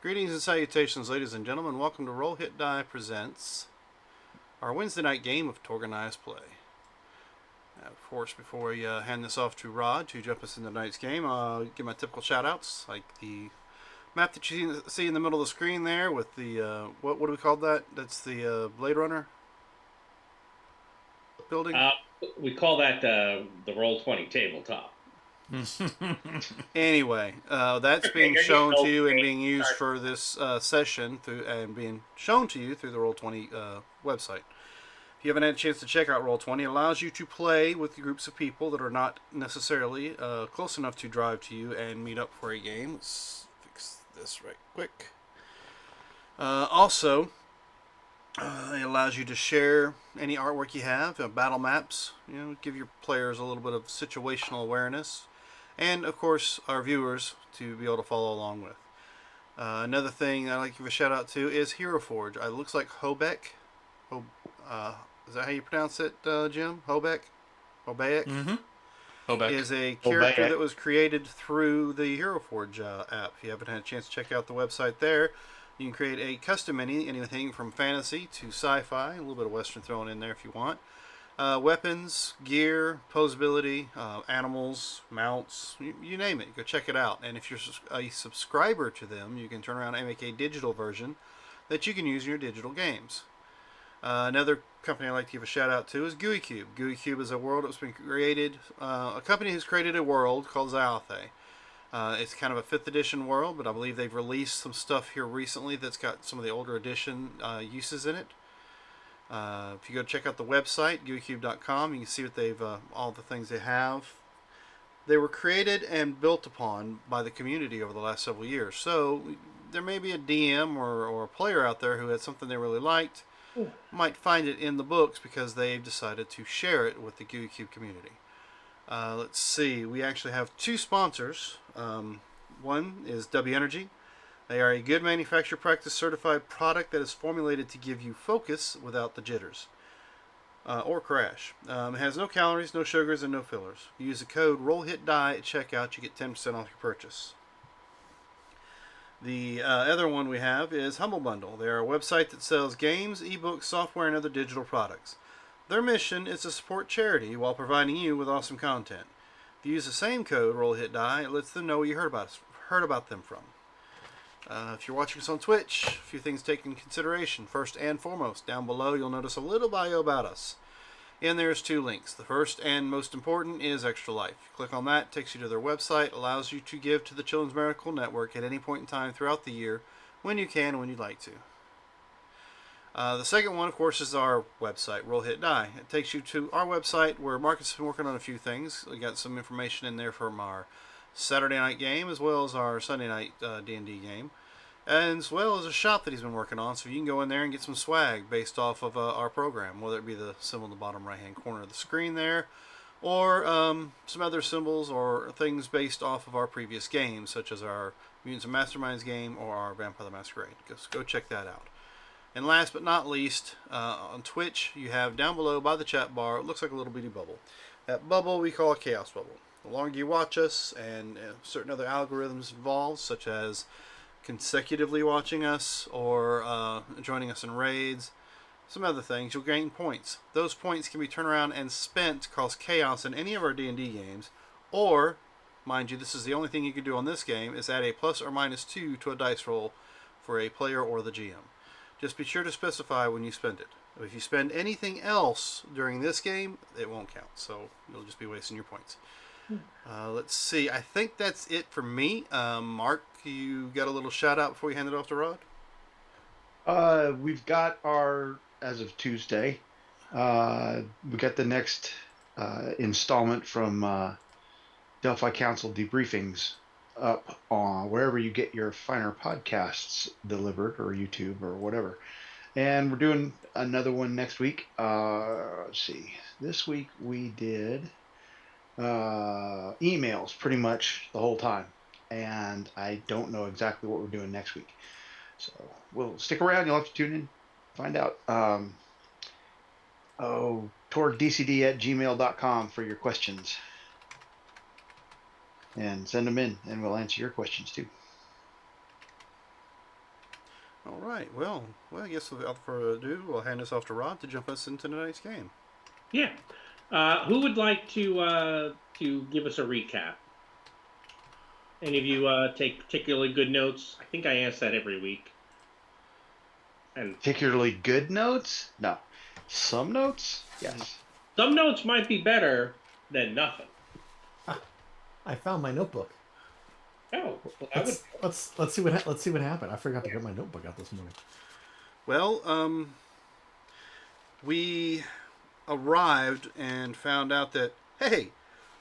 Greetings and salutations, ladies and gentlemen. Welcome to Roll Hit Die Presents our Wednesday night game of TORGanized play. Of course, before we hand this off to Rod to jump us into tonight's game, I'll give my typical shout-outs, like the map that you see in the middle of the screen there with the, what do we call that? That's the Blade Runner building? We call that the Roll20 tabletop. Anyway, that's Okay, being you're shown getting to you and old. being used for this session and being shown to you through the Roll20 website. If you haven't had a chance to check out Roll20, it allows you to play with groups of people that are not necessarily close enough to drive to you and meet up for a game. Let's fix this right quick. Also, it allows you to share any artwork you have, battle maps, give your players a little bit of situational awareness, and of course our viewers to be able to follow along with. Another thing I'd like to give a shout out to is Hero Forge. It looks like Hobeck. Is that how you pronounce it, Jim? Hobeck? Mm-hmm. Hobeck is a character that was created through the Hero Forge app. If you haven't had a chance to check out the website there, you can create a custom anything from fantasy to sci-fi, a little bit of Western thrown in there if you want. Weapons, gear, posability, animals, mounts, you name it. Go check it out. And if you're a subscriber to them, you can turn around and make a digital version that you can use in your digital games. Another company I'd like to give a shout out to is GUICube. GUICube is a world that's been created, a company who's created a world called Zyothe. It's kind of a 5th edition world, but I believe they've released some stuff here recently that's got some of the older edition uses in it. If you go check out the website, GUICube.com, you can see what they've all the things they have. They were created and built upon by the community over the last several years. So there may be a DM or a player out there who had something they really liked, might find it in the books because they've decided to share it with the GUICube community. Let's see, we actually have 2 sponsors. One is W Energy. They are a good manufacturer practice certified product that is formulated to give you focus without the jitters or crash. It has no calories, no sugars, and no fillers. You use the code ROLLHITDIE at checkout, you get 10% off your purchase. The other one we have is Humble Bundle. They are a website that sells games, ebooks, software, and other digital products. Their mission is to support charity while providing you with awesome content. If you use the same code ROLLHITDIE, it lets them know where you heard about them from. If you're watching us on Twitch, a few things taken into consideration. First and foremost, down below you'll notice a little bio about us. And there's 2 links. The first and most important is Extra Life. Click on that, takes you to their website, allows you to give to the Children's Miracle Network at any point in time throughout the year, when you can, when you'd like to. The second one, of course, is our website, Roll Hit Die. It takes you to our website where Marcus has been working on a few things. We got some information in there from our Saturday night game as well as our Sunday night D&D game, and as well as a shop that he's been working on, so you can go in there and get some swag based off of our program, whether it be the symbol in the bottom right hand corner of the screen there, or some other symbols or things based off of our previous games, such as our Mutants and Masterminds game or our Vampire the Masquerade. Go check that out. And last but not least, on Twitch, you have down below by the chat bar, it looks like a little bitty bubble. That bubble we call a chaos bubble. The longer you watch us, and certain other algorithms involved, such as consecutively watching us or joining us in raids, some other things, you'll gain points. Those points can be turned around and spent to cause chaos in any of our D&D games, or, mind you, this is the only thing you can do on this game, is add a plus or minus 2 to a dice roll for a player or the GM. Just be sure to specify when you spend it. If you spend anything else during this game, it won't count, so you'll just be wasting your points. Let's see. I think that's it for me. Mark, you got a little shout out before you hand it off to Rod? We've got our, as of Tuesday, we got the next installment from Delphi Council Debriefings up on wherever you get your finer podcasts delivered, or YouTube or whatever. And we're doing another one next week. Let's see. This week we did emails pretty much the whole time, and I don't know exactly what we're doing next week, so we'll stick around. You'll have to tune in, find out. torgdcd@gmail.com for your questions, and send them in and we'll answer your questions too. All right. Well, I guess without further ado, we'll hand this off to Rod to jump us into tonight's game. Yeah. Who would like to give us a recap? Any of you take particularly good notes? I think I ask that every week. And Particularly good notes? No. Some notes? Yes. some notes might be better than nothing. I found my notebook. Oh, well, that would. Let's see what happened. I forgot to get my notebook out this morning. Well, we arrived and found out that, hey,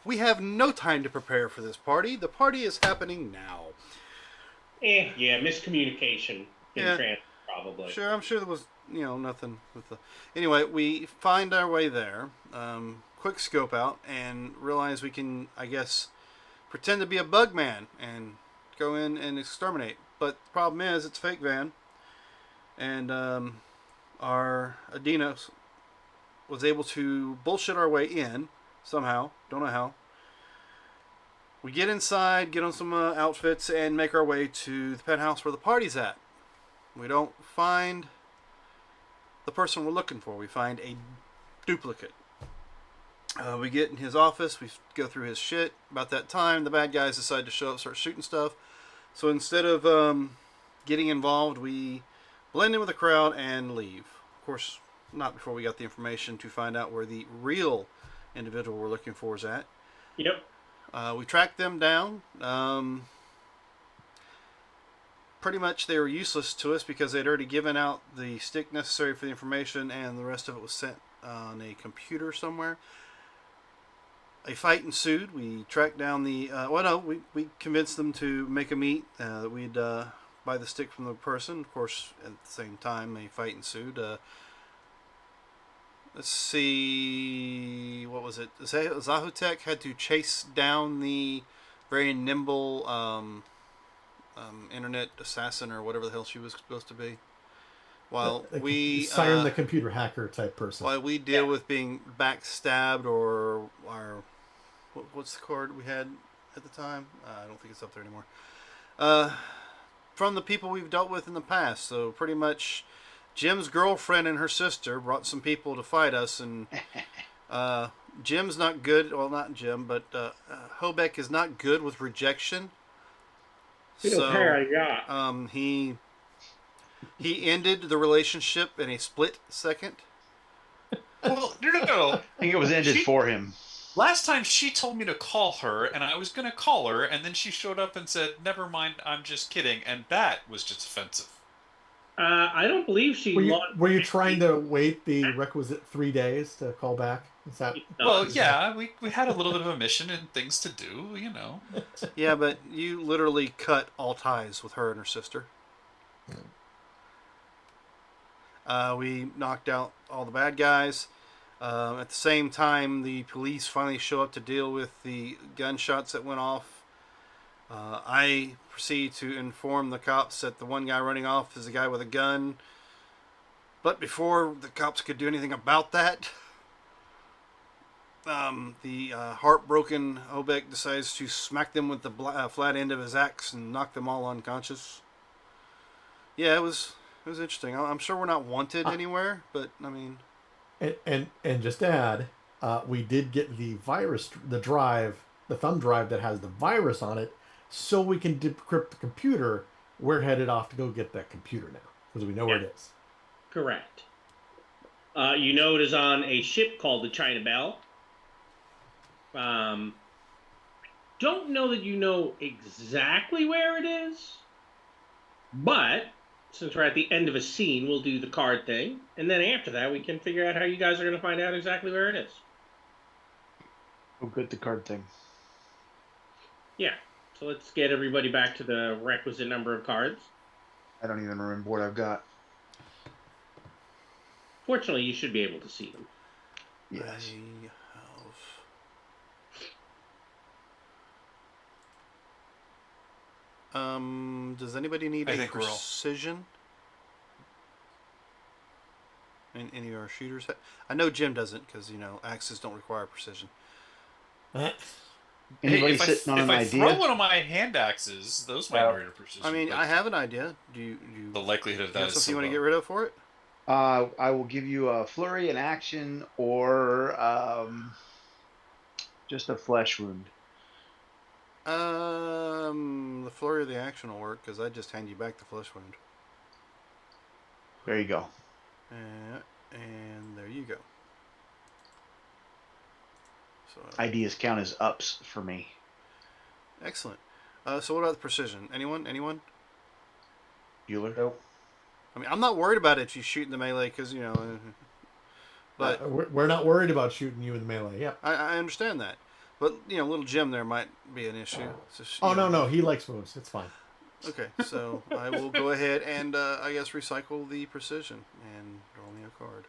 we have no time to prepare for this party. The party is happening now. Yeah, miscommunication in Yeah. transit, probably. Sure, I'm sure there was, nothing with the. Anyway, we find our way there, quick scope out, and realize we can, I guess, pretend to be a bug man and go in and exterminate. But the problem is, it's a fake van, and our Adina was able to bullshit our way in somehow. Don't know how. We get inside, get on some outfits, and make our way to the penthouse where the party's at. We don't find the person we're looking for. We find a duplicate. We get in his office. We go through his shit. About that time, the bad guys decide to show up, start shooting stuff. So instead of getting involved, we blend in with the crowd and leave. Of course, not before we got the information to find out where the real individual we're looking for is at. Yep. We tracked them down. Pretty much they were useless to us because they'd already given out the stick necessary for the information, and the rest of it was sent on a computer somewhere. A fight ensued. We tracked down the. We convinced them to make a meet. That we'd buy the stick from the person. Of course, at the same time, a fight ensued. Let's see. What was it? Zahutek had to chase down the very nimble internet assassin or whatever the hell she was supposed to be. While we Siren the computer hacker type person. While we deal with being backstabbed or our what's the card we had at the time? I don't think it's up there anymore. From the people we've dealt with in the past. So pretty much Jim's girlfriend and her sister brought some people to fight us, and Jim's not good. Well, not Jim, but Hobeck is not good with rejection. So he ended the relationship in a split second. Well, no. I think it was ended for him. Last time she told me to call her, and I was going to call her, and then she showed up and said, "Never mind, I'm just kidding," and that was just offensive. I don't believe she. Were you trying to wait the requisite 3 days to call back? Is that? Well, yeah, we had a little bit of a mission and things to do, Yeah, but you literally cut all ties with her and her sister. We knocked out all the bad guys. At the same time, the police finally show up to deal with the gunshots that went off. I proceed to inform the cops that the one guy running off is the guy with a gun. But before the cops could do anything about that, the heartbroken Hobeck decides to smack them with the flat end of his axe and knock them all unconscious. Yeah, it was interesting. I'm sure we're not wanted anywhere, but I mean... And just to add, we did get the virus, the thumb drive that has the virus on it, so we can decrypt the computer. We're headed off to go get that computer now, because we know where it is. Correct. You know it is on a ship called the China Belle. Don't know that you know exactly where it is, but since we're at the end of a scene, we'll do the card thing, and then after that, we can figure out how you guys are going to find out exactly where it is. Oh, good, the card thing. Yeah, so let's get everybody back to the requisite number of cards. I don't even remember what I've got. Fortunately, you should be able to see them. Yes. Does anybody need a precision? Any of our shooters? I know Jim doesn't, because axes don't require precision. Anybody if I sitting on if an I throw idea? one of my hand axes, those might No. hurt a precision. I mean, but I have an idea. Do you the likelihood of you that have is something so you want to low. get rid of for it? I will give you a flurry, an action, or just a flesh wound. The flurry of the action will work because I just hand you back the flesh wound. There you go. And there you go. So Ideas count as ups for me. excellent. So what about the precision? Anyone? Bueller? Nope. I mean, I'm not worried about it if you shoot in the melee because but We're not worried about shooting you in the melee. Yep. I understand that. But little Jim there might be an issue. So Oh no, he likes moves. It's fine. Okay, so I will go ahead and I guess recycle the precision and draw me a card.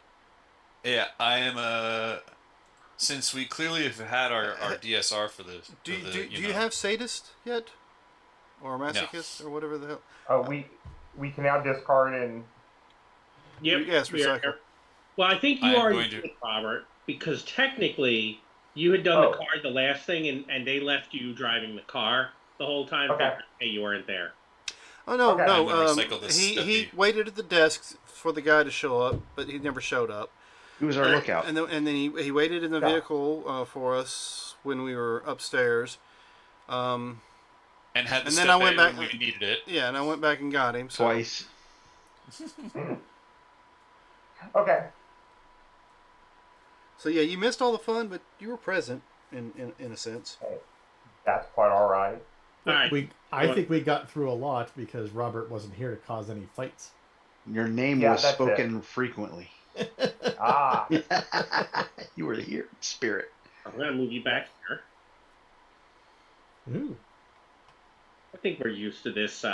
Yeah, I am since we clearly have had our DSR for the Do you have sadist yet, or masochist or whatever the hell? Oh, we can now discard and. Yep. Yes, we are recycle. here. Well, I think you I'm already going to- did, Robert, because technically you had done the card the last thing, and they left you driving the car the whole time. Okay. Hey, you weren't there. Oh no, Okay. I'm no. gonna recycle this He Stephanie. waited at the desk for the guy to show up, but he never showed up. He was our lookout. And then he waited in the vehicle for us when we were upstairs. And had the and step then I went back. when we needed it. Yeah, and I went back and got him. So. Twice. Okay. So yeah, you missed all the fun, but you were present in a sense. Hey, that's quite all right. All right. I think we got through a lot because Robert wasn't here to cause any fights. Your name Yeah, was that's spoken frequently. Ah. You were here in spirit. I'm gonna move you back here. Ooh. I think we're used to this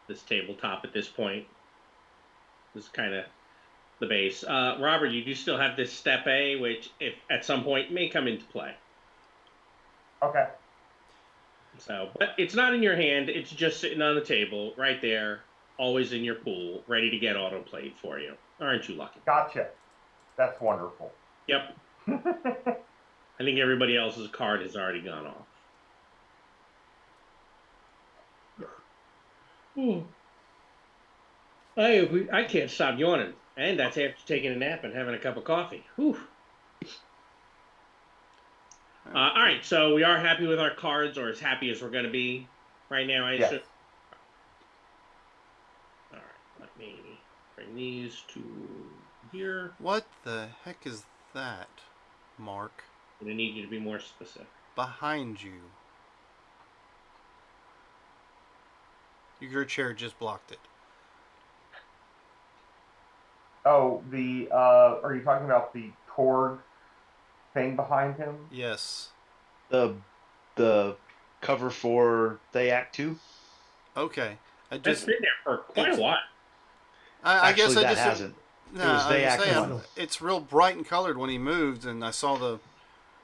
this tabletop at this point. This is kind of the base. Robert, you do still have this step A, which if at some point may come into play. Okay. So, but it's not in your hand. It's just sitting on the table right there, always in your pool, ready to get auto-played for you. Aren't you lucky? Gotcha. That's wonderful. Yep. I think everybody else's card has already gone off. I can't stop yawning. And that's after taking a nap and having a cup of coffee. Whew. All right, so we are happy with our cards, or as happy as we're going to be right now, I Yes. assume. All right, let me bring these to here. What the heck is that, Mark? I'm going to need you to be more specific. Behind you. Your chair just blocked it. Oh, are you talking about the Torg thing behind him? Yes. The cover for They Act 2? Okay. It's been there for quite a while. I guess Actually, I that just hasn't. No, It was I They was Act saying, 1. it's real bright and colored when he moved, and I saw the.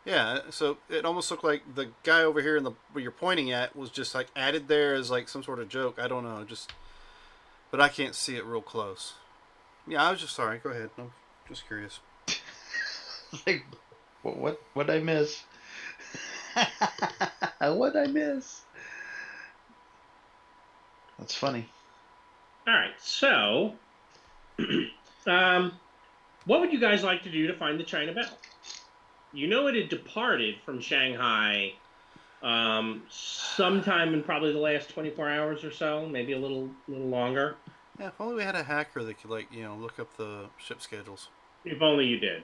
Yeah, so it almost looked like the guy over here in the where you're pointing at was just like added there as like some sort of joke. I don't know, but I can't see it real close. Yeah, I was just sorry. Go ahead. I'm just curious. Like, what I miss? What I miss? That's funny. All right, so what would you guys like to do to find the China Bell? You know it had departed from Shanghai sometime in probably the last 24 hours or so, maybe a little longer. Yeah, if only we had a hacker that could look up the ship schedules. If only you did.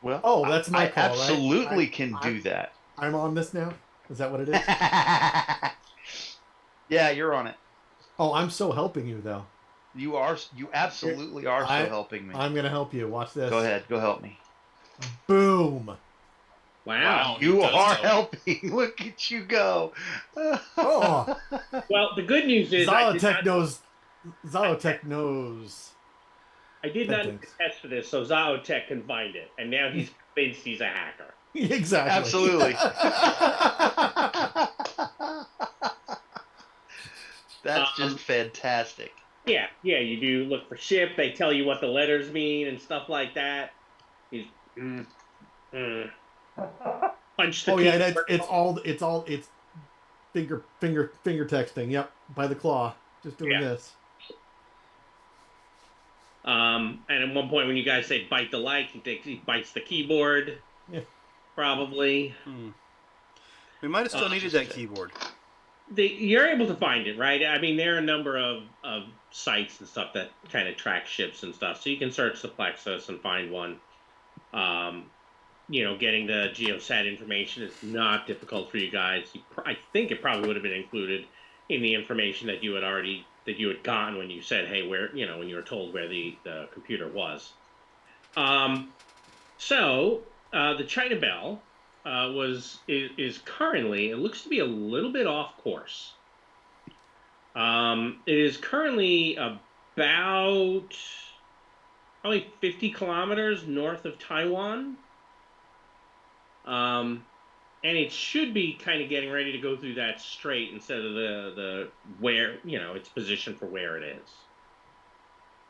Well, Oh, that's my I call, right? absolutely can do that. I'm on this now? Is that what it is? Yeah, you're on it. Oh, I'm so helping you, though. You absolutely are so helping me. I'm going to help you. Watch this. Go ahead, go help me. Boom. Wow. You he does are help. helping. Look at you go. Oh, Well, the good news is Zolotech knows. I did not Thanks. test for this, so Zolotech can find it, and now he's convinced he's a hacker. Exactly. Absolutely. That's just fantastic. Yeah, you do look for ship. They tell you what the letters mean and stuff like that. He's Punch the Oh yeah, and keyboard. it's finger texting. Yep, by the claw, just doing Yeah. this. And at one point when you guys say bite the like, he bites the keyboard, Yeah. probably. We might have still Uh, needed that keyboard. You're able to find it, right? I mean, there are a number of sites and stuff that kind of track ships and stuff, so you can search the Plexus and find one. Um, getting the geosat information is not difficult for you guys. I think it probably would have been included in the information that you had gotten when you said, "Hey, where?" When you were told where the computer was. The China Bell is currently, it looks to be a little bit off course. It is currently about probably 50 kilometers north of Taiwan. And it should be kind of getting ready to go through that strait instead of the where, its position for where it is.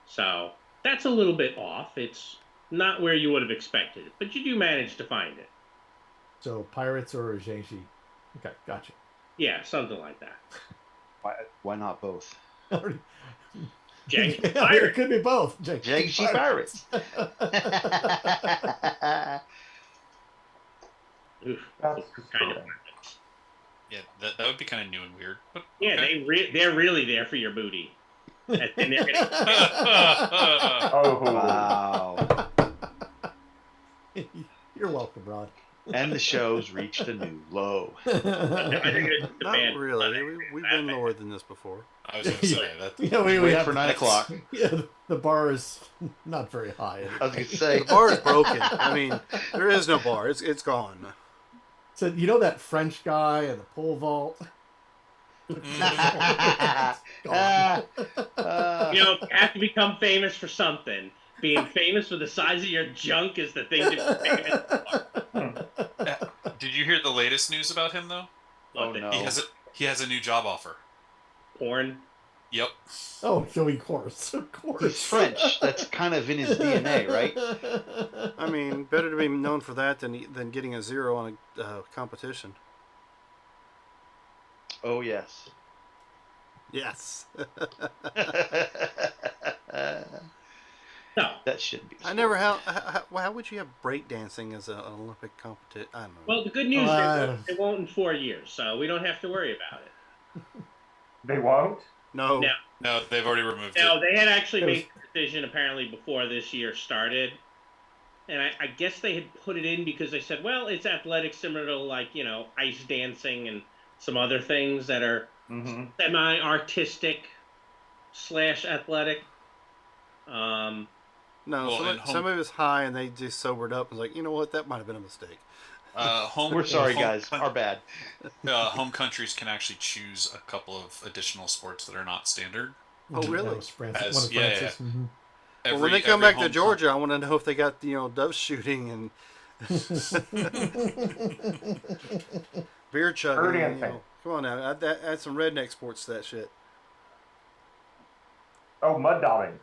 So that's a little bit off. It's not where you would have expected it, but you do manage to find it. So pirates or Zhangxi. Okay, gotcha. Yeah, something like that. Why not both? Zhangxi Yeah, it Pirates. could be both. Jiangxi Pirates. Oof, That's kind of. disturbing. Yeah, that would be kind of new and weird. But Yeah, okay. they're really there for your booty. And they're gonna Oh, Wow. You're welcome, Rod. And the show's reached a new low. Not really. We've been lower than this before. I was going to say that. Yeah, we Wait have for 9 o'clock. Yeah, the bar is not very high. I was going to say. The bar is broken. I mean, there is no bar. It's gone. So that French guy and the pole vault. Ah, you have to become famous for something. Being famous for the size of your junk is the thing to be famous for. Did you hear the latest news about him though? Oh, no. He has a new job offer. Porn. Yep. Oh, so of course. He's French. That's kind of in his DNA, right? I mean, better to be known for that than getting a 0 on a competition. Oh, yes. Yes. No. That should be. I never how would you have breakdancing as an Olympic competition? I don't know. Well, the good news is they won't in 4 years, so we don't have to worry about it. they won't? No. No, they've already removed it. No, they had actually made the decision apparently before this year started. And I guess they had put it in because they said, well, it's athletic, similar to like, ice dancing and some other things that are semi-artistic / athletic. No, somebody was high and they just sobered up and was like, you know what, that might have been a mistake. We're sorry, guys. Our bad. Home countries can actually choose a couple of additional sports that are not standard. Oh, really? Yeah. Well, when they come back to Georgia, I want to know if they got dove shooting and beer chugging. Come on now, add some redneck sports to that shit. Oh, mud daubing.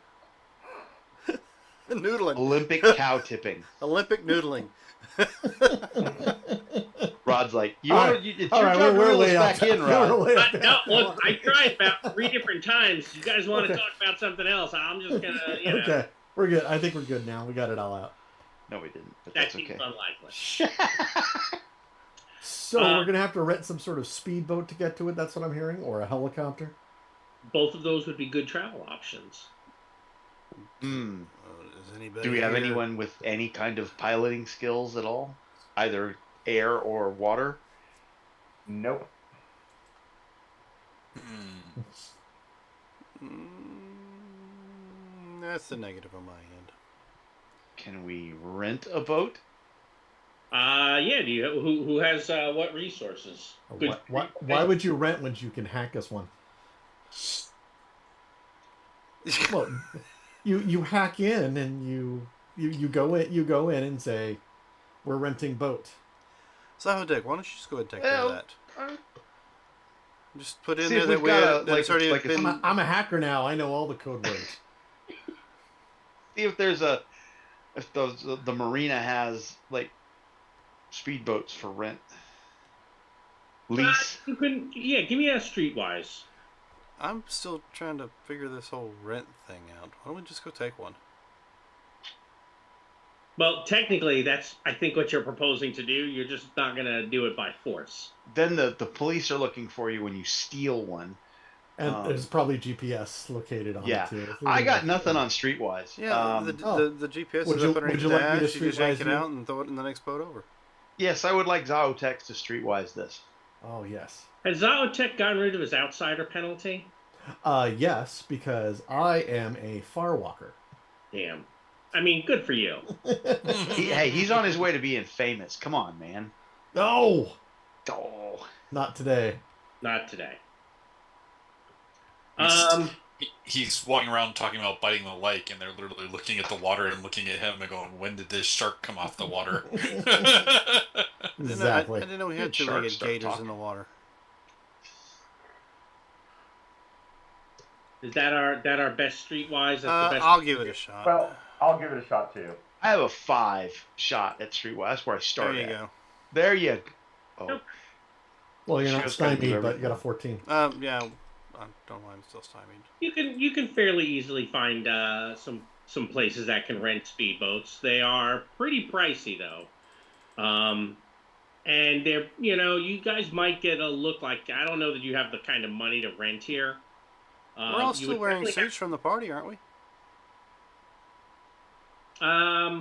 Noodling. Olympic cow tipping. Olympic noodling. Rod's like, it's your right, job to we're reel way us back in, Rod. No, look, I tried about 3 different times. You guys want to talk about something else? I'm just gonna, Okay, we're good. I think we're good now. We got it all out. No, we didn't. But that that's seems okay. unlikely. So we're gonna have to rent some sort of speedboat to get to it. That's what I'm hearing, or a helicopter. Both of those would be good travel options. Hmm. Anybody Do we have here? anyone with any kind of piloting skills at all? Either air or water? Nope. That's the negative on my end. Can we rent a boat? Yeah. Do you who has what resources? Why would you rent when you can hack us one? Well, you hack in and you go in and say, we're renting boat. So, Dick, why don't you just go ahead and take care of that? Just put in See there if that we've we got that it's already like been. I'm a hacker now. I know all the code words. See if there's if the marina has like speedboats for rent. Lease. You can, yeah, give me a streetwise. I'm still trying to figure this whole rent thing out. Why don't we just go take one? Well, technically, that's I think what you're proposing to do. You're just not gonna do it by force. Then the police are looking for you when you steal one. And there's probably GPS located on Yeah, it too. I got nothing on Streetwise. Yeah, Oh. the GPS Would is you- up underneath would you the like me to dash. You just yank streetwise it you? out and throw it in the next boat over. Yes, I would like Zootex to Streetwise this. Oh yes. Has Zootek gotten rid of his outsider penalty? Yes, because I am a far walker. Damn. I mean, good for you. Hey, he's on his way to being famous. Come on, man. No, Oh, not today. Not today. He's walking around talking about biting the lake, and they're literally looking at the water and looking at him and going, "When did this shark come off the water?" Exactly. I didn't know we had Good sharks two-legged start gators talking. in the water. Is that our best streetwise? That's the best. I'll give it a shot. Well, I'll give it a shot too. I have a 5 shot at Streetwise. That's where I there started. you go. There you go. Oh, Nope. Well, you're not Show's gotta do stymied, but you everything. got a 14. Yeah, I don't know why I'm still stymied. You can fairly easily find some places that can rent speedboats. They are pretty pricey though, and they're you guys might get a look like I don't know that you have the kind of money to rent here. We're all you still would wearing definitely suits from the party, aren't we?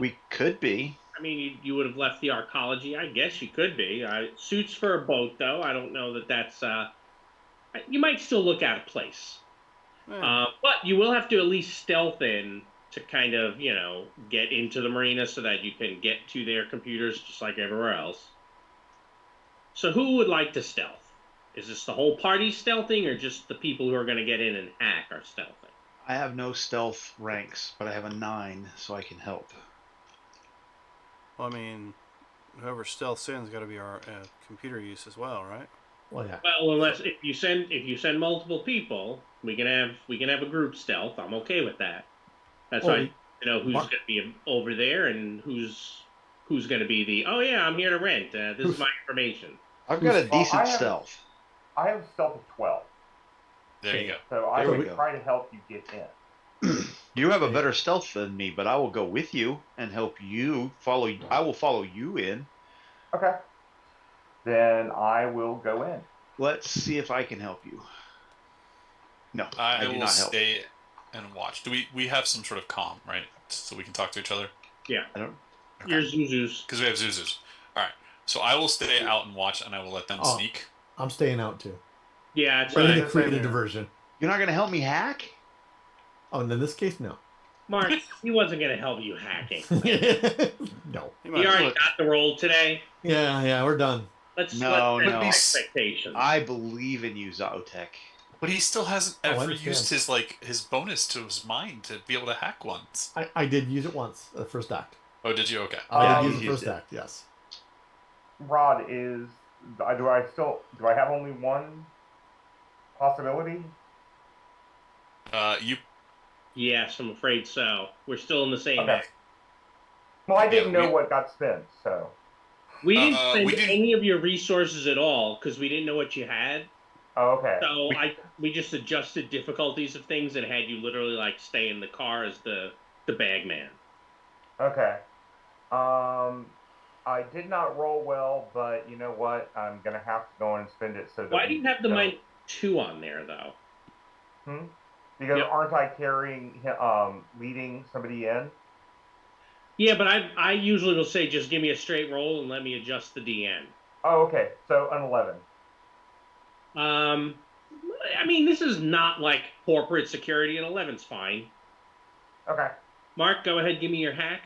we could be. I mean, you would have left the arcology. I guess you could be. Suits for a boat, though. I don't know that that's. You might still look out of place. Yeah. But you will have to at least stealth in to kind of, get into the marina so that you can get to their computers just like everywhere else. So who would like to stealth? Is this the whole party stealthing or just the people who are going to get in and hack are stealthing? I have no stealth ranks, but I have a 9, so I can help. Well, I mean, whoever stealths in's got to be our computer use as well, right? Well, yeah. Well, unless if you send multiple people, we can have a group stealth. I'm okay with that. That's Well, why who's Mark- going to be over there and who's going to be the I'm here to rent. This is my information. I've got a Well, decent I have- stealth. I have stealth of 12, There you go. so I There we would go. try to help you get in. You have a better stealth than me, but I will go with you and help you follow. I will follow you in. Okay. Then I will go in. Let's see if I can help you. No, I do will not help. stay and watch. Do we have some sort of comm, right? So we can talk to each other? Yeah. I don't. You're Zuzus. Because we have Zuzus. All right. So I will stay out and watch, and I will let them Oh. sneak. I'm staying out too. Yeah, it's Ready fine. to create a Same here. diversion. You're not going to help me hack? Oh, and in this case, no. Mark, he wasn't going to help you hacking. no. He He might- already Look. got the roll today. Yeah, we're done. Let's No, set no. expectations. I believe in you, Zootek. But he still hasn't I ever understand. used his bonus to his mind to be able to hack once. I did use it once, the first act. Oh, did you? Okay. I Um, did use the you first did. act, yes. Rod, do I have only one possibility? You. Yes, I'm afraid so. We're still in the same Okay. act. Well, I didn't Yeah, know we- what got spent, so. We didn't spend we didn't- any of your resources at all because we didn't know what you had. Oh, okay. So we just adjusted difficulties of things and had you literally like stay in the car as the bag man. Okay. I did not roll well, but you know what? I'm gonna have to go in and spend it so that. Why do we you have the don't- -2 on there though? Because Yep. aren't I carrying, leading somebody in? Yeah, but I usually will say just give me a straight roll and let me adjust the DN. Oh, okay. So an 11. I mean, this is not like corporate security, and 11's fine. Okay. Mark, go ahead, give me your hack.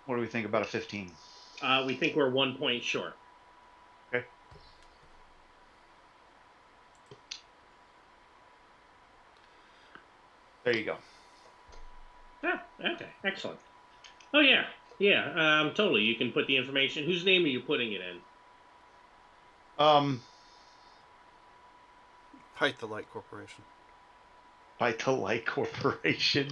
What do we think about a 15? We think we're 1 point short. Okay. There you go. Ah, okay, excellent. Oh yeah, yeah, totally. You can put the information. Whose name are you putting it in? Height the Light Corporation. By the Light Corporation.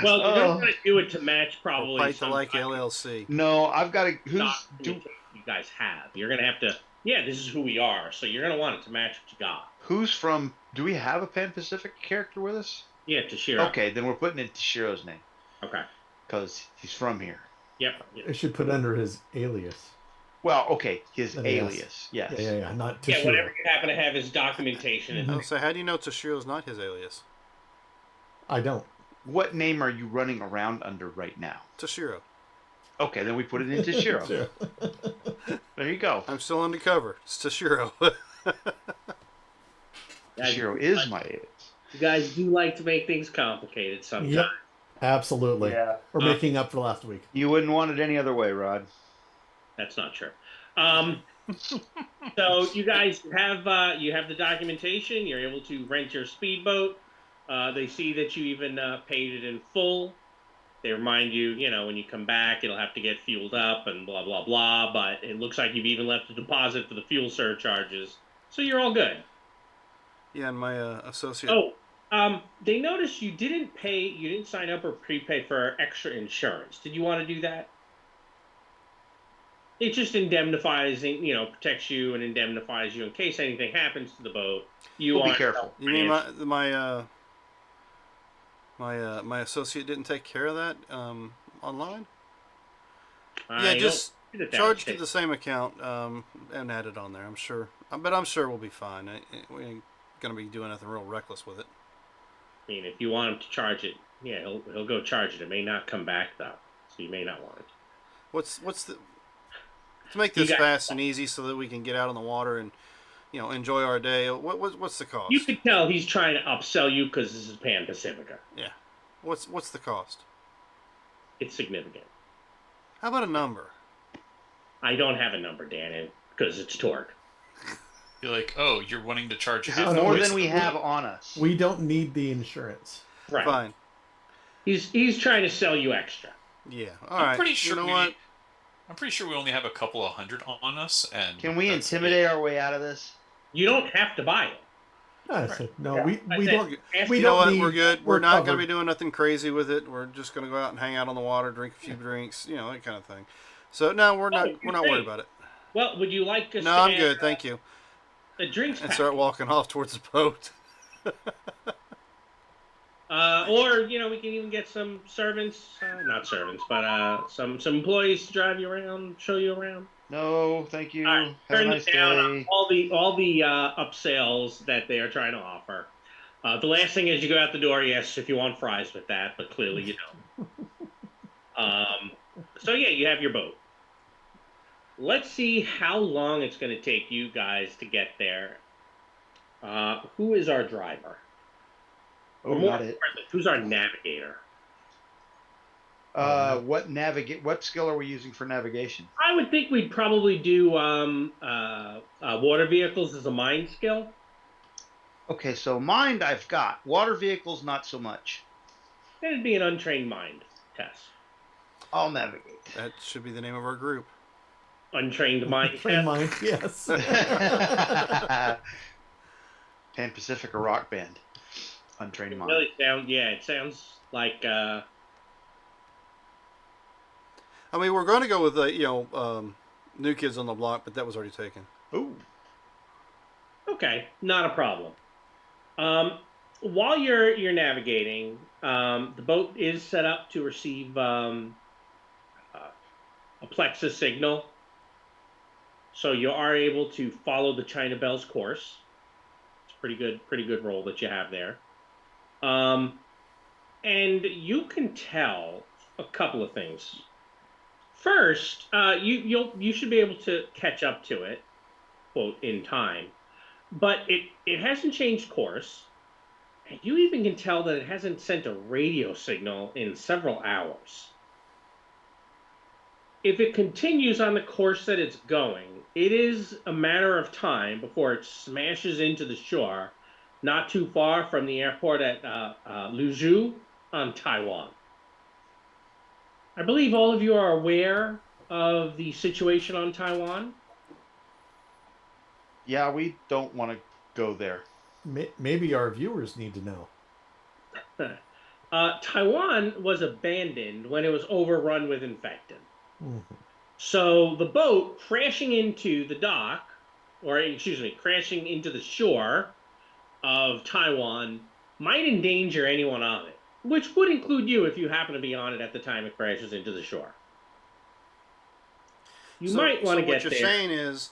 Well, you're Oh, going to do it to match Or probably Pite the some Like LLC. no, I've got to. documentation you guys have. You're going to have to. Yeah, this is who we are. So you're going to want it to match what you got. Who's from? Do we have a Pan Pacific character with us? Yeah, Toshiro. Okay, then we're putting it Shiro's name Okay. because he's from here. Yep. It should put under his alias. Well, okay, his Then yes. alias. Yes. Yeah, not Toshiro. Yeah, whatever you happen to have his documentation. I was say, how do you know Toshiro's not his alias? I don't. What name are you running around under right now? Toshiro. Okay, then we put it into Shiro. Sure. There you go. I'm still undercover. It's Toshiro. Shiro is my alias. You guys do like to make things complicated sometimes. Yep. Absolutely. Yeah. We're making up for last week. You wouldn't want it any other way, Rod. That's not true. So you guys have the documentation. You're able to rent your speedboat. They see that you even paid it in full. They remind you, when you come back, it'll have to get fueled up and blah, blah, blah. But it looks like you've even left a deposit for the fuel surcharges. So you're all good. Yeah, and my associate. Oh, they noticed you didn't sign up or prepay for extra insurance. Did you want to do that? It just indemnifies, protects you and indemnifies you in case anything happens to the boat. We'll be careful. You mean my associate didn't take care of that online? Yeah, just charge to the same account and add it on there. I'm sure, but I'm sure we'll be fine. We ain't gonna be doing nothing real reckless with it. I mean, if you want him to charge it, yeah, he'll go charge it. It may not come back though, so you may not want it. What's the to make this fast and easy so that we can get out on the water and enjoy our day? What's the cost? You could tell he's trying to upsell you because this is Pan Pacifica. Yeah. What's the cost? It's significant. How about a number? I don't have a number, Dan, because it's Torg. You're like, oh, you're wanting to charge Is half it more price than we of the have boat. on us? We don't need the insurance. Right. Fine. He's trying to sell you extra. Yeah. All right. I'm pretty sure you know what? I'm pretty sure we only have a couple of hundred on us, and Can we that's intimidate it. our way out of this? You don't have to buy it. I said, no, Yeah. we don't. Ask We You know don't what? need. We're good. We're not going to covered. be doing nothing crazy with it. We're just going to go out and hang out on the water, drink a few drinks, that kind of thing. So no, we're not worried about it. Well, would you like us No, to I'm add, good. Thank you. a drinks And pack? start walking off towards the boat. Or, we can even get some servants, not servants, but some employees to drive you around, show you around. No, thank you. All right, Have a turn nice down day. all the upsells that they are trying to offer. The last thing is you go out the door. Yes, if you want fries with that, but clearly you don't. So yeah, you have your boat. Let's see how long it's going to take you guys to get there. Who is our driver? Oh, Or more not it. importantly, who's our navigator? What skill are we using for navigation? I would think we'd probably do water vehicles as a mind skill. Okay, so mind I've got. Water vehicles, not so much. That'd be an untrained mind test. I'll navigate. That should be the name of our group. Untrained mind Train test. mind, yes. Pan Pacific, a rock band. Untrained mind. Really it sounds like I mean, we're going to go with New Kids on the Block, but that was already taken. Ooh. okay, not a problem. While you're navigating, the boat is set up to receive a plexus signal, so you are able to follow the China Bell's course. It's a pretty good roll that you have there. And you can tell a couple of things. First, you should be able to catch up to it, quote, in time, but it hasn't changed course. And you even can tell that it hasn't sent a radio signal in several hours. If it continues on the course that it's going, it is a matter of time before it smashes into the shore, not too far from the airport at Luzhu on Taiwan. I believe all of you are aware of the situation on Taiwan. Yeah, we don't want to go there. Maybe our viewers need to know. Taiwan was abandoned when it was overrun with infected. Mhm. So the boat crashing into the dock, or excuse me, crashing into the shore of Taiwan might endanger anyone on it, which would include you if you happen to be on it at the time it crashes into the shore. You might want So to what get you're there. saying is,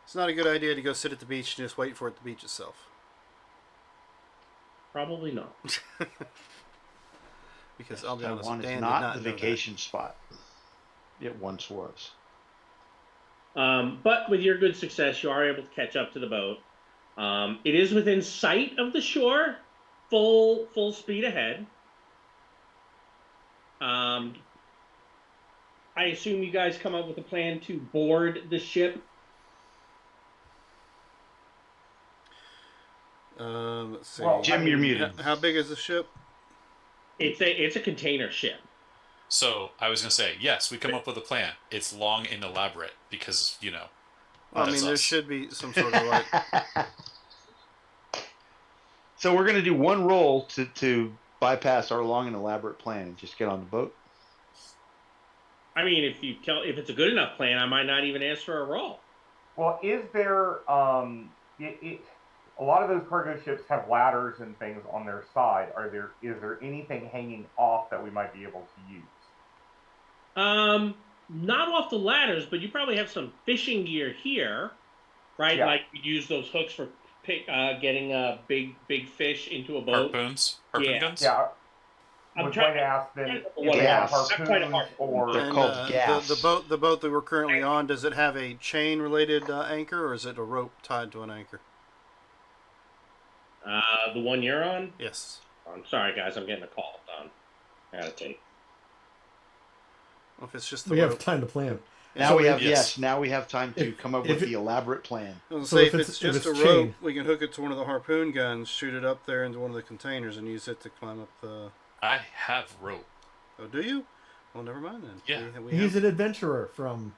it's not a good idea to go sit at the beach and just wait for it to beach itself. Probably not. Because Yes, I'll be honest, Taiwan is Dan did not not the know vacation spot it once was. But with your good success, you are able to catch up to the boat. It is within sight of the shore, full speed ahead. I assume you guys come up with a plan to board the ship. Let's see. Well, Jim, you're muted. How big is the ship? It's a container ship. So I was gonna say, yes, we come up with a plan. It's long and elaborate because Well, I that's mean, there us. should be some sort of like. So we're going to do one roll to bypass our long and elaborate plan and just get on the boat. I mean, if it's a good enough plan, I might not even ask for a roll. Well, is there a lot of those cargo ships have ladders and things on their side. Is there anything hanging off that we might be able to use? Not off the ladders, but you probably have some fishing gear here, right? Yeah. Like you use those hooks for getting big fish into a boat. Harpoon guns. Yeah. I'm was trying going to ask then to- if they have Gas. harpoons or They're And, called gas. the boat that we're currently on, does it have a chain related anchor, or is it a rope tied to an anchor? the one you're on. Yes. I'm sorry, guys. I'm getting a call. I gotta take. Well, if it's just the We rope. have time to plan. Now So we have yes. now we have time to If- come up if with it- the elaborate plan. I was So gonna say, if if it's- it's if just a it's rope, chain- we can hook it to one of the harpoon guns, shoot it up there into one of the containers, and use it to climb up the. I have rope. Oh, do you? Well, never mind then. Yeah. He's an adventurer from,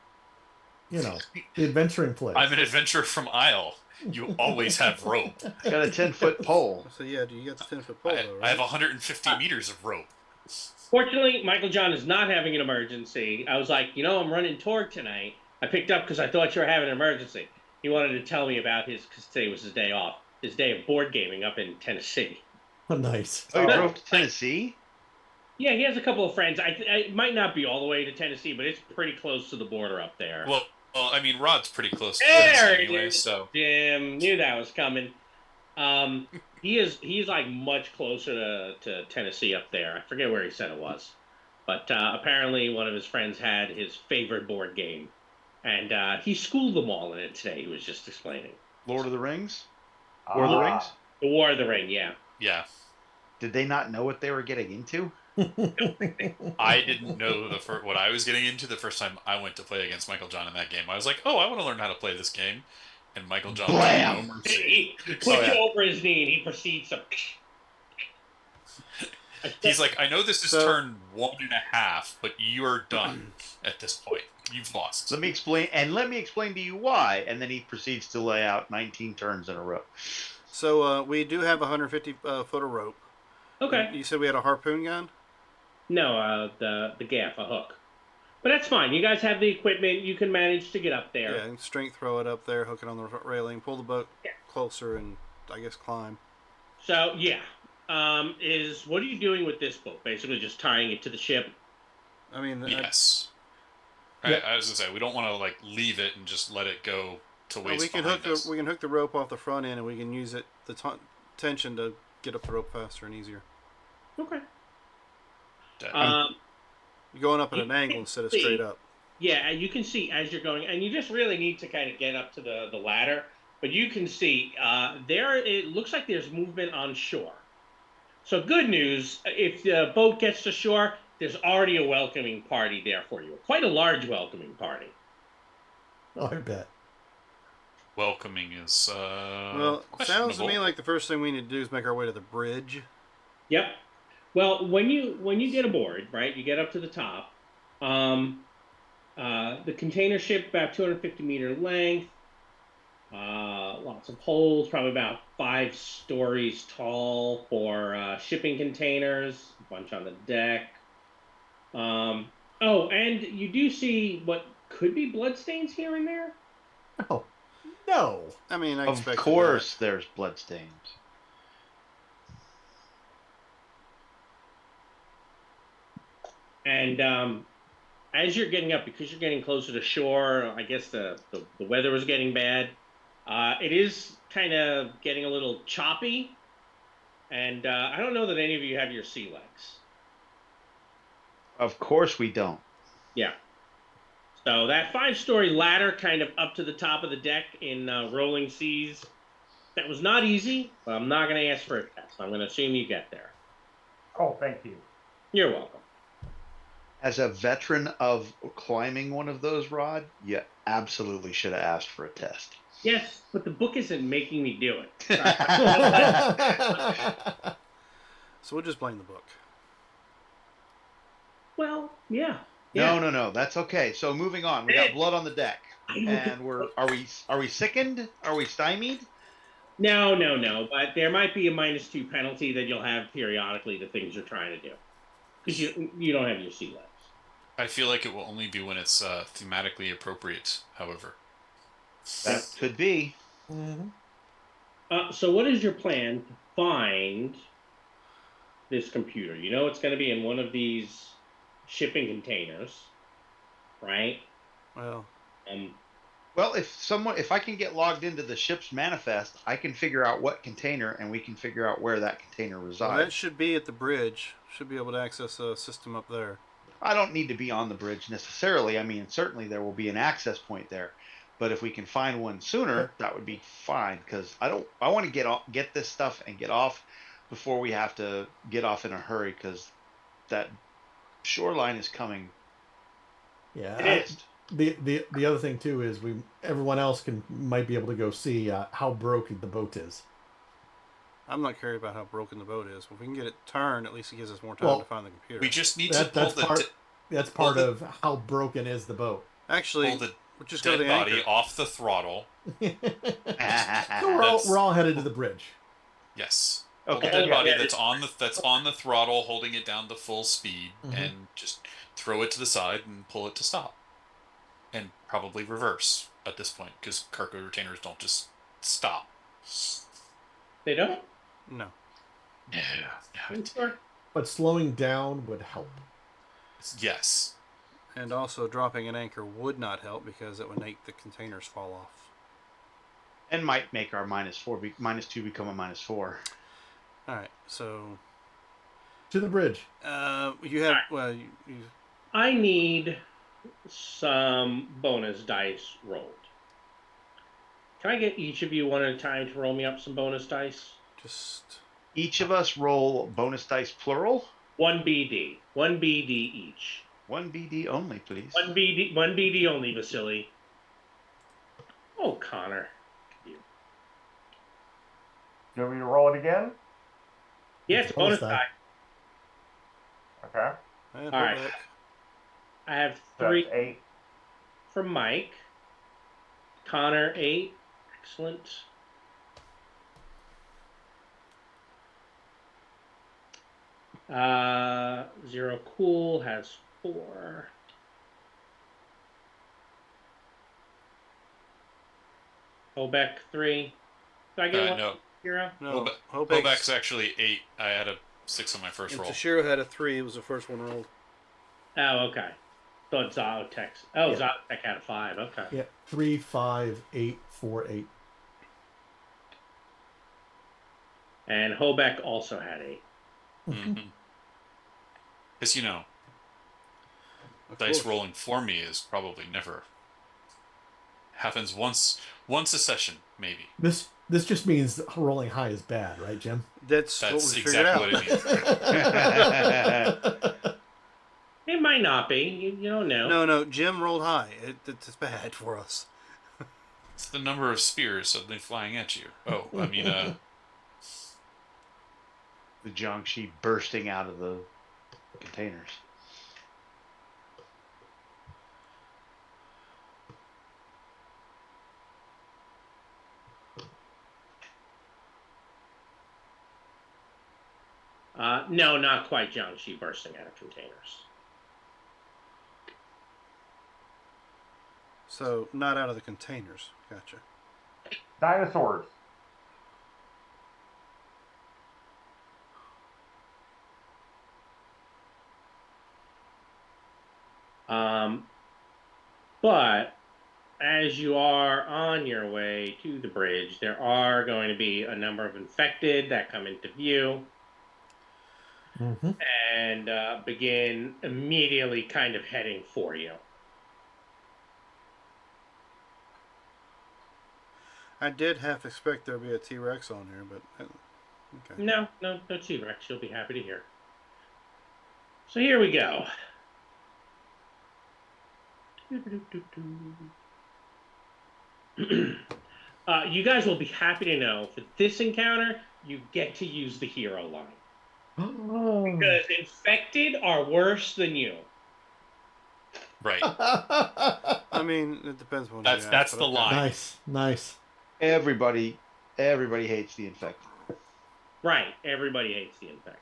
the adventuring place. I'm an adventurer from Isle. You always have rope. Got a 10-foot pole. So yeah, you got the 10-foot pole, though, right? I have 150 meters of rope. Fortunately, Michael John is not having an emergency. I was like, I'm running Torg tonight. I picked up because I thought you were having an emergency. He wanted to tell me about because today was his day off, his day of board gaming up in Tennessee. Oh, nice. Oh, you drove to Tennessee? Yeah, he has a couple of friends. I might not be all the way to Tennessee, but it's pretty close to the border up there. Well, I mean, Rod's pretty close to There this it anyway, is. so Jim knew that was coming. He's like much closer to Tennessee up there. I forget where he said it was, but apparently one of his friends had his favorite board game, and he schooled them all in it today. He was just explaining Lord of the Rings? Lord of the Rings? the War of the Ring. Yeah. yeah. Did they not know what they were getting into? I didn't know what I was getting into the first time I went to play against Michael John in that game. I was like, oh, I want to learn how to play this game. And Michael John Blam! no mercy. He puts Oh, yeah. you over his knee and he proceeds to. He's like, I know this is So- turn 1.5, but you're done at this point. You've lost. Let me explain to you why. And then he proceeds to lay out 19 turns in a row. So we do have 150 foot of rope. Okay. You said we had a harpoon gun? No, the gaff, a hook. But that's fine. You guys have the equipment. You can manage to get up there. Yeah, and strength throw it up there, hook it on the railing, pull the boat Yeah. closer, and I guess climb. So yeah, what are you doing with this boat? Basically, just tying it to the ship. I mean, Yes. Yeah. I was going to say, we don't want to leave it and just let it go to waste we can behind hook us. we can hook the rope off the front end, and we can use the tension to get up the rope faster and easier. Okay. Dead. You're going up at You an angle can instead of see. straight up. Yeah, and you can see as you're going, and you just really need to kind of get up to the ladder. But you can see there. It looks like there's movement on shore. So good news: if the boat gets to shore, there's already a welcoming party there for you. Quite a large welcoming party. Oh, I bet. Welcoming is Well, sounds to me like the first thing we need to do is make our way to the bridge. Yep. Well, when you get aboard, right, you get up to the top. The container ship about 250 meter length, lots of holes, probably about 5 stories tall for shipping containers, a bunch on the deck. Oh, and you do see what could be bloodstains here and there. Oh, no. I mean, I Of expected course, there's bloodstains. And as you're getting up, because you're getting closer to shore, I guess the weather was getting bad. It is kind of getting a little choppy, and I don't know that any of you have your sea legs. Of course we don't. Yeah. So that 5-story ladder kind of up to the top of the deck in rolling seas, that was not easy, but I'm not going to ask for a test. I'm going to assume you get there. Oh, thank you. You're welcome. As a veteran of climbing one of those, Rod, you absolutely should have asked for a test. Yes, but the book isn't making me do it. that. So we'll just blame the book. Well, yeah. No. That's okay. So moving on. We got blood on the deck, and are we sickened? Are we stymied? No. But there might be a -2 penalty that you'll have periodically to things you're trying to do, because you don't have your sea legs. I feel like it will only be when it's thematically appropriate, however. That could be. So what is your plan to find this computer? You know it's going to be in one of these shipping containers, right? Well, Well, if I can get logged into the ship's manifest, I can figure out what container, and we can figure out where that container resides. that should be at the bridge. Should be able to access a system up there. I don't need to be on the bridge necessarily. I mean, certainly there will be an access point there, but if we can find one sooner, that would be fine. Because I want to get this stuff and get off before we have to get off in a hurry. Because that shoreline is coming. Yeah. It is. The other thing too is everyone else might be able to go see how broken the boat is. I'm not curious about how broken the boat is. If we can get it turned, at least it gives us more time to find the computer. We just need to pull that's part of how broken is the boat. Actually, pull the we'll just go to dead the body anchor. off the throttle. So we're all headed to the bridge. Yes. Okay. The dead body Yeah, that's on the throttle, holding it down to full speed, and just throw it to the side and pull it to stop, and probably reverse at this point because cargo retainers don't just stop. They don't? No. No. Sure. But slowing down would help. Yes. And also, dropping an anchor would not help because it would make the containers fall off. And might make our -2 become a -4. All right, so To the bridge. you have I need some bonus dice rolled. Can I get each of you one at a time to roll me up some bonus dice? just Each of us roll bonus dice plural. 1 BD. 1 BD each. 1 BD only, please. 1 BD only, Vasily. Oh, Connor. Do you want me to roll it again? Yes, bonus die. Okay. all right. I have So 3 that's 8. from Mike. Connor, 8. Excellent. Zero Cool has 4. Obek, 3. Did I get one? No. Hero? No. Hobek's actually 8. I had a 6 on my first roll. Toshiro had a 3. It was the first one rolled. Oh, okay. Thought Zotec. Oh, yeah. Zotec had a 5. Okay. Yeah. 3, 5, 8, 4, 8. And Hobek also had 8. Because, dice rolling for me is probably never happens once a session, maybe. This just means that rolling high is bad, right, Jim? That's what we figured exactly out. what it means. It might not be. You don't know. No. Jim rolled high. It's bad for us. It's the number of spears suddenly flying at you. Oh, I mean, The Jiangxi bursting out of the containers. No, not quite Jiangxi bursting out of containers. So, not out of the containers. Gotcha. Dinosaurs. But as you are on your way to the bridge, there are going to be a number of infected that come into view and begin immediately kind of heading for you. I did half expect there'd be a T-Rex on here, but okay. No T-Rex. You'll be happy to hear. So here we go. You guys will be happy to know for this encounter, you get to use the hero line. Because infected are worse than you. Right. I mean, it depends on who you That's ask, the but okay. line. Nice. Everybody hates the infected. Right. Everybody hates the infected.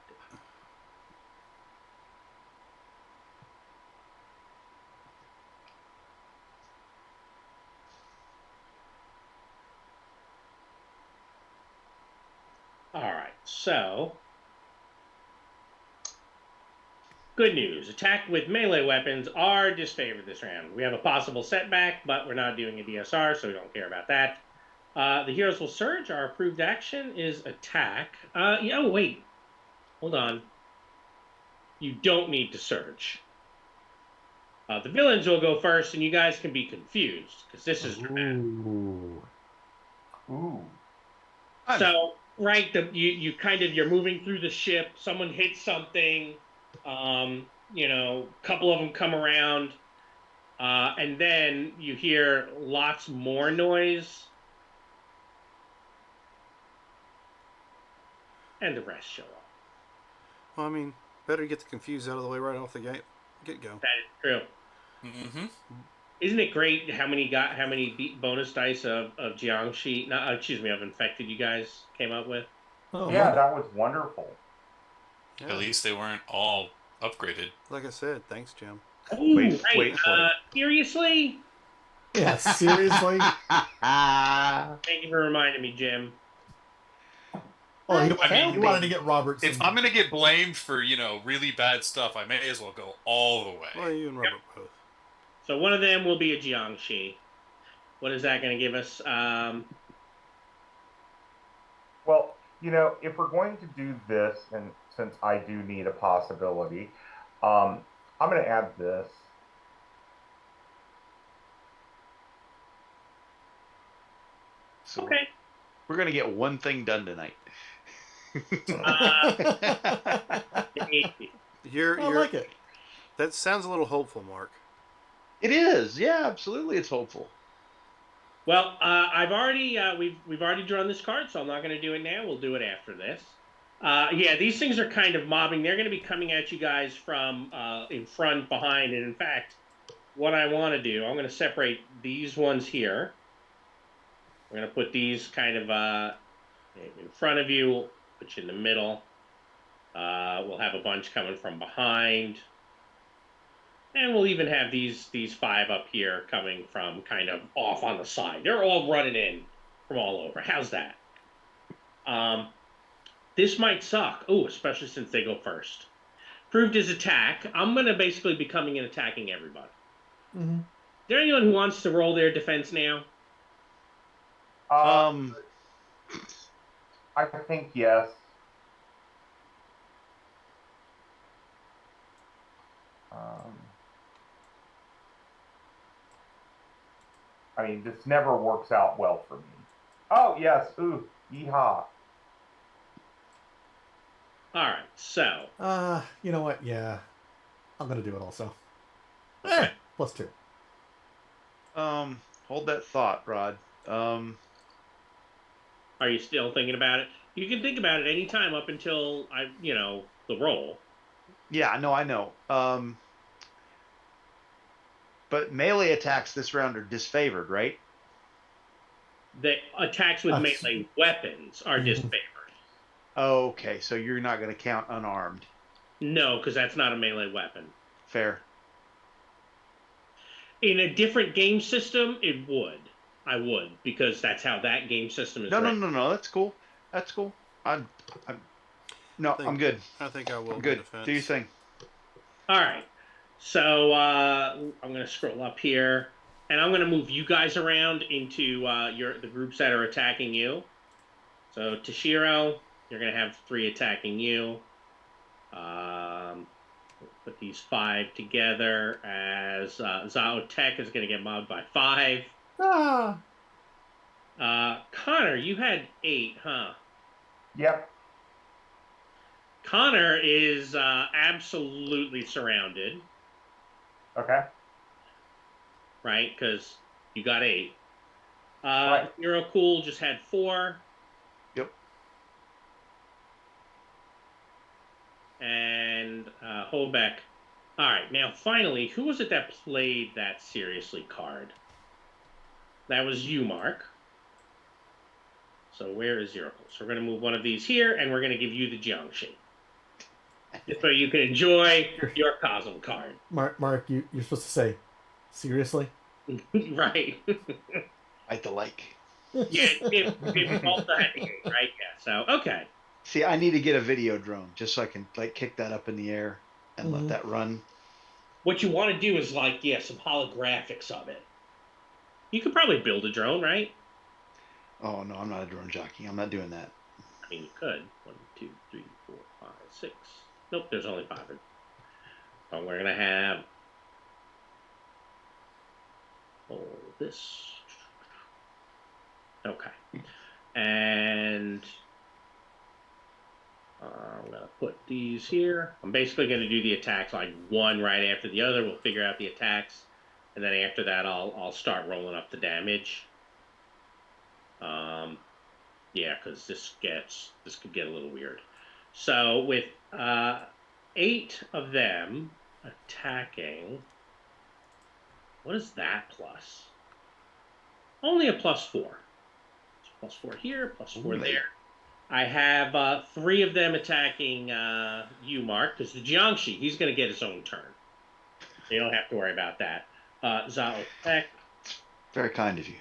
All right. So, good news. Attack with melee weapons are disfavored this round. We have a possible setback, but we're not doing a DSR, so we don't care about that. The heroes will surge. Our approved action is attack. Oh, wait. Hold on. You don't need to surge. The villains will go first, and you guys can be confused, because this is dramatic. Ooh. So, right, you're moving through the ship, someone hits something, a couple of them come around, and then you hear lots more noise, and the rest show up. Well, I mean, better get the confused out of the way right off the get-go. That is true. Mm-hmm. Isn't it great how many bonus dice of Jiangxi, of infected you guys came up with? Oh, Yeah, that was wonderful. Yeah. At least they weren't all upgraded. Like I said, thanks, Jim. Oh, Wait right. for it. Seriously? yeah, seriously. Thank you for reminding me, Jim. Oh, you I mean, wanted to get Robert. If I'm gonna get blamed for really bad stuff, I may as well go all the way. Well, you and Robert both. So one of them will be a Jiangxi. What is that going to give us? Well, if we're going to do this, and since I do need a possibility, I'm going to add this. So Okay. we're gonna get one thing done tonight. You're I like it. That sounds a little hopeful, Mark. It is, yeah, absolutely. It's hopeful. Well, I've already we've already drawn this card, so I'm not going to do it now. We'll do it after this. Yeah, these things are kind of mobbing. They're going to be coming at you guys from in front, behind, and in fact, what I want to do, I'm going to separate these ones here. We're going to put these kind of in front of you. Put you in the middle. We'll have a bunch coming from behind. And we'll even have these 5 up here coming from kind of off on the side. They're all running in from all over. How's that? This might suck. Oh, especially since they go first. Proved his attack. I'm going to basically be coming and attacking everybody. Mm-hmm. Is there anyone who wants to roll their defense now? I think yes. I mean, this never works out well for me. Oh, yes. Ooh, yeehaw. All right, so. You know what? Yeah. I'm going to do it also. Okay. +2. Hold that thought, Rod. Are you still thinking about it? You can think about it anytime up until the roll. Yeah, no, I know. But melee attacks this round are disfavored, right? The attacks with melee weapons are disfavored. Okay, so you're not going to count unarmed. No, because that's not a melee weapon. Fair. In a different game system, it would. I would, because that's how that game system is No, no, written. no, no. That's cool. That's cool. No, I'm good. I think I will I'm go good. defense. Do your thing. All right. So I'm going to scroll up here, and I'm going to move you guys around into the groups that are attacking you. So Toshiro, you're going to have 3 attacking you. Put these 5 together as Zao Tech is going to get mobbed by 5. Ah. Connor, you had 8, huh? Yep. Connor is absolutely surrounded, Okay. right? Because you got 8. Right. Hero Cool just had 4. Yep. And Holbeck. All right, now finally, who was it that played that seriously card? That was you, Mark. So where is Zero Cool? So we're going to move one of these here, and we're going to give you the Jiangxi. So you can enjoy your Cosm card. Mark, you're supposed to say, seriously? Right. Like the like. Yeah, it also had the 8, right? Yeah, so, okay. See, I need to get a video drone just so I can like kick that up in the air and let that run. What you want to do is like, some holographics of it. You could probably build a drone, right? Oh no, I'm not a drone jockey. I'm not doing that. I mean, you could. 1, 2, 3, 4, 5, 6. Nope, there's only 5. But we're gonna have all this. Okay, and I'm gonna put these here. I'm basically gonna do the attacks like one right after the other. We'll figure out the attacks, and then after that, I'll start rolling up the damage. Yeah, because this could get a little weird. So with 8 of them attacking, what is that plus? Only a +4. It's +4 here, +4 there. I have 3 of them attacking you, Mark, because the Jiangxi, he's going to get his own turn. You don't have to worry about that. Zao Tech. Very kind of you.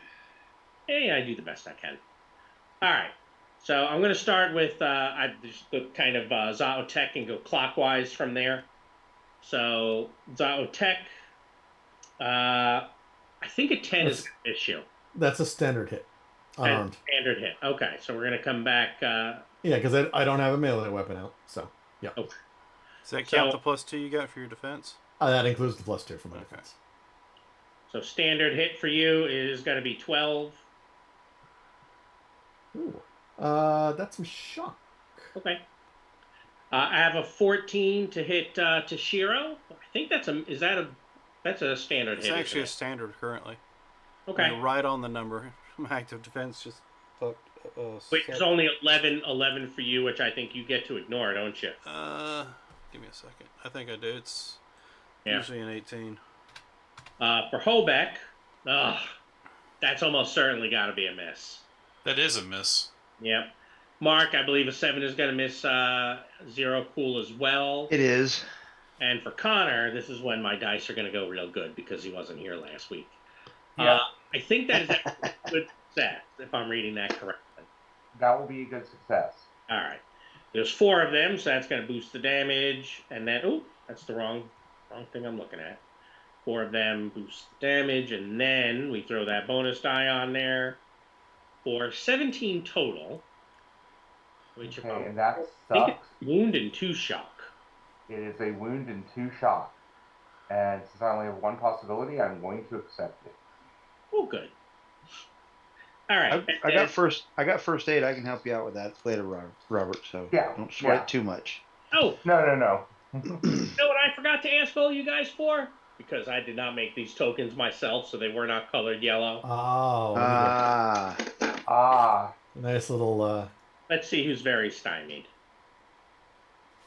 Hey, I do the best I can. All right. So I'm going to start with I just kind of Zao Tech and go clockwise from there. So Zao Tech, I think a 10 is an issue. That's a standard hit. Unarmed. Standard hit. Okay, so we're going to come back. Yeah, because I don't have a melee weapon out, so yeah. Okay. Does that count the +2 you got for your defense? That includes the +2 for my defense. So standard hit for you is going to be 12. Ooh. That's some shock. Okay. I have a 14 to hit Toshiro. I think that's a standard hit. It's actually a standard currently. Okay. You're right on the number. My active defense just fucked. Wait, there's only 11 for you, which I think you get to ignore, don't you? Give me a second. I think I do. It's usually an 18. For Hobeck, that's almost certainly got to be a miss. That is a miss. Yep. Mark, I believe a 7 is going to miss Zero Cool as well. It is. And for Connor, this is when my dice are going to go real good because he wasn't here last week. Yeah. I think that is a good success, if I'm reading that correctly. That will be a good success. All right. There's 4 of them, so that's going to boost the damage. And then, that's the wrong thing I'm looking at. 4 of them boost damage, and then we throw that bonus die on there for 17 total. Which Okay, and that sucks. Wound and 2 shock. It is a wound and 2 shock. And since I only have 1 possibility, I'm going to accept it. Oh, good. All right. I got first aid. I can help you out with that later, Robert. So don't sweat too much. Oh. No. You know what I forgot to ask all you guys for? Because I did not make these tokens myself, so they were not colored yellow. Oh. Nice little... Let's see who's very stymied.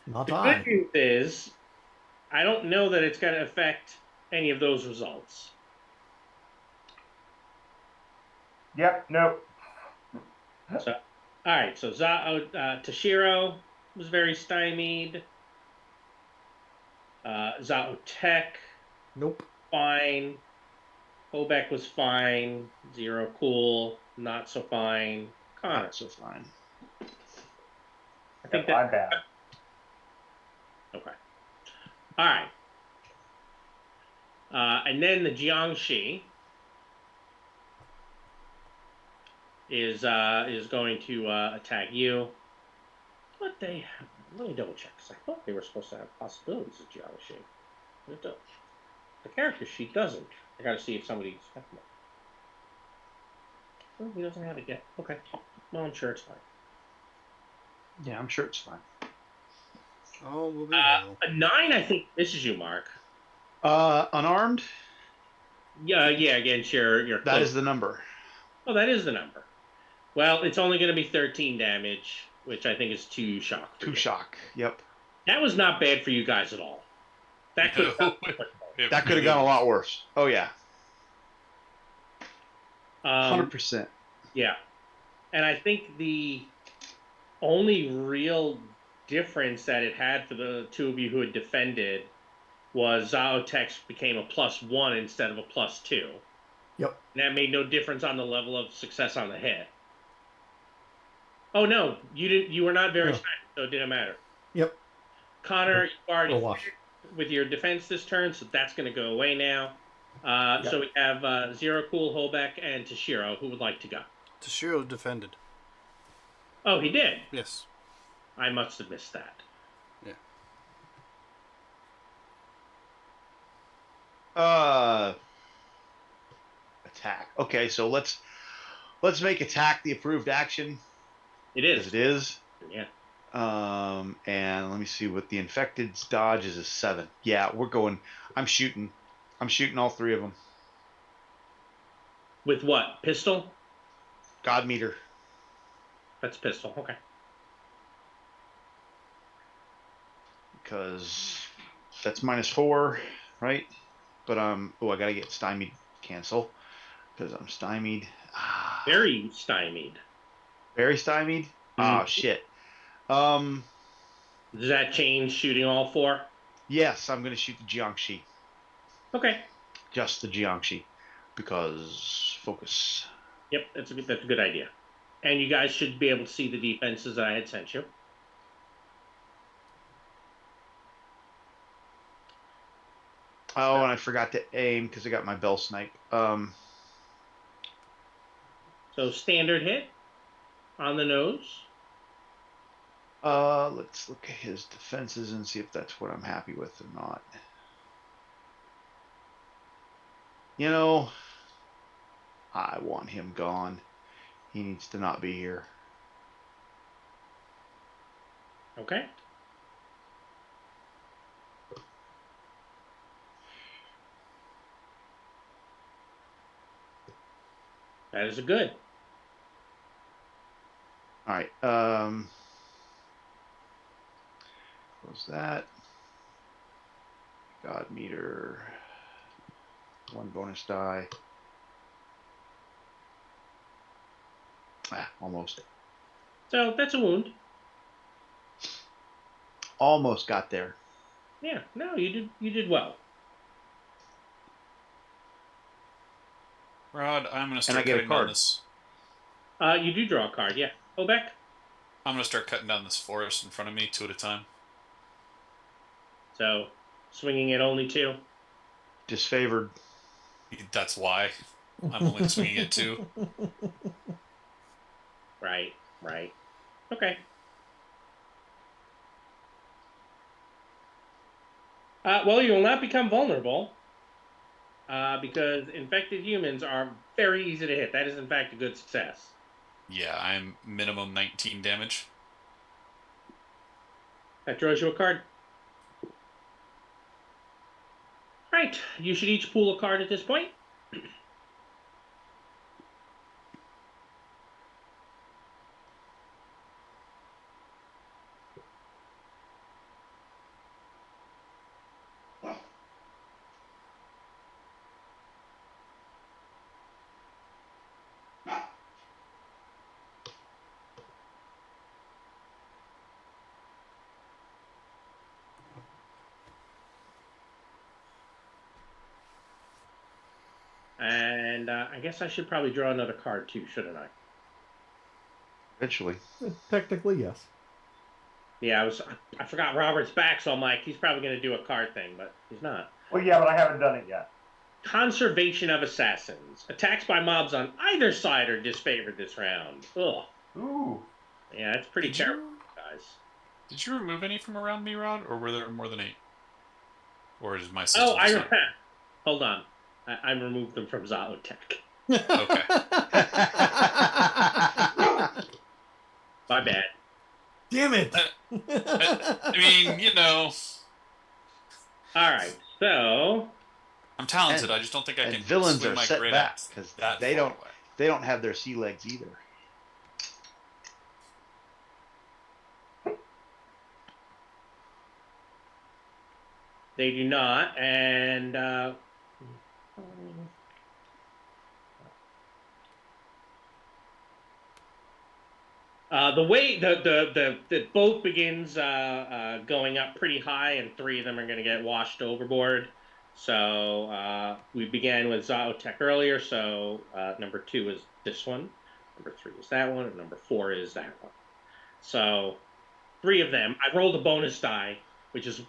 Not the I. good news is, I don't know that it's going to affect any of those results. Yep, nope. All right, so Toshiro was very stymied. Zao Tech, Nope. fine. Hobek was fine. Zero Cool, not so fine. Connor, Not so fine. I think Yep, I'm bad. okay. All right. And then the Jiangxi is going to attack you. But let me double check because I thought they were supposed to have possibilities of Jiangxi. The character sheet doesn't. I got to see if somebody's. Oh, he doesn't have it yet. Okay. Well, I'm sure it's fine. Yeah, I'm sure it's fine. Oh, will be well. A 9, I think, misses you, Mark. Unarmed. Yeah, against your That cloak. is the number. Oh, that is the number. Well, it's only going to be 13 damage, which I think is 2 shock. 2 shock. Yep. That was not bad for you guys at all. That could No, That could have gone a lot worse. Oh yeah. 100%. Yeah. And I think the only real difference that it had for the two of you who had defended was Zao Tex became a +1 instead of a +2. Yep. And that made no difference on the level of success on the hit. Oh no, you didn't. You were not very tight, so it didn't matter. Yep. Connor, you already wash. with your defense this turn, so that's going to go away now. So we have Zero Cool, Holbeck, and Toshiro. Who would like to go? Toshiro defended. Oh, he did. Yes. I must have missed that. Attack. Okay, so let's make attack the approved action. It is. As it is. Yeah. And let me see what the infected's dodge is. A 7. Yeah, we're going. I'm shooting all 3 of them. With what? Pistol? God meter. That's pistol. Okay. Because that's -4, right? But I gotta get stymied. Cancel. Because I'm stymied. Very stymied. Very stymied. Oh shit. Does that change shooting all 4? Yes, I'm gonna shoot the Jiangxi. Okay. Just the Jiangxi, because focus. Yep, that's a good idea. And you guys should be able to see the defenses that I had sent you. Oh, and I forgot to aim because I got my bell snipe. So standard hit on the nose. Let's look at his defenses and see if that's what I'm happy with or not. You know, I want him gone. He needs to not be here. Okay. That is a good. All right. Close that. God meter. 1 bonus die. Almost. So that's a wound. Almost got there. Yeah. No, you did well. Rod, I'm going to And start I get a cutting down card. this. You do draw a card. Yeah. Obek. I'm going to start cutting down this forest in front of me 2 at a time. So swinging it only 2. Disfavored. That's why I'm only swinging it 2. Right. Okay. Well, you will not become vulnerable because infected humans are very easy to hit. That is, in fact, a good success. Yeah, I'm minimum 19 damage. That draws you a card. Right. You should each pool a card at this point. And I guess I should probably draw another card too, shouldn't I? Eventually. Technically, yes. Yeah, I forgot Robert's back, so I'm like, he's probably going to do a card thing, but he's not. Well, yeah, but I haven't done it yet. Conservation of Assassins. Attacks by mobs on either side are disfavored this round. Ugh. Ooh. Yeah, it's pretty Did terrible, you guys. did you remove any from around me, Rod, or were there more than 8? Or is my Oh, system just not? Hold on. I removed them from Zolotech. Okay. My bad. Damn it! I mean, you know, All right, so I'm talented. And- I just don't think I and can villains swing are my set great back axe because that they far don't away. they don't have their sea legs either. they do not, and the way the boat begins going up pretty high, and 3 of them are going to get washed overboard. So we began with Zolotech earlier. So number 2 is this one, number 3 is that one, and number 4 is that one. So 3 of them. I rolled a bonus die, which is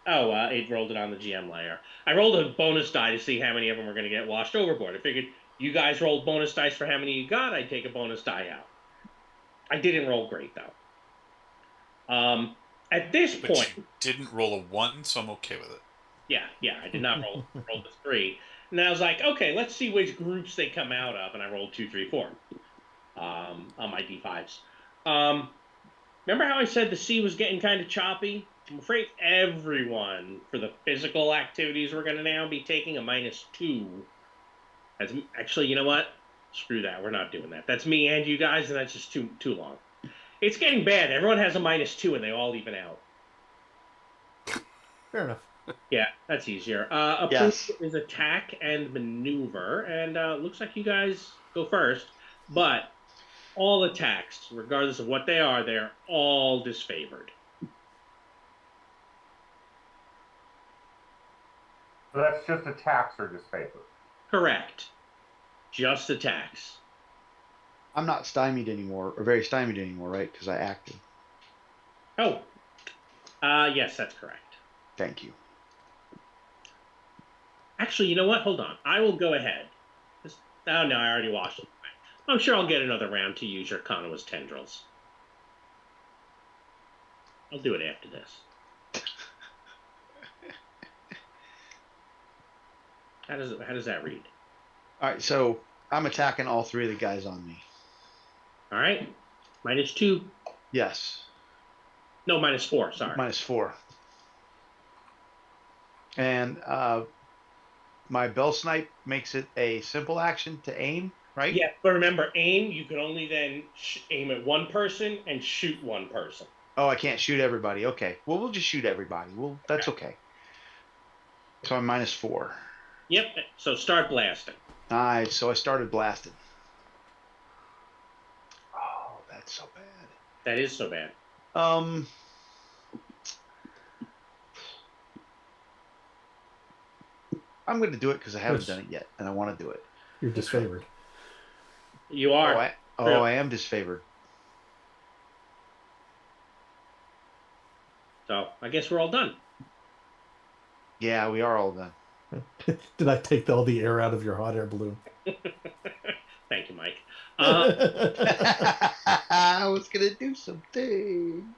it rolled it on the GM layer. I rolled a bonus die to see how many of them were going to get washed overboard. I figured you guys rolled bonus dice for how many you got. I'd take a bonus die out. I didn't roll great though. At this But point, you didn't roll a 1, so I'm okay with it. yeah, I did not roll the 3, and I was like, okay, let's see which groups they come out of, and I rolled 2, 3, 4 on my d5s. Remember how I said the sea was getting kind of choppy? I'm afraid everyone for the physical activities we're going to now be taking a -2. That's actually, you know what? Screw that. We're not doing that. That's me and you guys, and that's just too long. It's getting bad. Everyone has a -2, and they all even out. Fair enough. Yeah, that's easier. Approved Yes. is attack and maneuver, and looks like you guys go first. But all attacks, regardless of what they are all disfavored. So that's just attacks or disfavor. Correct. Just attacks. I'm not stymied anymore, or very stymied anymore, right? Because I acted. Oh. Yes, that's correct. Thank you. Actually, you know what? Hold on. I will go ahead. Oh, no, I already washed it. I'm sure I'll get another round to use your Konoha's tendrils. I'll do it after this. How does that read? All right, so I'm attacking all 3 of the guys on me. All right. -2. Yes. No, -4. Sorry. -4. And my bell snipe makes it a simple action to aim, right? Yeah, but remember, aim. You can only then aim at one person and shoot one person. Oh, I can't shoot everybody. Okay. Well, we'll just shoot everybody. Well, that's okay. So I'm -4. Yep. So start blasting. All right. So I started blasting. Oh, that's so bad. That is so bad. I'm going to do it because I haven't done it yet, and I want to do it. You're disfavored. You are. I am disfavored. So I guess we're all done. Yeah, we are all done. Did I take all the air out of your hot air balloon? Thank you, Mike. I was going to do something.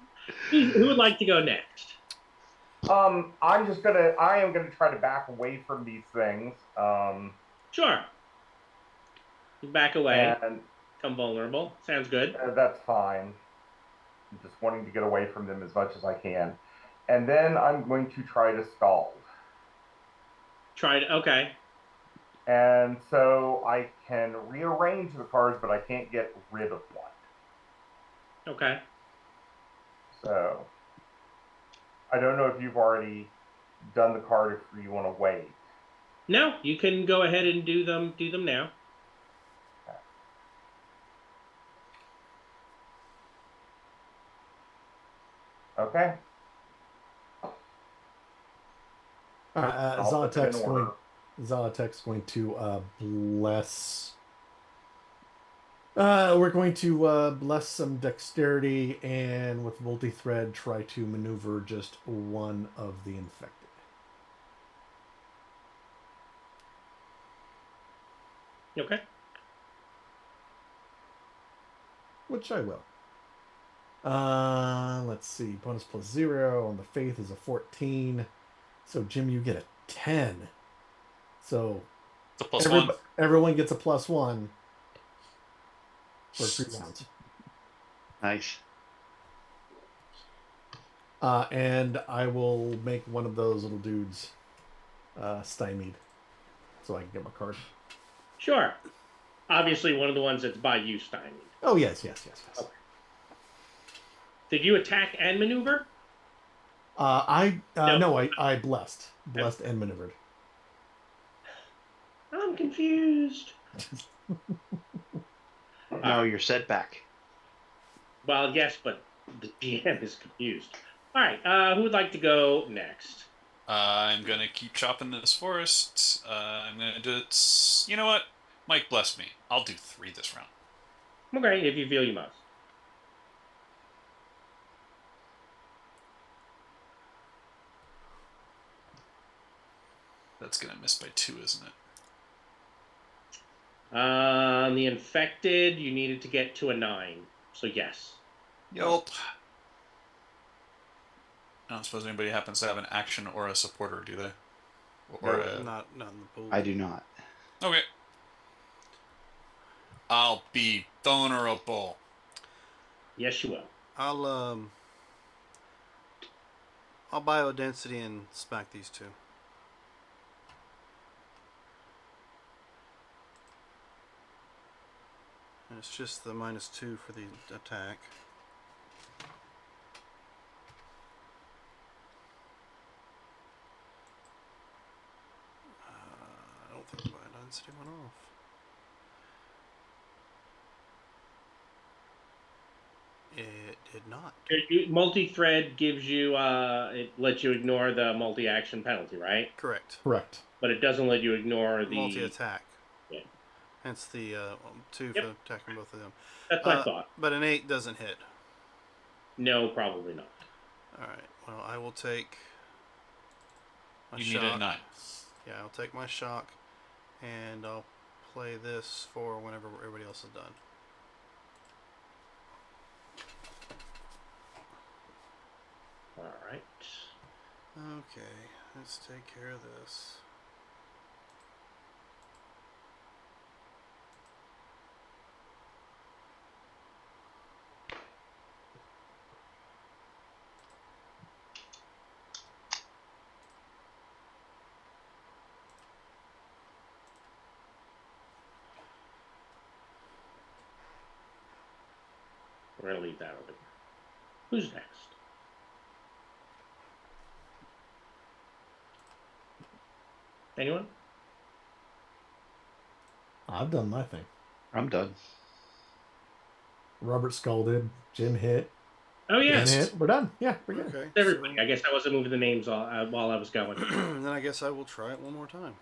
Who would like to go next? I am gonna try to back away from these things. Sure. You back away. And Become vulnerable. Sounds good. that's fine. I'm just wanting to get away from them as much as I can. And then I'm going to try to stall. Okay. And so I can rearrange the cards, but I can't get rid of one. Okay. So I don't know if you've already done the card if you want to wait. No, you can go ahead and do them now. Okay. Zolotech's going. Zalatek's going to bless. We're going to bless some dexterity and with multi-thread try to maneuver just one of the infected. Okay. Which I will. Let's see. Bonus plus 0 on the faith is a 14. So Jim, you get a 10. So The plus one. everyone gets a +1 for 3 rounds. Nice. And I will make one of those little dudes stymied, so I can get my card. Sure. Obviously, one of the ones that's by you, stymied. Oh yes. Okay. Did you attack and maneuver? I blessed and maneuvered. I'm confused. No, you're set back. Well, yes, but the GM is confused. All right, who would like to go next? I'm gonna keep chopping this forest. I'm gonna do it. You know what? Mike, bless me. I'll do 3 this round. Okay, if you feel you must. That's gonna miss by 2, isn't it? The infected, you needed to get to a 9. So yes. Yup. I don't suppose anybody happens to have an action or a supporter, do they? Or No. Not in the pool. I do not. Okay. I'll be vulnerable. Yes, you will. I'll biodensity and smack these two. And it's just the -2 for the attack. I don't think the biodensity went off. It did not. Multi-thread gives you, it lets you ignore the multi-action penalty, right? Correct. But it doesn't let you ignore the Multi-attack. Yeah. Hence the 2 Yep. for attacking both of them. That's what I thought. But an 8 doesn't hit. No, probably not. Alright, well, I will take my You shock. need a 9. Yeah, I'll take my shock, and I'll play this for whenever everybody else is done. All right. Okay, let's take care of this. We're going to leave that open. Who's next? Anyone? I've done my thing. I'm done. Robert scalded. Jim hit. Oh, Dan yes. hit. We're done. Yeah, we're good. Okay. Everybody. I guess I wasn't moving the names while I was going. Then I guess I will try it one more time.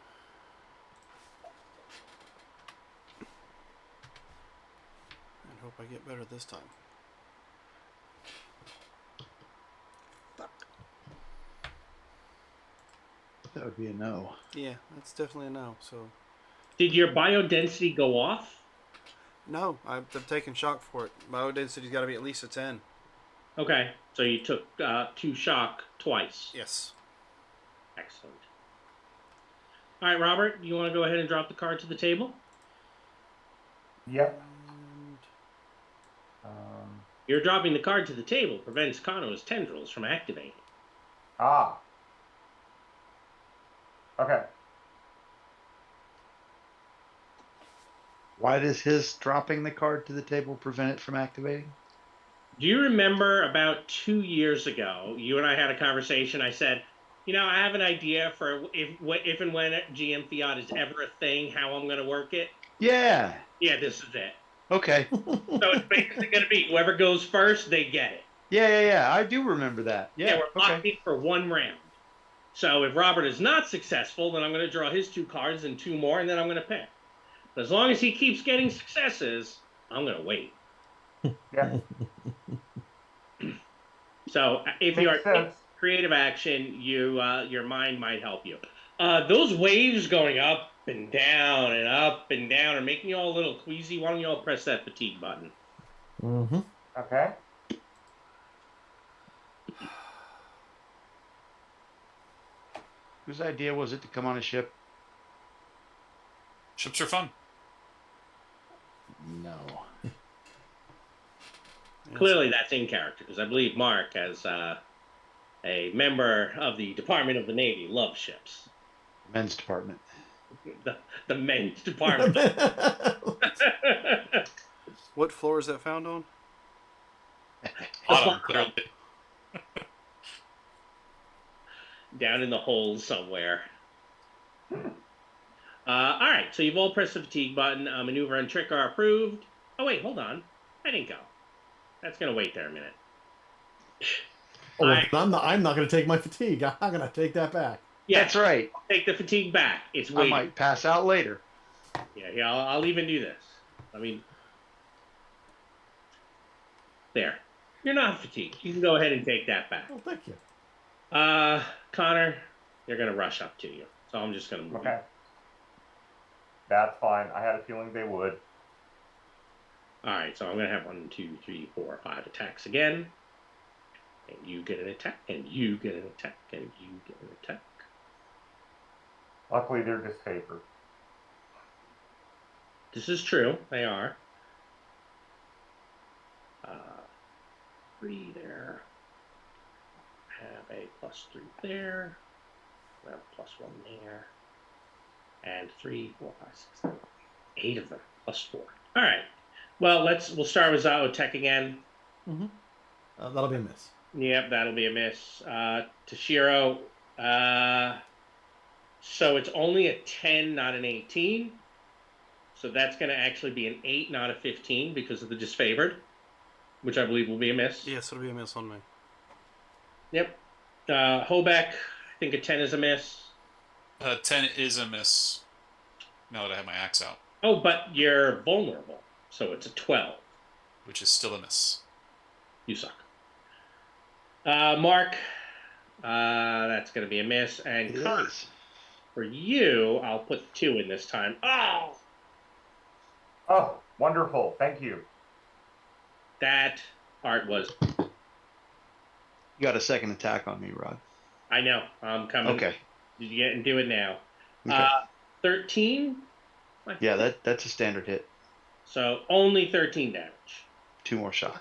And hope I get better this time. That would be a no. Yeah, that's definitely a no. So Did your biodensity go off? no, I've taken shock for it. Biodensity's got to be at least a 10. Okay, so you took 2 shock twice. Yes. Excellent. All right, Robert, you want to go ahead and drop the card to the table? Yep. And You're dropping the card to the table prevents Kano's tendrils from activating. Ah. Okay. Why does his dropping the card to the table prevent it from activating? Do you remember about 2 years ago, you and I had a conversation? I said, you know, I have an idea for if and when GM Fiat is ever a thing, how I'm going to work it. Yeah. Yeah, this is it. Okay. So it's basically going to be whoever goes first, they get it. Yeah. I do remember that. Yeah. We're locked in for 1 round. So if Robert is not successful, then I'm going to draw his 2 cards and 2 more, and then I'm going to pick. But as long as he keeps getting successes, I'm going to wait. Yeah. So if Makes you are taking sense. creative action, your mind might help you. Those waves going up and down and up and down are making you all a little queasy. Why don't you all press that fatigue button? Mm-hmm. Okay. Whose idea was it to come on a ship? Ships are fun. No. Clearly, that's in character because I believe Mark, as a member of the Department of the Navy, loves ships. Men's department. The men's department. What floor is that found on? Bottom, clearly. Down in the holes somewhere. All right, so you've all pressed the fatigue button. Maneuver and trick are approved. Oh, wait, hold on. I didn't go. That's going to wait there a minute. Oh, I'm not going to take my fatigue. I'm going to take that back. Yeah, That's right. take the fatigue back. It's I waiting. might pass out later. Yeah, I'll even do this. I mean, there. You're not fatigued. You can go ahead and take that back. Oh, thank you. Connor, they're going to rush up to you. So I'm just going to move Okay. That's fine. I had a feeling they would. you. All right, so I'm going to have 1, 2, 3, 4, 5 attacks again. And you get an attack, and you get an attack, and you get an attack. Luckily, they're disfavored. This is true. They are. 3 there. Have a +3 there. We have a +1 there. And 3, 4, 5, 6, 7, 8 of them. +4. All right. Well, we'll start with Zaotek again. Mm-hmm. That'll be a miss. Yep, that'll be a miss. Toshiro. So it's only a 10, not an 18. So that's going to actually be an 8, not a 15, because of the disfavored, which I believe will be a miss. Yes, it'll be a miss on me. Yep. Hobeck, I think a 10 is a miss. 10 is a miss. Now that I have my axe out, Oh, but you're vulnerable, so it's a 12. which is still a miss. You suck. Mark, that's going to be a miss. And It Connor, is. for you, I'll put 2 in this time. Oh! Oh, wonderful. Thank you. That part was... You got a second attack on me, Rod. I know. I'm coming. Okay. Did you get and do it now? Okay. 13? Yeah, that's a standard hit. So only 13 damage. 2 more shots.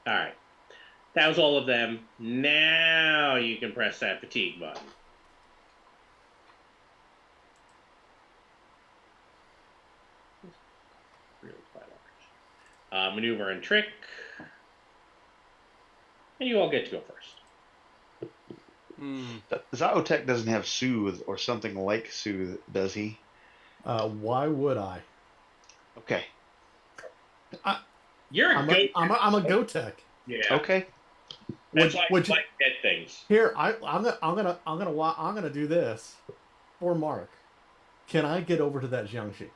All right. That was all of them. Now you can press that fatigue button. Really quite large. Maneuver and trick. And you all get to go first. Zaotek doesn't have soothe or something like soothe, does he? Why would I? Okay. You're I'm a a Gotek. Yeah. Okay. That's why Which- you like dead things. Here, I'm gonna do this for Mark. Can I get over to that Jiangxi?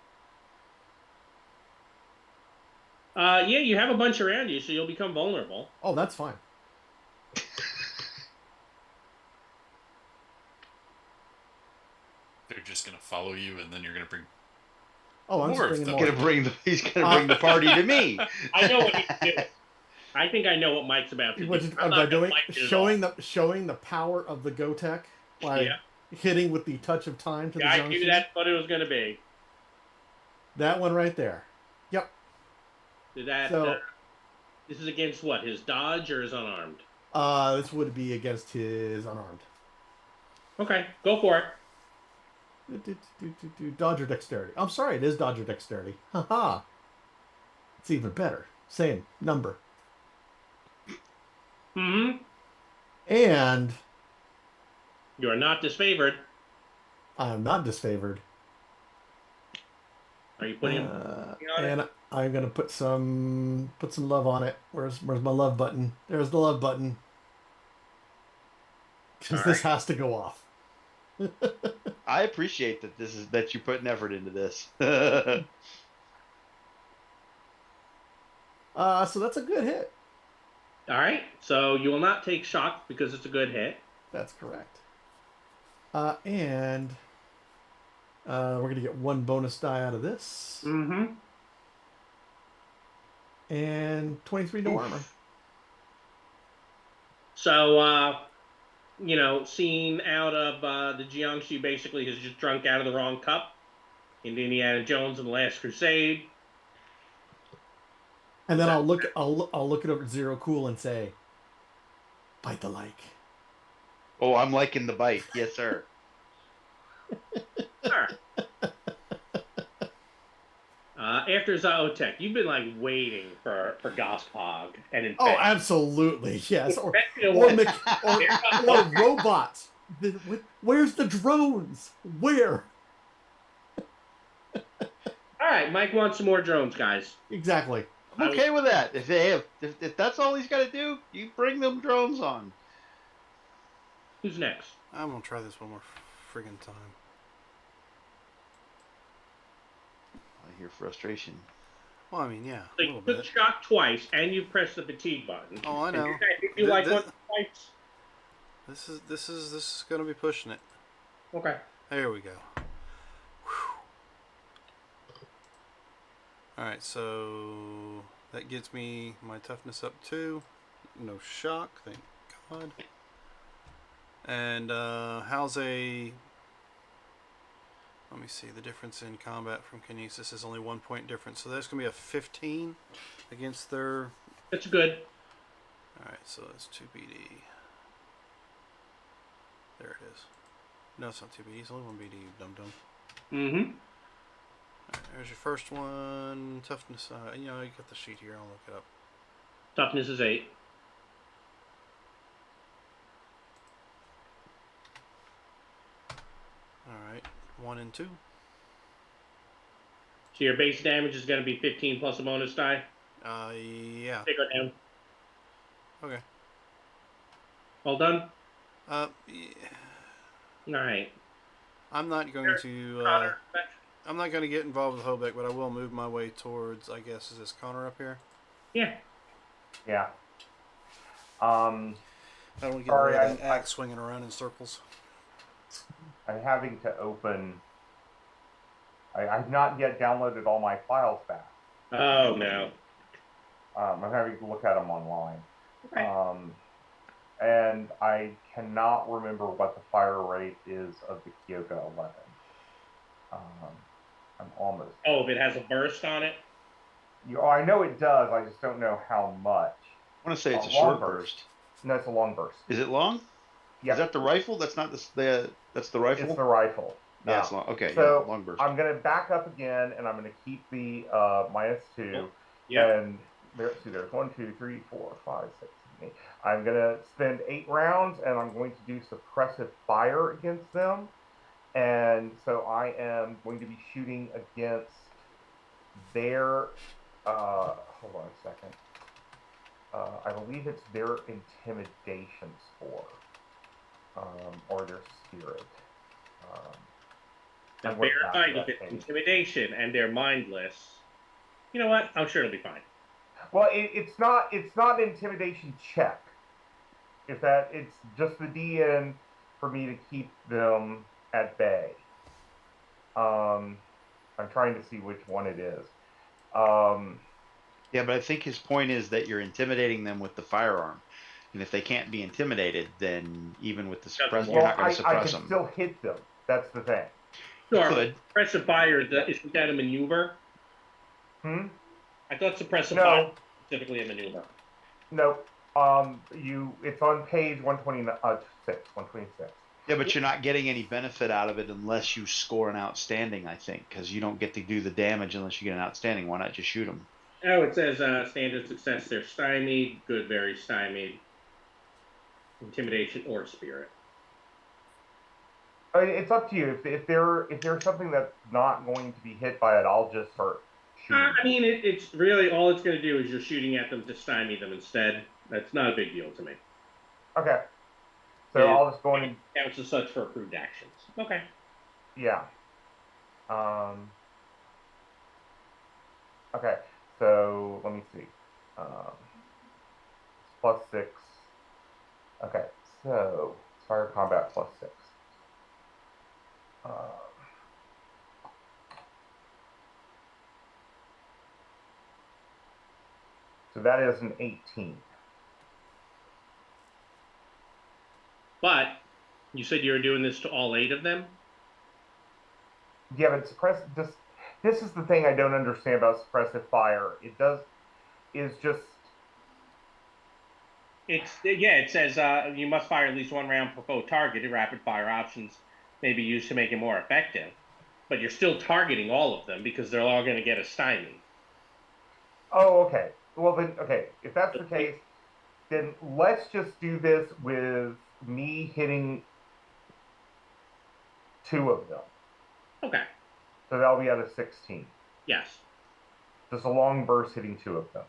Yeah, you have a bunch around you, so you'll become vulnerable. Oh, that's fine. They're just gonna follow you, and then you're gonna bring. Oh, I'm More just of bringing them. more. He's gonna bring the party to me. I know what he's doing. I think I know what Mike's about to do. What is I'm by not gonna doing? fight it at Showing the power of the Gotek by Yeah. hitting with the touch of time to all. the I knew Jiangxi. that's what it was going to be. That one right there. Yep. Did that? So- This is against what? His dodge or his unarmed? This would be against his unarmed. Okay, go for it. Dodger dexterity. I'm sorry, it is Dodger dexterity. Haha. It's even better. Same number. Mm-hmm. And You are not disfavored. I am not disfavored. Are you putting Uh, on it? and I'm gonna put some love on it. Where's my love button? There's the love button. because All this right. has to go off. I appreciate that you're putting effort into this. So that's a good hit. All right. So you will not take shock because it's a good hit. That's correct. And we're going to get one bonus die out of this. Mm-hmm. And 23 no armor. So, scene out of the Jiangxi basically has just drunk out of the wrong cup. In Indiana Jones and the Last Crusade. And then I'll look it over at Zero Cool and say, bite the like. Oh, I'm liking the bite. Yes, sir. All right. After Zaotek, you've been like waiting for Gospog and in Oh, fact, absolutely, yes. Or what? or robots. Where's the drones? Where? All right, Mike wants some more drones, guys. Exactly. I'm okay with that. If that's all he's got to do, you bring them drones on. Who's next? I'm gonna try this one more friggin' time. I hear frustration. Well, I mean, yeah, So a you little took bit. shock twice, and you pressed the fatigue button. Oh, I know. You like one twice? This is gonna be pushing it. Okay. There we go. Alright, so that gets me my toughness up 2. No shock, thank God. And how's a... Let me see, the difference in combat from Kinesis is only 1 point difference. So that's going to be a 15 against their... That's good. Alright, so that's 2 BD. There it is. No, it's not 2 BD, it's only 1 BD, you dum-dum. Mm-hmm. Alright, there's your first one. Toughness, you got the sheet here, I'll look it up. Toughness is 8. Alright, 1 and 2. So your base damage is going to be 15 plus a bonus die? Yeah. They go down. Okay. All done? Yeah. All right. I'm not going to. Connor, I'm not going to get involved with Hobeck, but I will move my way towards. I guess is this Connor up here? Yeah. Yeah. I don't want to get Sorry, that axe swinging around in circles. I'm having to open. I've not yet downloaded all my files back. Oh no. I'm having to look at them online. Okay. And I cannot remember what the fire rate is of the Kyoga 11. I'm almost. Oh, if it has a burst on it? I know it does. I just don't know how much. I want to say it's a long short burst. No, it's a long burst. Is it long? Yeah. Is that the rifle? That's not that's the rifle? It's the rifle. No, Yeah. it's long. Okay, So yeah, long burst. I'm going to back up again, and I'm going to keep the -2. Yeah. And there's 1, 2, 3, 4, 5, 6, 7, 8. I'm going to spend 8 rounds, and I'm going to do suppressive fire against them. And so I am going to be shooting against their, hold on a second. I believe it's their intimidation score, or their spirit. Now, and what bear in that mind, if is. it's intimidation and they're mindless, you know what? I'm sure it'll be fine. Well, it's not an intimidation check. It's just the DN for me to keep them at bay. I'm trying to see which one it is. Yeah, but I think his point is that you're intimidating them with the firearm. And if they can't be intimidated, then even with the suppress, you're not going to suppress I can them. still hit them. That's the thing. Sure. Good. Suppressive fire, isn't that a maneuver? I thought suppressive fire was specifically a maneuver. No. It's on page 126. Yeah, but you're not getting any benefit out of it unless you score an outstanding, I think, because you don't get to do the damage unless you get an outstanding. Why not just shoot them? Oh, it says standard success. They're stymied, good, very stymied, intimidation or spirit. It's up to you. If there's something that's not going to be hit by it, I'll just start shooting. I mean, it's really all it's going to do is you're shooting at them to stymie them instead. That's not a big deal to me. Okay. So I'll just go in and counts as such for approved actions. Okay. yeah. Okay, so let me see. +6. Okay, so fire combat +6. So that is an 18. But you said you were doing this to all 8 of them? Yeah, but this is the thing I don't understand about suppressive fire. It just It says you must fire at least 1 round per foe targeted. Rapid fire options may be used to make it more effective, but you're still targeting all of them because they're all going to get a stymie. Oh, okay. Well then, okay. If that's the case, then let's just do this with me hitting 2 of them. Okay. So that'll be out of 16. Yes. Just a long burst hitting 2 of them.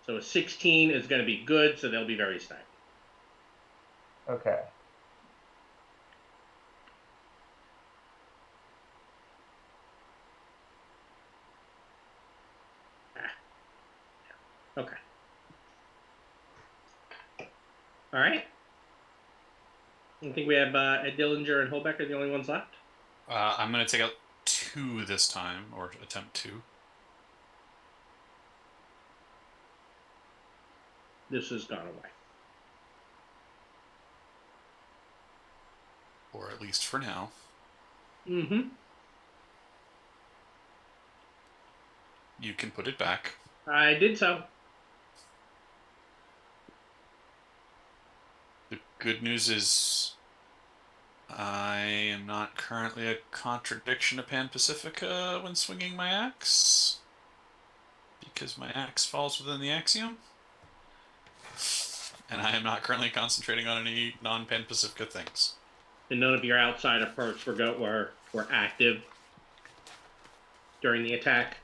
So a 16 is going to be good, so they'll be very stymied. Okay. Okay. All right. I think we have Ed Dillinger and Holbeck are the only ones left. I'm going to take out 2 this time, or attempt 2. This has gone away. Or at least for now. Mm-hmm. You can put it back. I did so. The good news is I am not currently a contradiction to Pan Pacifica when swinging my axe, because my axe falls within the axiom, and I am not currently concentrating on any non-Pan Pacifica things. And none of your outside perks were active during the attack.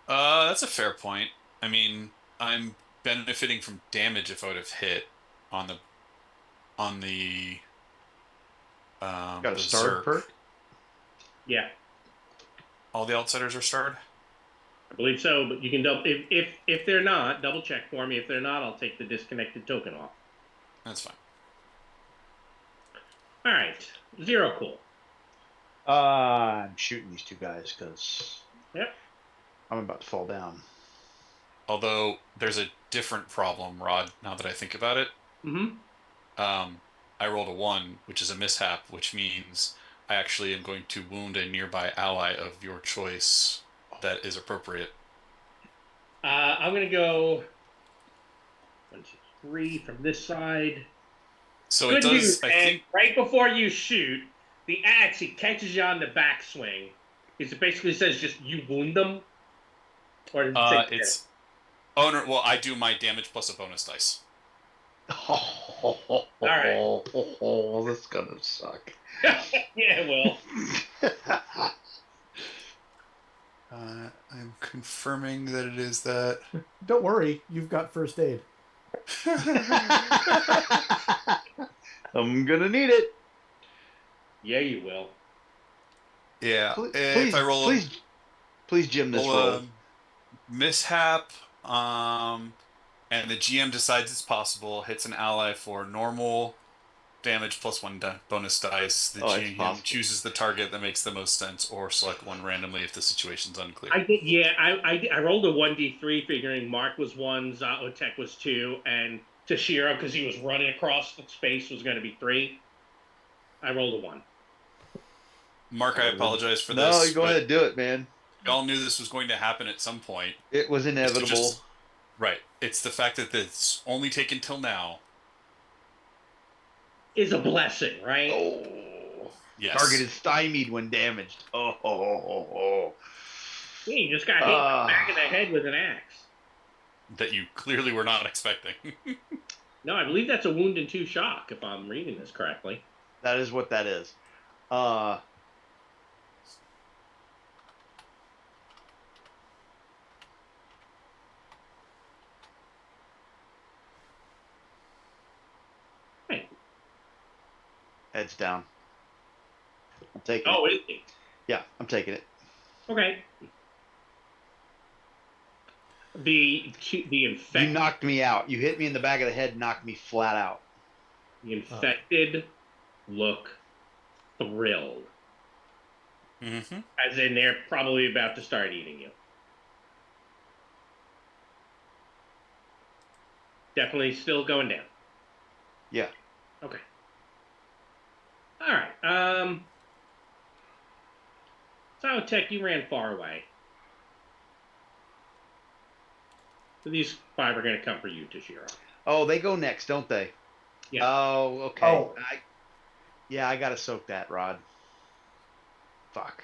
That's a fair point. I mean, I'm benefiting from damage if I would have hit on the Got a the starred Zerk. perk? Yeah, All the outsiders are starred? I believe so. But you can double if they're not, double check for me. If they're not, I'll take the disconnected token off. That's fine. All right, 0 cool. I'm shooting these 2 guys because Yep. I'm about to fall down. Although there's a different problem, Rod, now that I think about it. Mm-hmm. I rolled a 1, which is a mishap, which means I actually am going to wound a nearby ally of your choice that is appropriate. I'm gonna go 1, 2, 3 from this side. So Good it news, does, I and think... right before you shoot, the axe, it catches you on the backswing. It basically says just you wound them. Or does it say it's... Oh, no, well, I do my damage plus a bonus dice. All right. That's gonna suck. Yeah, well. I'm confirming that it is that. Don't worry, you've got first aid. I'm gonna need it. Yeah, you will. Yeah, Please, if I roll please, Jim, this roll. Mishap, and the GM decides it's possible, hits an ally for normal damage plus 1 bonus dice. The it's GM possible. chooses the target that makes the most sense, or select one randomly if the situation's unclear. I did. Yeah, I rolled a 1d3, figuring Mark was 1, Zaotek was 2, and Toshiro, because he was running across the space, was going to be 3. I rolled a 1. Mark, I apologize for No, this. you go ahead, do it, man. Y'all knew this was going to happen at some point. It was inevitable. Right. It's the fact that it's only taken till now. Is a blessing, right? Oh, yes. Target is stymied when damaged. Oh. Yeah, you just got hit in the back of the head with an axe. That you clearly were not expecting. No, I believe that's a wound and 2 shock, if I'm reading this correctly. That is what that is. Heads down. I'm taking Oh, it. is he? Yeah, I'm taking it. Okay. The You infected knocked me out. You hit me in the back of the head, knocked me flat out. look thrilled, Mm-hmm. as in they're probably about to start eating you. Definitely still going down. Yeah. Okay. All right. So Tech, you ran far away. So these 5 are going to come for you, Toshiro. Oh, they go next, don't they? Yeah. Oh, okay. Oh. I gotta soak that, Rod. Fuck.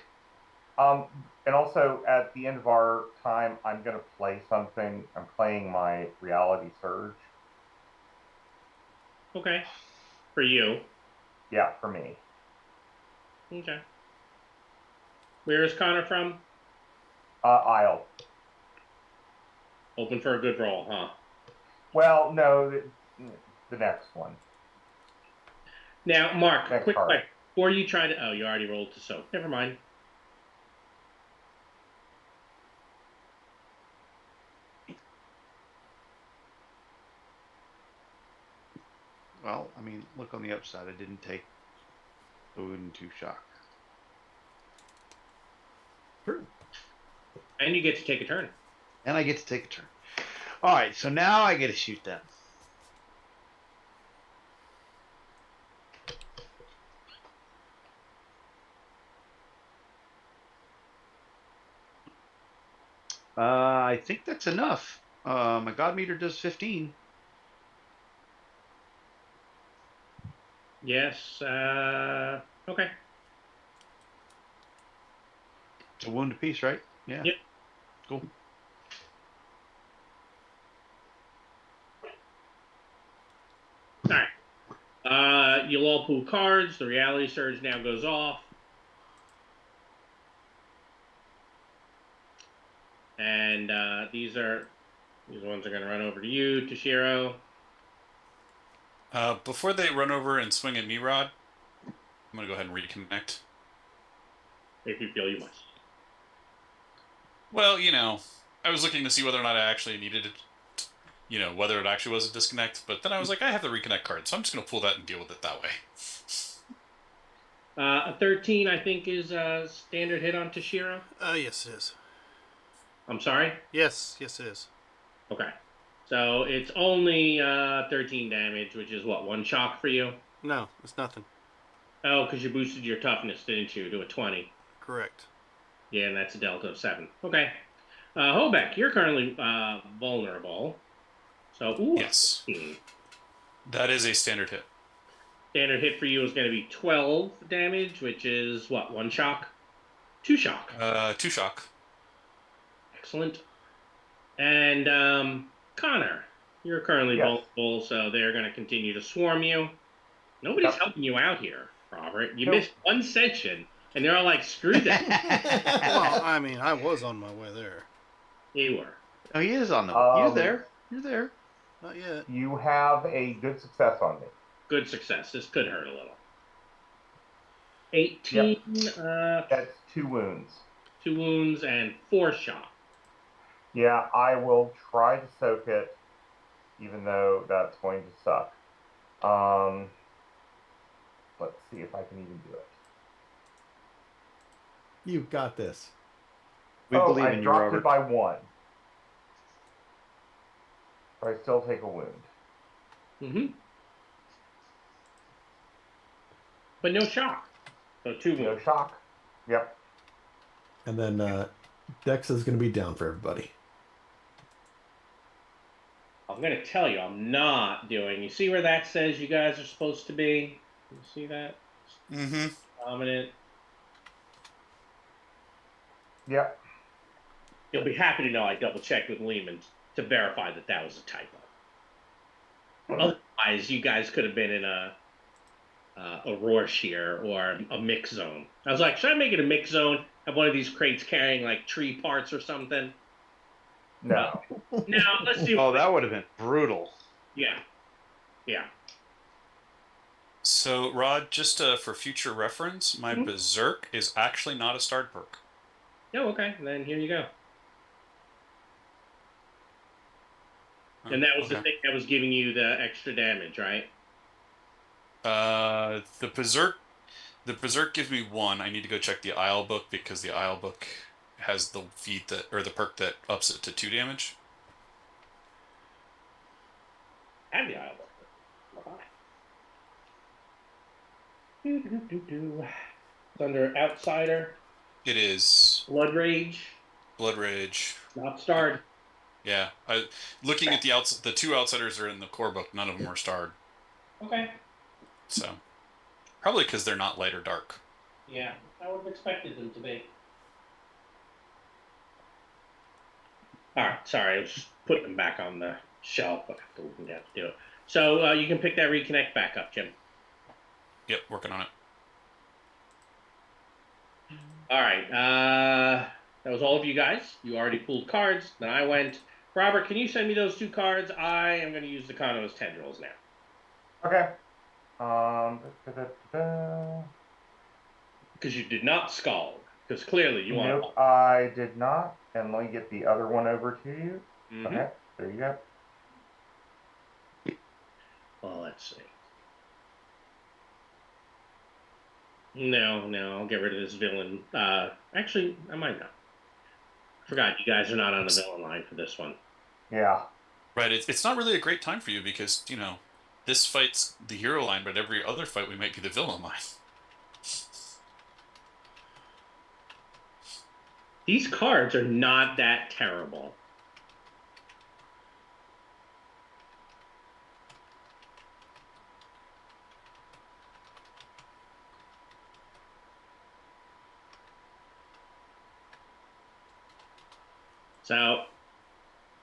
And also at the end of our time, I'm gonna play something. I'm playing my reality surge. Okay. For you. Yeah, for me. Okay. Where is Connor from? Isle. Open for a good roll, huh? Well, no, the next one. Now, Mark, Next quick card. question. Before you try to... Oh, you already rolled to soak. Never mind. Well, I mean, look on the upside. I didn't take the wound and 2 shock. True. And you get to take a turn. And I get to take a turn. All right, so now I get to shoot them. I think that's enough. My God meter does 15. Yes. Okay. It's a wound apiece, right? Yeah. Yep. Cool. All right. You'll all pull cards. The reality surge now goes off. And these ones are going to run over to you, Toshiro. Before they run over and swing at me, Rod, I'm gonna go ahead and reconnect. If you feel you must. Well, I was looking to see whether or not I actually needed it, whether it actually was a disconnect, but then I was like, I have the reconnect card, so I'm just going to pull that and deal with it that way. A 13, I think, is a standard hit on Toshiro. Yes, it is. I'm sorry? Yes, it is. Okay. So it's only 13 damage, which is what, 1 shock for you? No, it's nothing. Oh, because you boosted your toughness, didn't you, to a 20? Correct. Yeah, and that's a delta of 7. Okay. Hobeck, you're currently vulnerable. So, ooh, Yes. 15. That is a standard hit. Standard hit for you is going to be 12 damage, which is what, 1 shock? 2 shock. 2 shock. Excellent. And Connor, you're currently vulnerable, so they're going to continue to swarm you. Nobody's helping you out here, Robert. You missed one session, and they're all like, screw that. Well, I mean, I was on my way there. You were. Oh, he is on the. You're there. You're there. Not yet. You have a good success on me. Good success. This could hurt a little. 18. Yep. That's 2 wounds. 2 wounds and 4 shock. Yeah, I will try to soak it, even though that's going to suck. Let's see if I can even do it. You've got this. We believe I in you, dropped Robert. it by 1. But I still take a wound. Mm-hmm. But no shock. So 2 wounds. No shock. Yep. And then Dex is going to be down for everybody. I'm going to tell you, I'm not doing. You see where that says you guys are supposed to be? You see that? Mm-hmm. Dominant. Yep. You'll be happy to know I double-checked with Lehman to verify that that was a typo. Otherwise, you guys could have been in a Rorschach or a mix zone. I was like, should I make it a mix zone? Have one of these crates carrying like tree parts or something? No. Now, let's see. Oh, that would have been brutal. Yeah. So, Rod, just for future reference, my Mhm. Berserk is actually not a starred perk. Oh, okay. Then here you go. Oh, And that was the okay. thing that was giving you the extra damage, right? The Berserk gives me one. I need to go check the Isle book because the Isle book has the feat that or the perk that ups it to 2 damage. And the Isle book. Bye-bye. It's under Outsider, It is Blood Rage, Blood Rage. not starred. Yeah, looking at the 2 outsiders are in the core book. None of them are starred, Okay. so probably because they're not light or dark. Yeah, I would have expected them to be. All right, sorry, I was just putting them back on the shelf, but I didn't have to do it. So you can pick that reconnect back up, Jim. Yep, working on it. All right, that was all of you guys. You already pulled cards. Then I went. Robert, can you send me those 2 cards? I am going to use the Kano's tendrils now. Okay. Da-da-da-da. Because you did not scald. Because clearly you want Nope, I did not. And let me get the other one over to you. to. Okay, there you go. Well, let's see. No, I'll get rid of this villain. Actually, I might not. Forgot you guys are not on the villain line for this one. Yeah. Right, it's not really a great time for you because this fight's the hero line, but every other fight we might be the villain line. These cards are not that terrible. So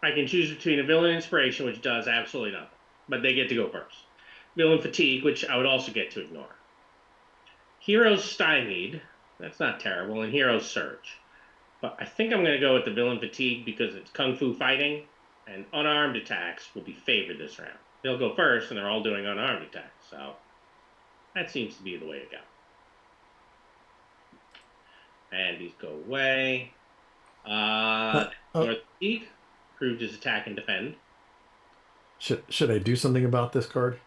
I can choose between a villain inspiration, which does absolutely nothing, but they get to go first. Villain fatigue, which I would also get to ignore. Heroes stymied, that's not terrible, and heroes surge. But I think I'm going to go with the villain fatigue because it's kung fu fighting, and unarmed attacks will be favored this round. They'll go first, and they're all doing unarmed attacks, so that seems to be the way to go. And these go away. North Fatigue improved his attack and defend. Should I do something about this card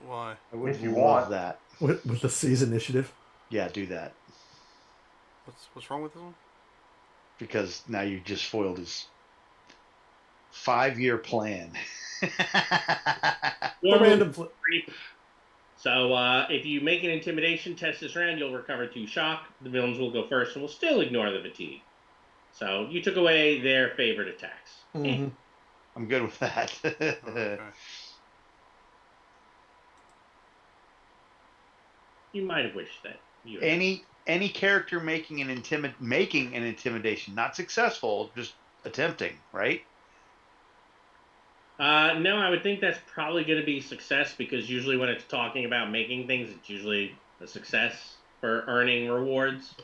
Why? I would If you love want. that. with the Seize initiative? Yeah, do that. What's wrong with this one? Because now you just foiled his 5-year plan. The random flip. So if you make an intimidation test this round, you'll recover 2 shock. The villains will go first and will still ignore the fatigue. So you took away their favorite attacks. Mm-hmm. I'm good with that. Okay. You might have wished that you had. Any character making an intimidation, not successful, just attempting, right? No, I would think that's probably going to be success because usually when it's talking about making things, it's usually a success for earning rewards.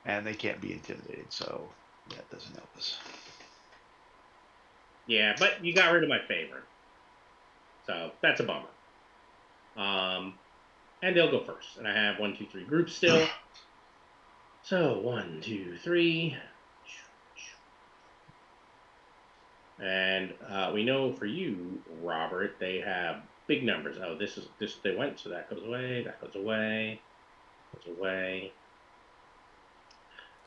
And they can't be intimidated, so that doesn't help us. Yeah, but you got rid of my favorite. So that's a bummer. And they'll go first. And I have 1, 2, 3 groups still. So 1, 2, 3. And we know for you, Robert, they have big numbers. Oh, this they went, so that goes away, that goes away, goes away.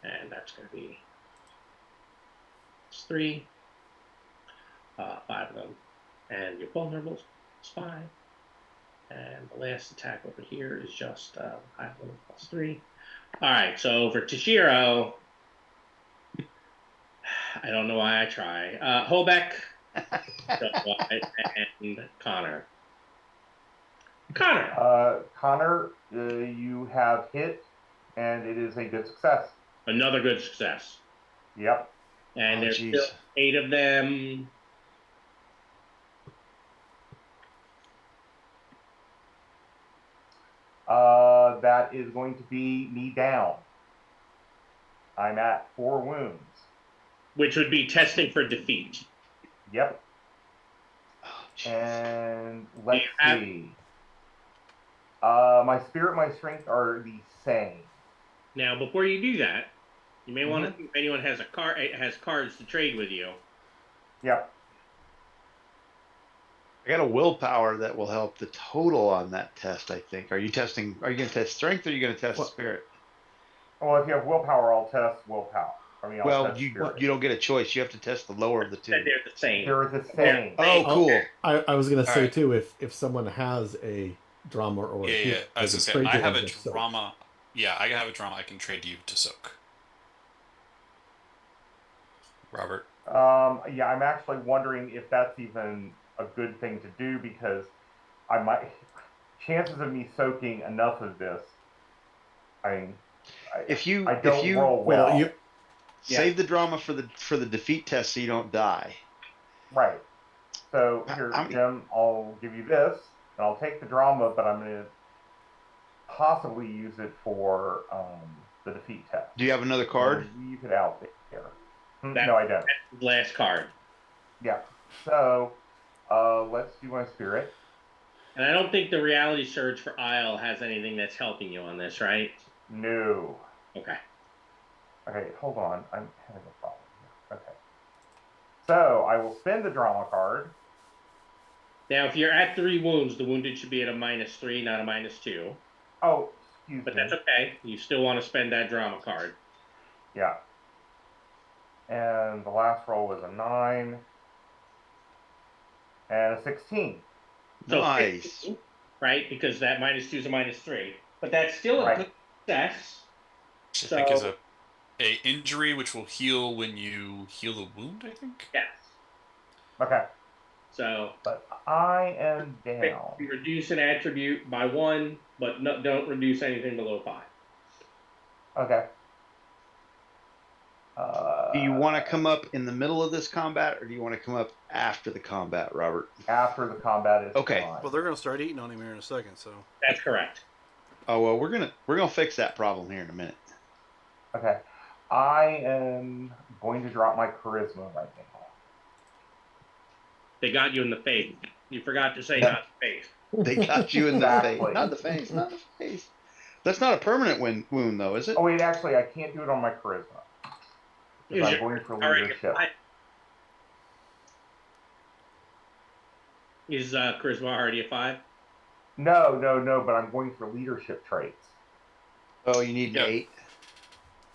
And that's going to be 3. 5 of them. And your vulnerables is 5. And the last attack over here is just 5 of them plus 3. All right, so for Toshiro, I don't know why I try. Hobeck, and Connor. Connor, you have hit, and it is a good success. Another good success. Yep. And there's geez. still 8 of them. That is going to be me down. I'm at 4 wounds. Which would be testing for defeat. Yep. And let's have- see. My spirit, my strength are the same. Now, before you do that, you may want Mhm. to see if anyone has cards to trade with you. Yep. I got a willpower that will help the total on that test, I think. Are you going to test strength or are you going to test Well- spirit? Well, if you have willpower, I'll test willpower. I mean, I'll Well, test you spirit. don't get a choice. You have to test the lower of the Said two. they're the same. They're the same. Oh, cool. I was gonna say right. too, if someone has a drama or a Yeah, heal, yeah. I they was can gonna say trade I you have one a with soak. drama. Yeah, I have a drama. I can trade you to soak. Robert. Yeah, I'm actually wondering if that's even a good thing to do because I might chances of me soaking enough of this. I mean, If you I don't roll well. Well, you save the drama for the defeat test so you don't die. Right. So here, How many- Jim, I'll give you this, and I'll take the drama, but I'm going to possibly use it for the defeat test. Do you have another card? I'll leave it out there. That- No, I don't. That's the last card. Yeah. So let's do my spirit. And I don't think the reality surge for Isle has anything that's helping you on this, right? No. Okay. Okay, hold on. I'm having a problem here. Okay. So I will spend the drama card. Now, if you're at 3 wounds, the wounded should be at a -3, not a -2. Oh, excuse But me. that's okay. You still want to spend that drama card. Yeah. And the last roll was a 9 and a 16. So Nice. 15, right? Because that -2 is a -3. But that's still a Right. good success. Which I think is a injury which will heal when you heal a wound, I think. Yes. Okay. So But I am down. you reduce an attribute by 1, but don't reduce anything below 5. Okay. Do you want to come up in the middle of this combat or do you want to come up after the combat, Robert? After the combat is Okay. fine. Well, they're going to start eating on him here in a second, so. That's correct. Oh well, we're gonna fix that problem here in a minute. Okay. I am going to drop my charisma right now. They got you in the face. You forgot to say not the face. They got you in the Exactly. face, not the face, not the face. That's not a permanent wound, though, is it? Oh wait, actually, I can't do it on my charisma. Because I'm going for leadership. Is charisma already a 5? No, but I'm going for leadership traits. Oh, you need Yeah. an 8.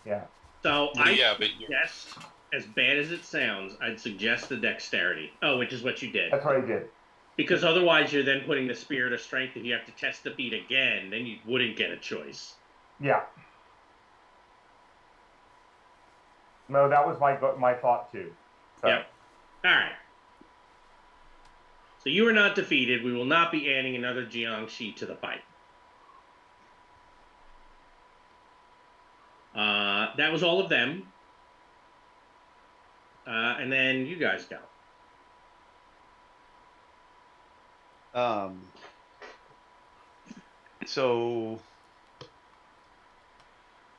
Yeah. So Well, yeah, but suggest, as bad as it sounds, I'd suggest the dexterity. Oh, which is what you did. That's what I did. Because otherwise you're then putting the spirit of strength. If you have to test the feat again, then you wouldn't get a choice. Yeah. No, that was my thought too. So. Yep. All right. So you are not defeated. We will not be adding another Jiangxi to the fight. That was all of them. And then you guys go. So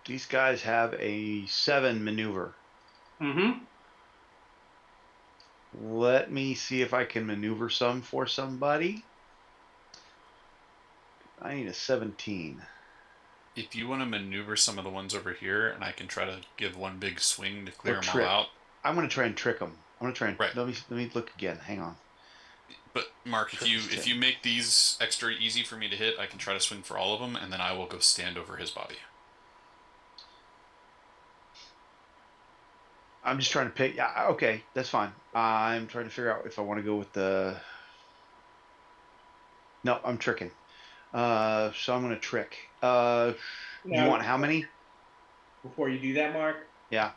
these guys have a 7 maneuver. Mm-hmm. Let me see if I can maneuver some for somebody. I need a 17. if you want to maneuver some of the ones over here, and I can try to give one big swing to clear Or them all trick. out. I'm going to try and trick them. I'm going to try and Right. let me look again. Hang on. But Mark, Trick is if 10. you make these extra easy for me to hit, I can try to swing for all of them, and then I will go stand over his body. I'm just trying to pick. Yeah, okay, that's fine. I'm trying to figure out if I want to go with the. No, I'm tricking. So I'm going to trick. You Now, want how many? before you do that, Mark? Yeah.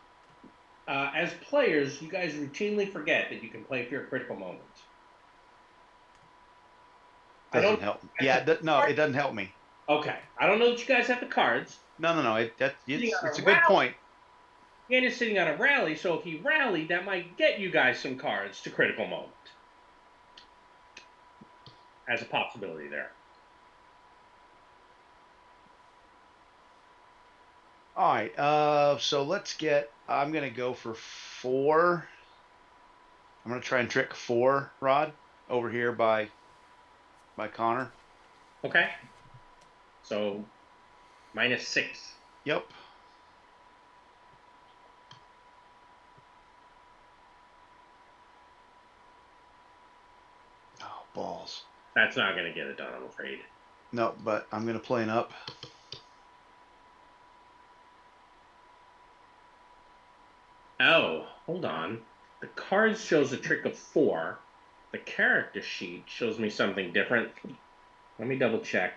As players, you guys routinely forget that you can play for your critical moment. Doesn't help. Yeah, no, it doesn't help me. Okay. I don't know that you guys have the cards. No. It's on a a good rally. point. And is sitting on a rally, so if he rallied, that might get you guys some cards to critical moment. As a possibility there. All right. So let's get. I'm going to go for 4. I'm going to try and trick 4, Rod. over here by Connor. Okay. So -6. Yep. Oh, balls. That's not going to get it done, I'm afraid. No, but I'm going to play an up. Oh, hold on. The card shows a trick of 4. The character sheet shows me something different. Let me double check.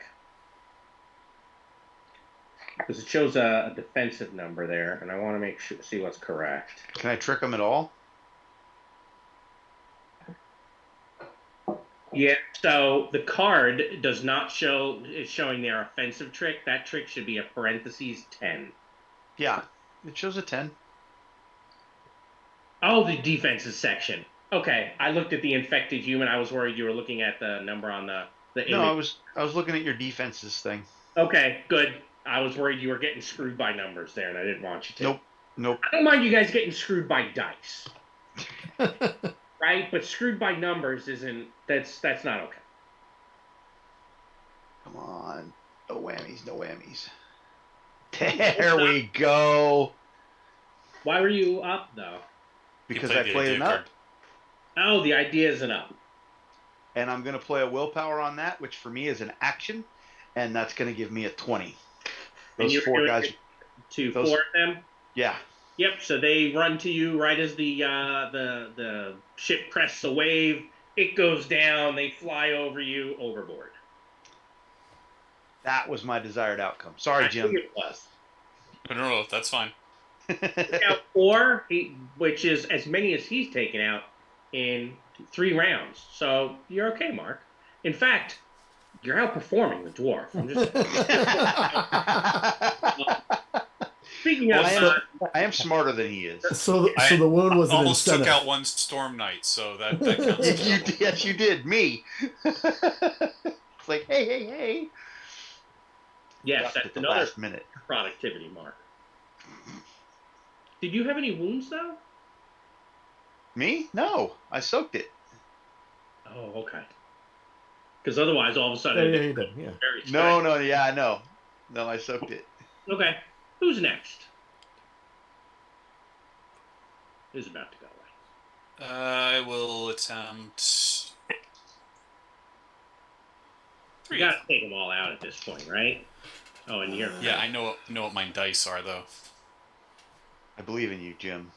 Because it shows a defensive number there, and I want to make sure see what's correct. Can I trick him at all? Yeah, so the card does not show, it's showing their offensive trick. That trick should be a parentheses 10. Yeah, it shows a 10. Oh, the defenses section. Okay, I looked at the infected human. I was worried you were looking at the number on the No, image. I was looking at your defenses thing. Okay, good. I was worried you were getting screwed by numbers there, and I didn't want you to. Nope. I don't mind you guys getting screwed by dice. Right? But screwed by numbers isn't, that's not okay. Come on. No whammies, no whammies. There we go. Why were you up, though? Because You I played idea an up. card. Oh, the idea is an up. And I'm going to play a willpower on that, which for me is an action. And that's going to give me a 20. And Those you're 4 doing guys. it to those- 4 of them? Yeah. Yep, so they run to you right as the ship crests a wave. It goes down. They fly over you overboard. That was my desired outcome. Sorry, I Jim. think it was. No, that's fine. Out 4, which is as many as he's taken out in 3 rounds. So you're okay, Mark. In fact, you're outperforming the dwarf. I'm just speaking of. I am smarter than he is. So the wound was an Almost incentive. took out one Storm Knight, so that counts. as You, double. yes, you did. Me. It's like, hey. Yes, Left that's at the another last minute. productivity mark. Did you have any wounds though? Me? No, I soaked it. Oh, okay. Because otherwise, all of a sudden, Yeah, he did. Yeah. very No, yeah, I know. No, I soaked it. Okay, who's next? Who's about to go away? I will attempt. You gotta take them all out at this point, right? Oh, and you're Yeah, I know what my dice are though. I believe in you, Jim.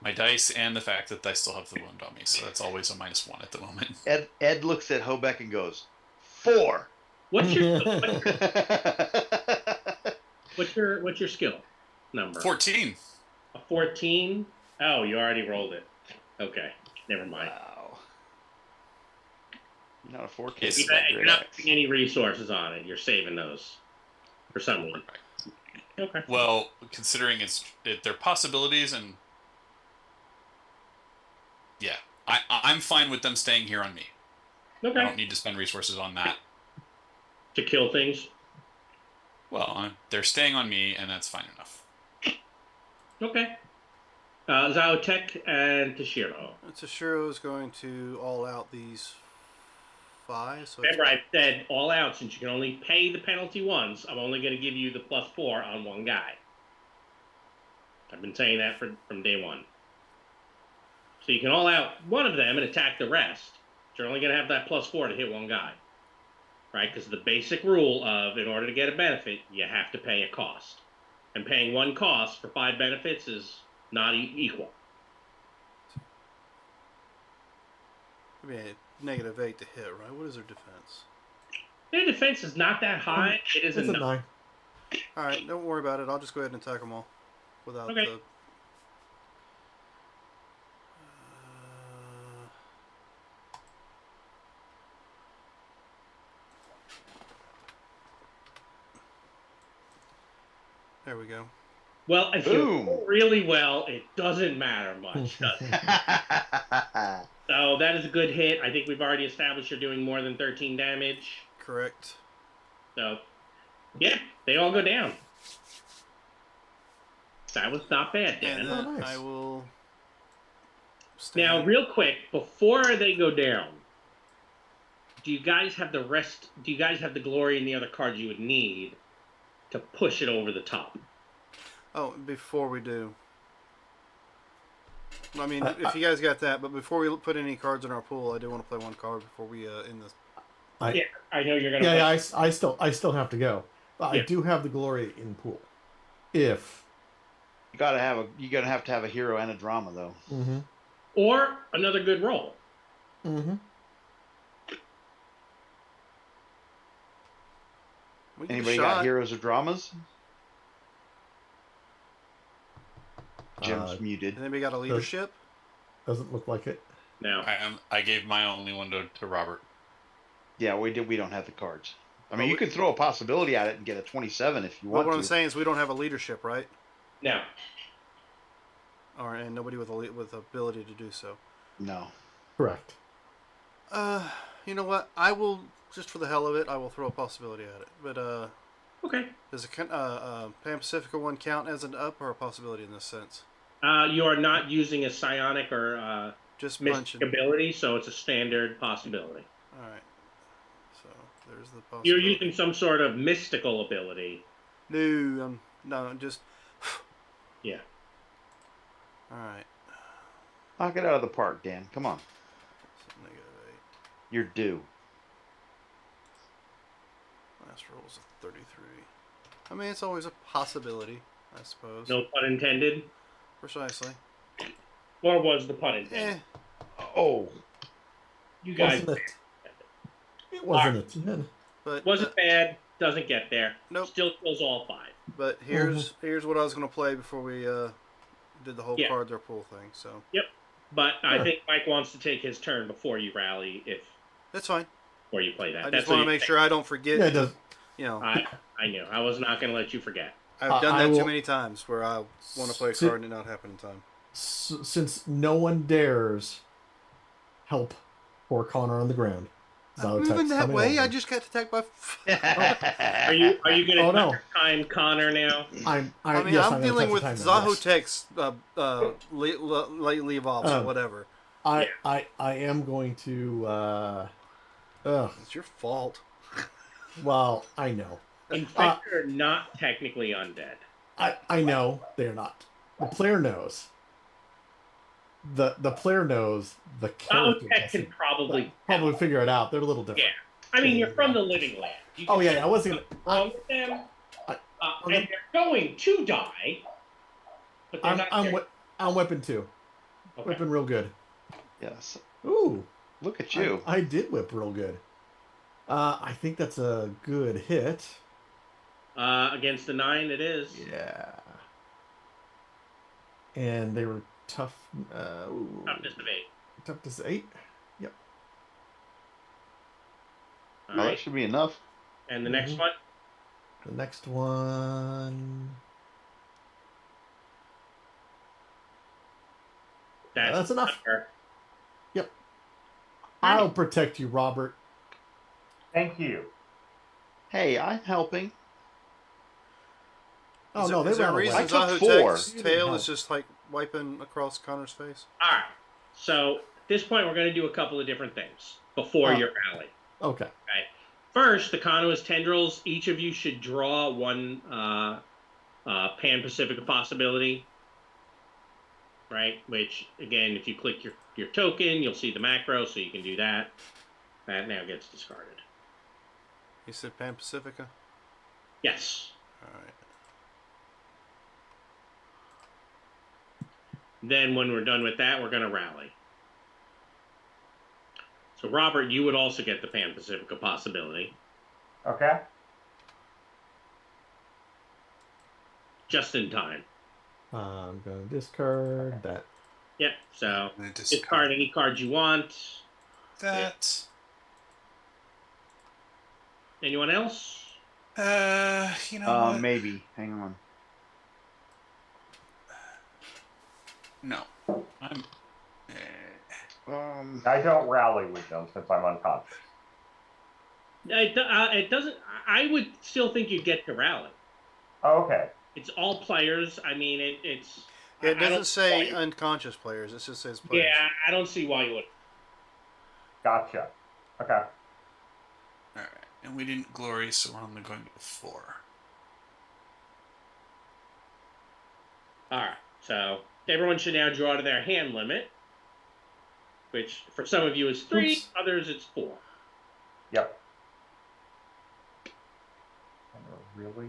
My dice and the fact that I still have the wound on me, so that's always a -1 at the moment. Ed looks at Hobeck and goes, 4. what's your skill number? 14. A 14. Oh, you already rolled it. Okay, never mind. Wow. Not a 4 Yes. case. You're not putting any resources on it. You're saving those for someone. Okay. Well, considering they're possibilities, and yeah, I'm fine with them staying here on me. I Okay. don't need to spend resources on that. To kill things. Well, they're staying on me, and that's fine enough. Okay. Zaotek and Toshiro. Toshiro is going to all out these 5. So Remember, I said all out, since you can only pay the penalty once, I'm only going to give you the +4 on one guy. I've been saying that from day one. So you can all out one of them and attack the rest. But you're only going to have that +4 to hit one guy. Right? Because the basic rule of, in order to get a benefit, you have to pay a cost. And paying one cost for 5 benefits is not equal. I mean, -8 to hit, right? What is their defense? Their defense is not that high. It is It's a enough. 9. All right, don't worry about it. I'll just go ahead and attack them all without Okay. the. There we go. Well, if you Boom. roll really well, it doesn't matter much, does it? So that is a good hit. I think we've already established you're doing more than 13 damage. Correct. So, yeah, they all go down. That was not bad, Dan. And Oh, then nice. I will Now, real quick, before they go down, do you guys have the rest? Do you guys have the glory and the other cards you would need to push it over the top? Oh, before we do. I mean, if you guys got that, but before we put any cards in our pool, I do want to play one card before we end this. Yeah, I know you're gonna. Yeah, I still have to go. But Yeah. I do have the glory in pool. If you're gonna have to have a hero and a drama though. Mm-hmm. Or another good roll. Mm-hmm. Anybody got heroes or dramas? Jim's muted. Anybody got a leadership? Doesn't look like it. No. I gave my only one to Robert. Yeah, we don't have the cards. I mean, you could throw a possibility at it and get a 27 if you want to. What I'm saying is we don't have a leadership, right? No. Or and nobody with ability to do so. No. Correct. You know what? I will, just for the hell of it, I will throw a possibility at it. But okay. Does a Pan Pacifica one count as an up or a possibility in this sense? You are not using a psionic or just mystic ability, so it's a standard possibility. All right. So there's the possibility. You're using some sort of mystical ability. No, just. Yeah. All right. Knock it out of the park, Dan. Come on. -8. You're due. Last roll was a 33. I mean, it's always a possibility, I suppose. No pun intended. Precisely. Or was the pun intended? Oh. You guys. It wasn't a 10. But wasn't bad. Doesn't get there. Nope. Still kills all 5. But here's what I was going to play before we did the whole cards or pool thing. So. Yep. But I think Mike wants to take his turn before you rally. That's fine. Before you play that. I just want to make sure I don't forget. Yeah, it does. You know. I knew. I was not going to let you forget. I've done that too many times where I want to play a card and it not happen in time. Since no one dares help poor Connor on the ground. I'm moving that way. I just got attacked by. Are you going to time Connor now? I'm dealing with Zahotek's late leave offs or whatever. I am going to. It's your fault. Well, I know. Infector are not technically undead. I know they're not. The player knows. The player knows. The character can probably figure it out. They're a little different. Yeah, I mean you're from the Living Land. I wasn't gonna. With them, and they're going to die. But they're I'm whipping 2. Okay. Whipping real good. Yes. Ooh, look at you! I did whip real good. I think that's a good hit. Against the 9, it is. Yeah. And they were tough. Toughness of 8. Toughness 8. Yep. Well, that should be enough. And the next one? The next one. That's enough. Yep. I'll protect you, Robert. Thank you. Hey, I'm helping. Oh, no, they ran away. I took 4. Tail is just like wiping across Connor's face. All right. So at this point, we're going to do a couple of different things before your rally. Okay. First, the Kanoa's tendrils. Each of you should draw one Pan Pacifica possibility. Right? Which, again, if you click your token, you'll see the macro, so you can do that. That now gets discarded. You said Pan Pacifica? Yes. All right. Then when we're done with that, we're going to rally. So, Robert, you would also get the Pan Pacifica possibility. Okay. Just in time. I'm going to discard that. Yep, so discard any card you want. That. Anyone else? You know what? Maybe. Hang on. No. I'm... I don't rally with them since I'm unconscious. It doesn't... I would still think you'd get to rally. Oh, okay. It's all players. I mean, it's... It I doesn't don't say quite- unconscious players. It just says players. Yeah, I don't see why you would. Gotcha. Okay. All right, and we didn't glory, so we're only going to 4. All right, so everyone should now draw to their hand limit, which for some of you is 3, Oops. others it's 4. Yep. And really?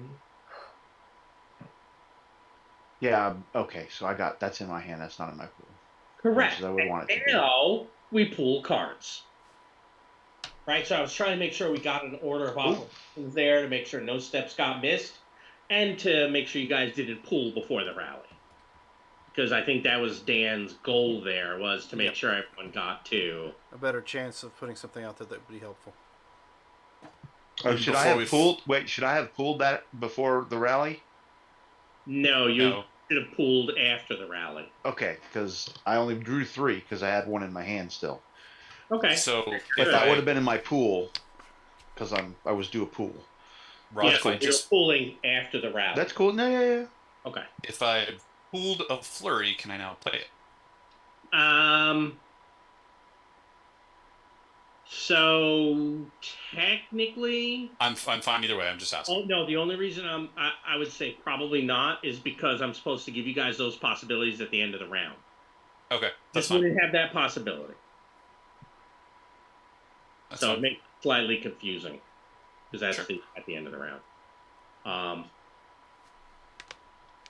Yeah. Okay. So that's in my hand. That's not in my pool. Correct. Much as I would want it to And be. now we pool cards. Right, so I was trying to make sure we got an order of operations there to make sure no steps got missed, and to make sure you guys didn't pool before the rally. Because I think that was Dan's goal there, was to make Yep. sure everyone got to. A better chance of putting something out there that would be helpful. Oh, And should I before have pooled? Wait, should I have pooled that before the rally? No, you No. should have pooled after the rally. Okay, because I only drew 3 because I had one in my hand still. Okay. So But if that would I, have been in my pool because I was due a pool. Rod, Yeah, if I you're just pooling after the rally. That's cool. No, yeah. Okay. if I pulled a flurry, can I now play it? So technically, I'm fine either way. I'm just asking. oh no, the only reason I would say probably not is because I'm supposed to give you guys those possibilities at the end of the round. Okay, that's This fine. wouldn't have that possibility. That's So fine. it makes it slightly confusing because that's Sure. at the end of the round.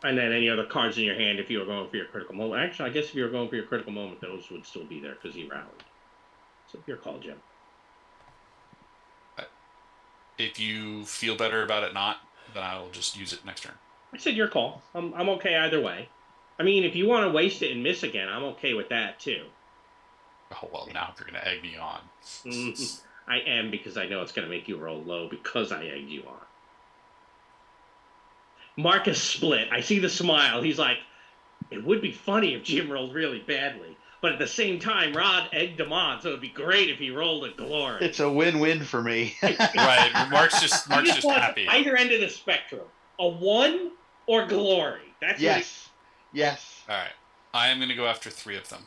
And then any other cards in your hand if you were going for your critical moment. Actually, I guess if you were going for your critical moment, those would still be there because he rallied. So your call, Jim. If you feel better about it not, then I'll just use it next turn. I said your call. I'm okay either way. I mean, if you want to waste it and miss again, I'm okay with that too. Oh well, now if you're gonna egg me on. I am, because I know it's going to make you roll low because I egged you on. Marcus split. I see the smile. He's like, it would be funny if Jim rolled really badly. But at the same time, Rod egged him on, so it'd be great if he rolled a glory. It's a win-win for me. Right, Mark's just wants happy. Either end of the spectrum, a 1 or glory. That's Yes. All right, I am gonna go after 3 of them.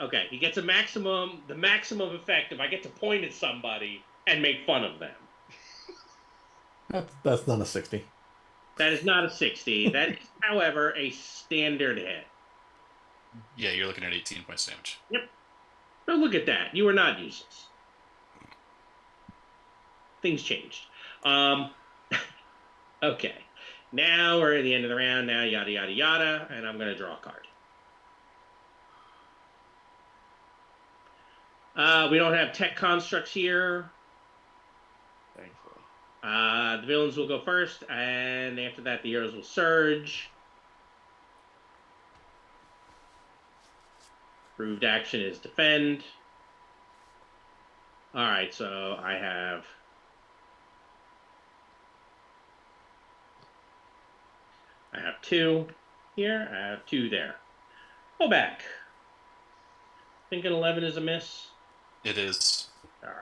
okay. He gets the maximum effect if I get to point at somebody and make fun of them. That's not a 60. That is not a 60. That is, however, a standard hit. Yeah, you're looking at 18 points damage. Yep. But look at that. You are not useless. Things changed. Okay. Now we're at the end of the round. Now, yada, yada, yada. And I'm going to draw a card. We don't have tech constructs here. Thankfully. The villains will go first. And after that, the heroes will surge. Proved action is defend. All right, so I have two here. I have 2 there. Go back. Thinking 11 is a miss. It is. All right.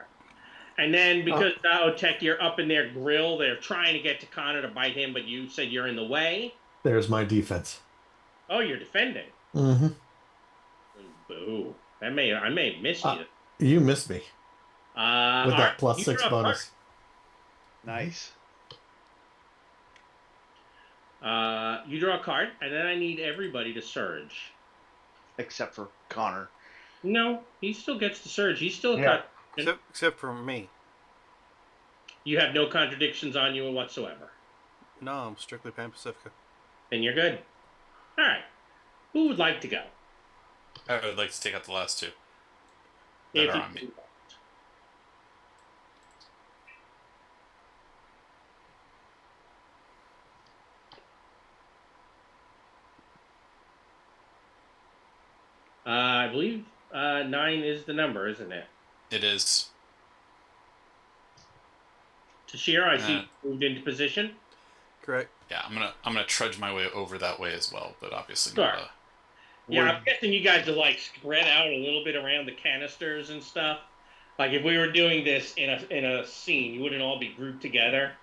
And then because Tech, you're up in their grill, they're trying to get to Connor to bite him, but you said you're in the way. There's my defense. Oh, you're defending. Mm-hmm. Boo. I may have missed you. You missed me with all that right, plus you 6 draw a bonus. Nice. You draw a card, and then I need everybody to surge. Except for Connor. No, he still gets to surge. He's still Yeah. Except for me. You have no contradictions on you whatsoever. No, I'm strictly Pan Pacifica. Then you're good. All right. Who would like to go? I would like to take out the last 2 If that are you- on me. I believe 9 is the number, isn't it? It is. Tashira, I see you moved into position. Correct. Yeah, I'm gonna trudge my way over that way as well, but obviously Sure. not. Yeah, I'm guessing you guys are like spread out a little bit around the canisters and stuff. Like if we were doing this in a scene, you wouldn't all be grouped together.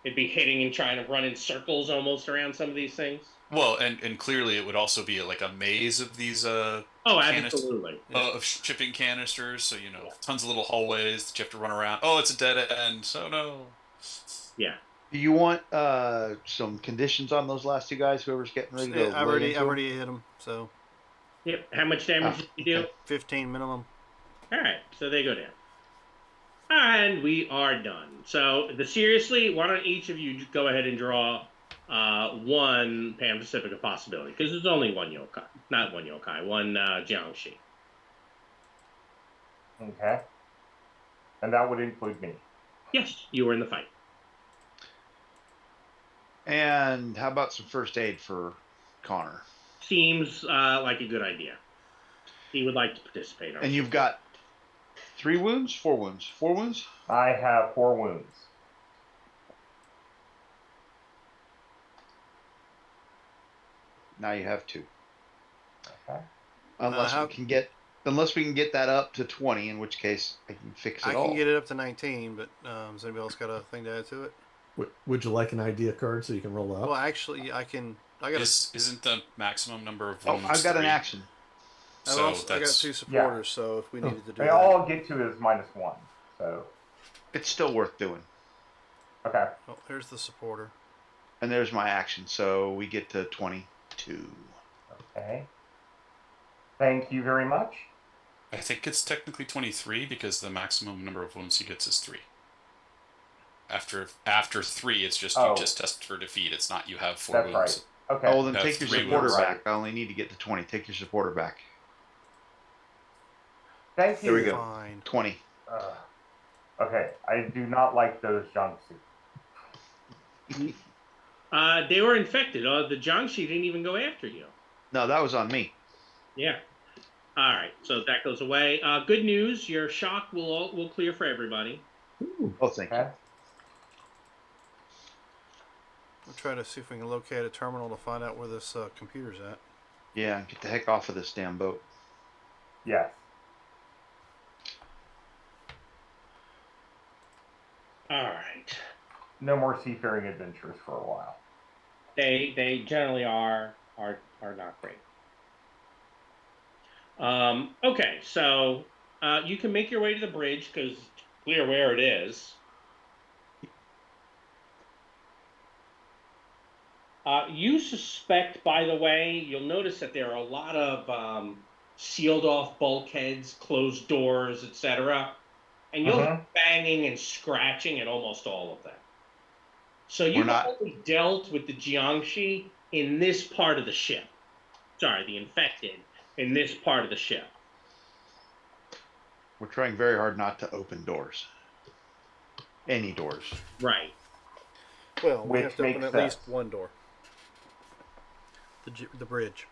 It'd be hitting and trying to run in circles almost around some of these things. Well, and clearly it would also be like a maze of these Oh, absolutely. of shipping canisters. So tons of little hallways that you have to run around. Oh, it's a dead end. So no. Yeah. Do you want some conditions on those last two guys? Whoever's getting ready to I've lay into them? already hit them. So Yep. How much damage Ah, did you do? okay. 15 minimum. All right, so they go down. And we are done. So, seriously, why don't each of you go ahead and draw one Pan Pacifica possibility? Because there's only one yokai. Not one yokai, one Jiangshi. Okay. And that would include me. Yes, you were in the fight. And how about some first aid for Connor? Seems like a good idea. He would like to participate. And you've got 3 wounds? 4 wounds? 4 wounds? I have 4 wounds. Now you have 2. Okay. Unless we can get that up to 20, in which case I can fix it all. I can get it up to 19, but has anybody else got a thing to add to it? Would you like an idea card so you can roll up? Well, actually, I got. Isn't the maximum number of Oh, wounds? I've got an 3? action. I So got 2 supporters, Yeah. so if we needed to do And that. all I'll get to is -1. So, It's still worth doing. okay. Well, here's the supporter. And there's my action, so we get to 22. Okay. Thank you very much. I think it's technically 23 because the maximum number of wounds he gets is 3. After 3, it's just you just test for defeat. It's not you have 4 That's wounds. right. Okay. Oh, well, then That's take your 3 supporter wounds. back. I only need to get to 20. Take your supporter back. Thank you. There we go. Fine. 20. Okay. I do not like those Jiangsu. They were infected. The Jiangshi didn't even go after you. No, that was on me. Yeah. All right, so that goes away. Good news, your shock will clear for everybody. Oh, thank you. Okay. We'll try to see if we can locate a terminal to find out where this computer's at. Yeah, get the heck off of this damn boat. Yes. All right. No more seafaring adventures for a while. They generally are not great. Okay, so you can make your way to the bridge because it's clear where it is. You suspect, by the way, you'll notice that there are a lot of sealed off bulkheads, closed doors, etc. And you'll be banging and scratching at almost all of them. So you've only dealt with the Jiangshi in this part of the ship. Sorry, the infected in this part of the ship. We're trying very hard not to open doors. Any doors. Right. Well, we Which have to open makes at sense. least one door. The bridge.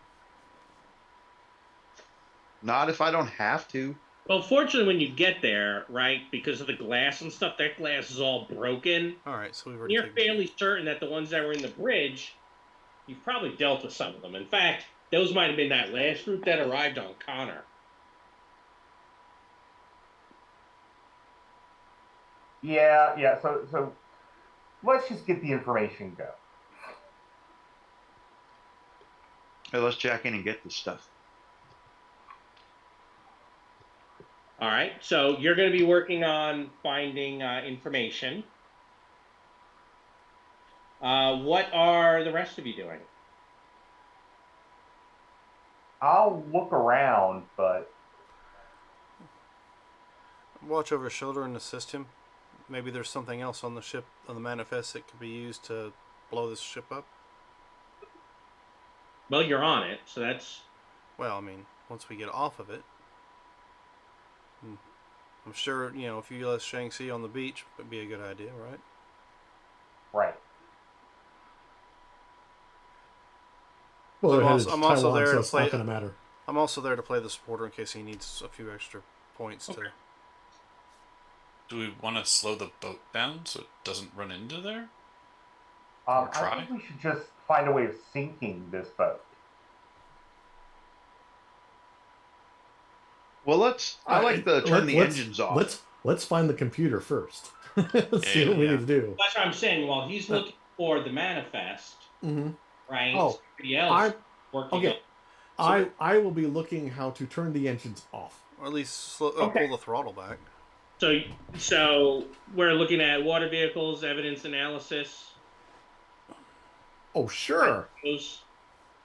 Not if I don't have to. Well, fortunately, when you get there, right, because of the glass and stuff, that glass is all broken. All right, so we've already. You're fairly certain that the ones that were in the bridge, you've probably dealt with some of them. In fact, those might have been that last group that arrived on Connor. Yeah. So let's just get the information go. Hey, let's jack in and get this stuff. All right, so you're going to be working on finding information. What are the rest of you doing? I'll look around, but Watch over his shoulder and assist him. Maybe there's something else on the ship, on the manifest, that could be used to blow this ship up. Well, you're on it, so that's... Well, I mean, once we get off of it. I'm sure, if you let Shang-Chi on the beach would be a good idea, right? right. Well, I'm they're also- headed to I'm also Taiwan, there so to it's play- not going to matter. I'm also there to play the supporter in case he needs a few extra points Okay. to. Do we want to slow the boat down so it doesn't run into there? I try? think we should just find a way of sinking this boat. Well, I like to turn the engines off. Let's find the computer first. See what we Yeah. need to do. That's what I'm saying. While he's looking for the manifest, Mm-hmm. right? Oh, Somebody else I'm working okay. So I will be looking how to turn the engines off. or at least Okay. pull the throttle back. So we're looking at water vehicles, evidence analysis. Oh, sure. Those-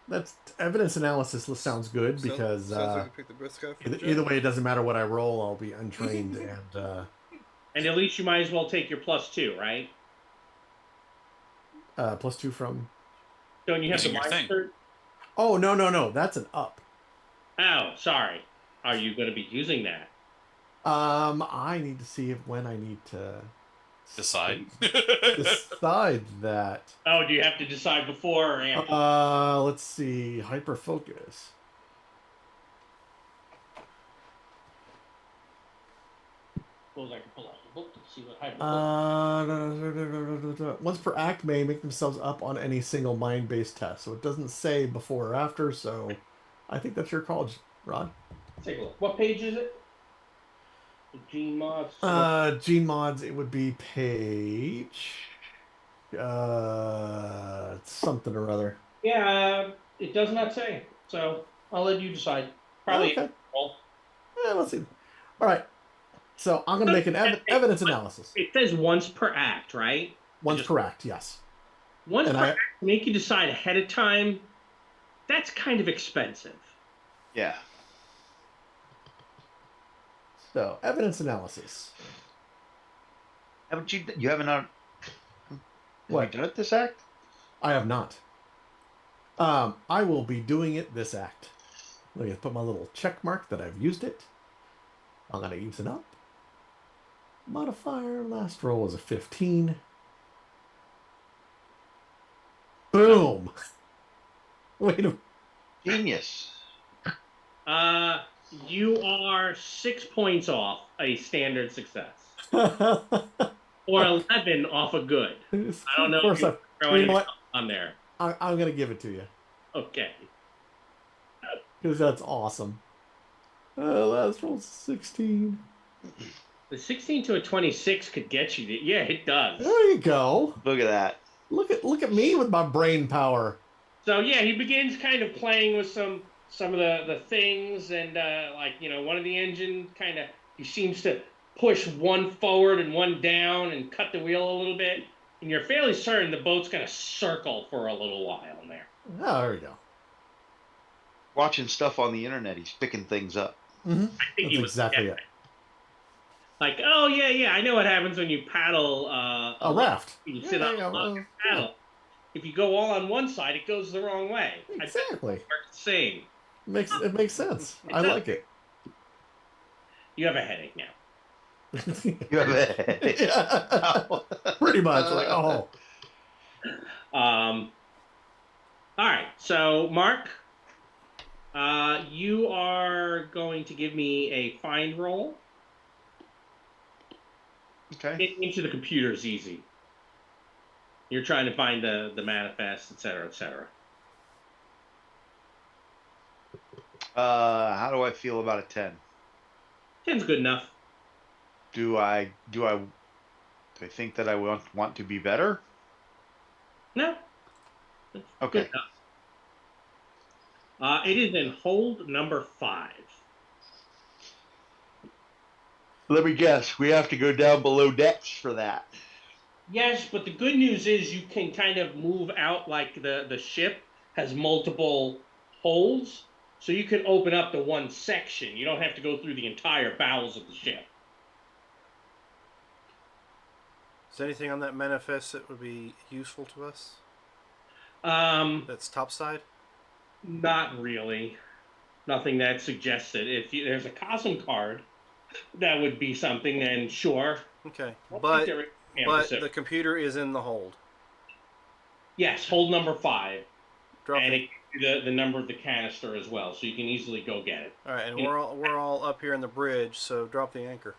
That's evidence analysis sounds good because Sounds like you picked the best guy for the either job. way, it doesn't matter what I roll. I'll be untrained and And at least you might as well take your +2, right? +2 from. Don't you have the Using your mine thing. cert? Oh no, that's an up. Oh, sorry. Are you going to be using that? I need to see when I need to Decide. decide that. Oh, do you have to decide before or after? Let's see. Hyper focus. Suppose I can pull out the book to see what hyper. Once per act may make themselves up on any single mind-based test. So it doesn't say before or after. So I think that's your call, Rod. Take a look. What page is it? The Gene mods. Gene mods. It would be page. Something or other. Yeah, it does not say. So I'll let you decide. Probably. Okay. Well, Yeah, let's see. All right. So I'm going to make an evidence analysis. it says once per act, right? Once per act, yes. Once And per act, make you decide ahead of time. That's kind of expensive. Yeah. So evidence analysis. Haven't you? You haven't done. What? Have you done it this act? I have not. I will be doing it this act. Let me put my little check mark that I've used it. I'm going to use it up. Modifier, last roll was a 15. Boom! Wait a Genius. You are 6 points off a standard success, minute. or 11 off a good. I don't know. Of course, if you're you know what? on there. I'm going to give it to you. Okay. Because that's awesome. Last roll 16. The 16 to a 26 could get you. Yeah, it does. There you go. Look at that. Look at me with my brain power. So yeah, he begins kind of playing with some of the things, and one of the engine kind of he seems to push one forward and one down and cut the wheel a little bit, and you're fairly certain the boat's going to circle for a little while in there. Oh, there we go. Watching stuff on the internet, he's picking things up. Mm-hmm. I think That's exactly it. Like, oh yeah, I know what happens when you paddle A raft. You sit on a log and paddle. Yeah. If you go all on one side, it goes the wrong way. Exactly. I bet it works the same. It makes sense. I like it. You have a headache now. You have a Yeah. Pretty much. Like, oh. All right. So, Mark, you are going to give me a find roll. Okay. Getting into the computer is easy. You're trying to find the manifest, et cetera, et cetera. How do I feel about a 10? 10's good enough. Do I think that I want to be better? No. It's Okay. good enough. It is in hold number 5. Let me guess. We have to go down below decks for that. Yes, but the good news is you can kind of move out, like the ship has multiple holds, so you can open up the one section. You don't have to go through the entire bowels of the ship. Is there anything on that manifest that would be useful to us? That's topside? Not really. Nothing that suggests it. If there's a Cosm card, that would be something, then sure. Okay. I don't But think there is the computer is in the hold. Yes, hold number 5. Drop And it. it gives you the number of the canister as well, so you can easily go get it. All right, and we're all up here in the bridge, so drop the anchor.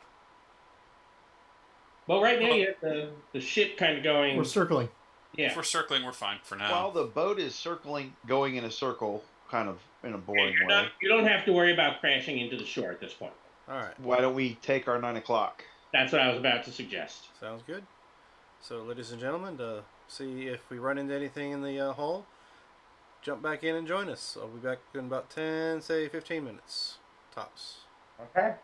Well, right now you have the ship kind of going. We're circling. Yeah. If we're circling, we're fine for now. While the boat is circling, going in a circle, kind of in a boring way. You don't have to worry about crashing into the shore at this point. All right. Why don't we take our 9 o'clock? That's what I was about to suggest. Sounds good. So, ladies and gentlemen, to see if we run into anything in the hull, jump back in and join us. I'll be back in about 10, say 15 minutes, tops. Okay.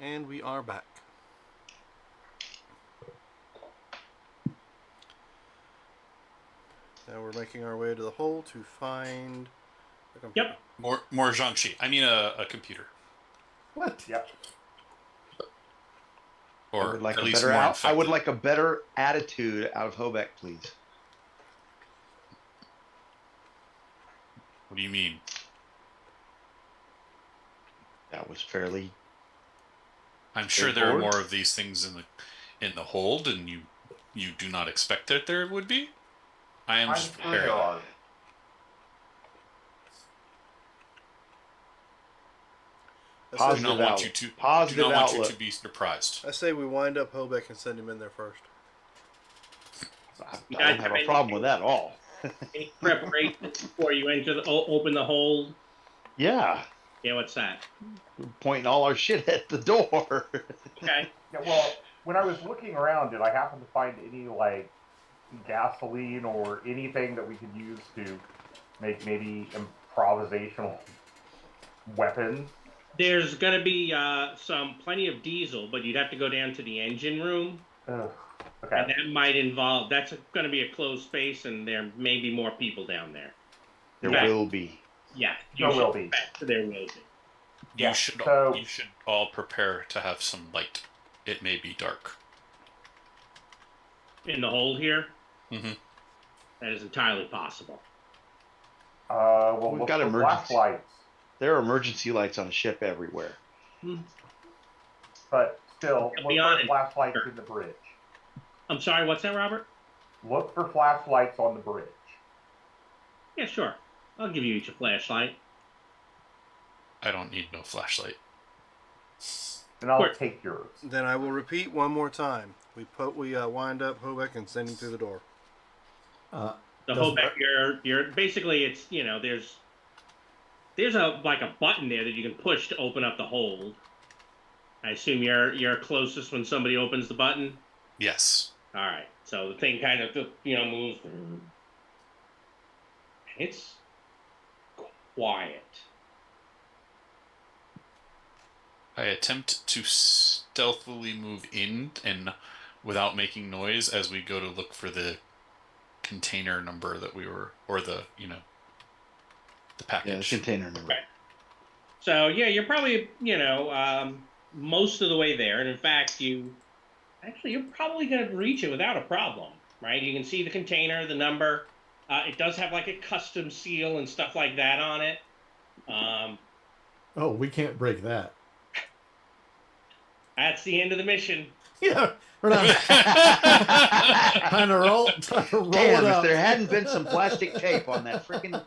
And we are back. Now we're making our way to the hole to find the computer. Yep. More Zhangxi. I mean a computer. What? Yep. Or I would like at a least better more I infected. would like a better attitude out of Hobeck, please. What do you mean? That was fairly. I'm sure there are Straightforward. more of these things in the hold, and you do not expect that there would be. I am I'm just sure preparing. there are. Do Positive not want outlook. you to Positive do not want you outlook. to be surprised. I say we wind up Hobeck and send him in there first. I You don't guys have have a problem with that at all. Any preparation before you enter open the hold? Yeah, Yeah, what's that? we're pointing all our shit at the door. Okay. Yeah, well, when I was looking around, did I happen to find any like gasoline or anything that we could use to make maybe improvisational weapons? There's gonna be plenty of diesel, but you'd have to go down to the engine room, Ugh. and Okay. that might involve. That's going to be a closed space, and there may be more people down there. There Okay. will be. Yeah, There will be. There will be. Yeah, You should so- all prepare to have some light. It may be dark. In the hold here, Mm-hmm. that is entirely possible. Well, We've look got for emergency. flashlights, There are emergency lights on a ship everywhere. but still, It'll look be on for it. flashlights in the bridge. I'm sorry, what's that, Robert? Look for flashlights on the bridge. Yeah, sure. I'll give you each a flashlight. I don't need no flashlight. And I'll Quick. take yours. Then I will repeat one more time. We wind up Hobeck and send him through the door. The Doesn't whole hurt. you're basically it's there's a button there that you can push to open up the hold. I assume you're closest when somebody opens the button. Yes. All right, so the thing kind of moves. It's quiet. I attempt to stealthily move in and without making noise as we go to look for the container number that we were, or the the Yeah, the package. container number. Right. So yeah, you're probably most of the way there, and in fact, you're probably gonna reach it without a problem, right? You can see the container, the number. It does have like a custom seal and stuff like that on it. Oh, we can't break that. That's the end of the mission. Yeah, we're not trying to roll Damn, it if up. there hadn't been some plastic tape on that freaking.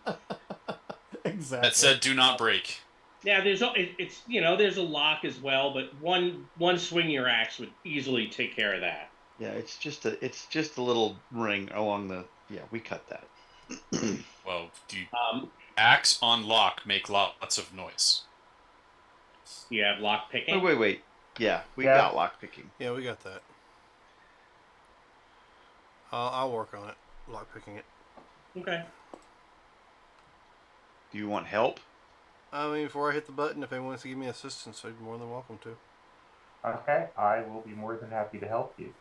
Exactly. That said, do not break. Yeah, there's a lock as well, but one swing your axe would easily take care of that. Yeah, it's just a little ring along the. Yeah, we cut that. Well, do you axe on lock make lots of noise? You have lock picking. Wait. Yeah, we Yeah. got lock picking. Yeah, we got that. I'll work on it. Lock picking it. Okay. Do you want help? I mean, before I hit the button, if anyone wants to give me assistance, I'd be more than welcome to. Okay, I will be more than happy to help you.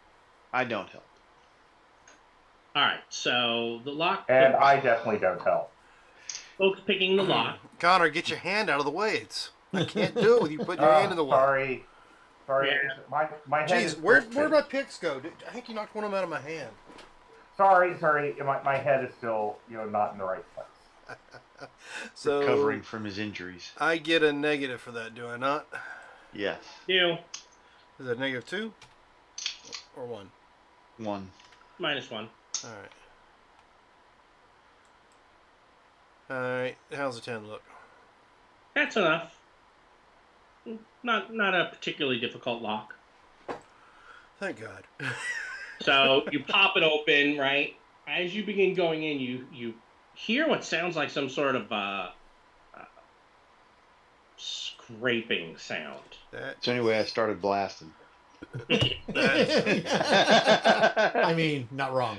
I don't help. All right. So the lock. And I definitely don't help. Folks picking the lock. Connor, get your hand out of the way. I can't do it with you putting your hand in the lock. Sorry. Yeah. My head Jeez, is where'd twisted. my picks go? I think you knocked one of them out of my hand. Sorry. My head is still not in the right place. So Recovering from his injuries. I get a negative for that, do I not? Yes. You Is that -2 or 1? 1. -1. All right. All right. How's the 10 look? That's enough. Not a particularly difficult lock. Thank God. So you pop it open, right? As you begin going in, you hear what sounds like some sort of scraping sound. So anyway, I started blasting. I mean, not wrong.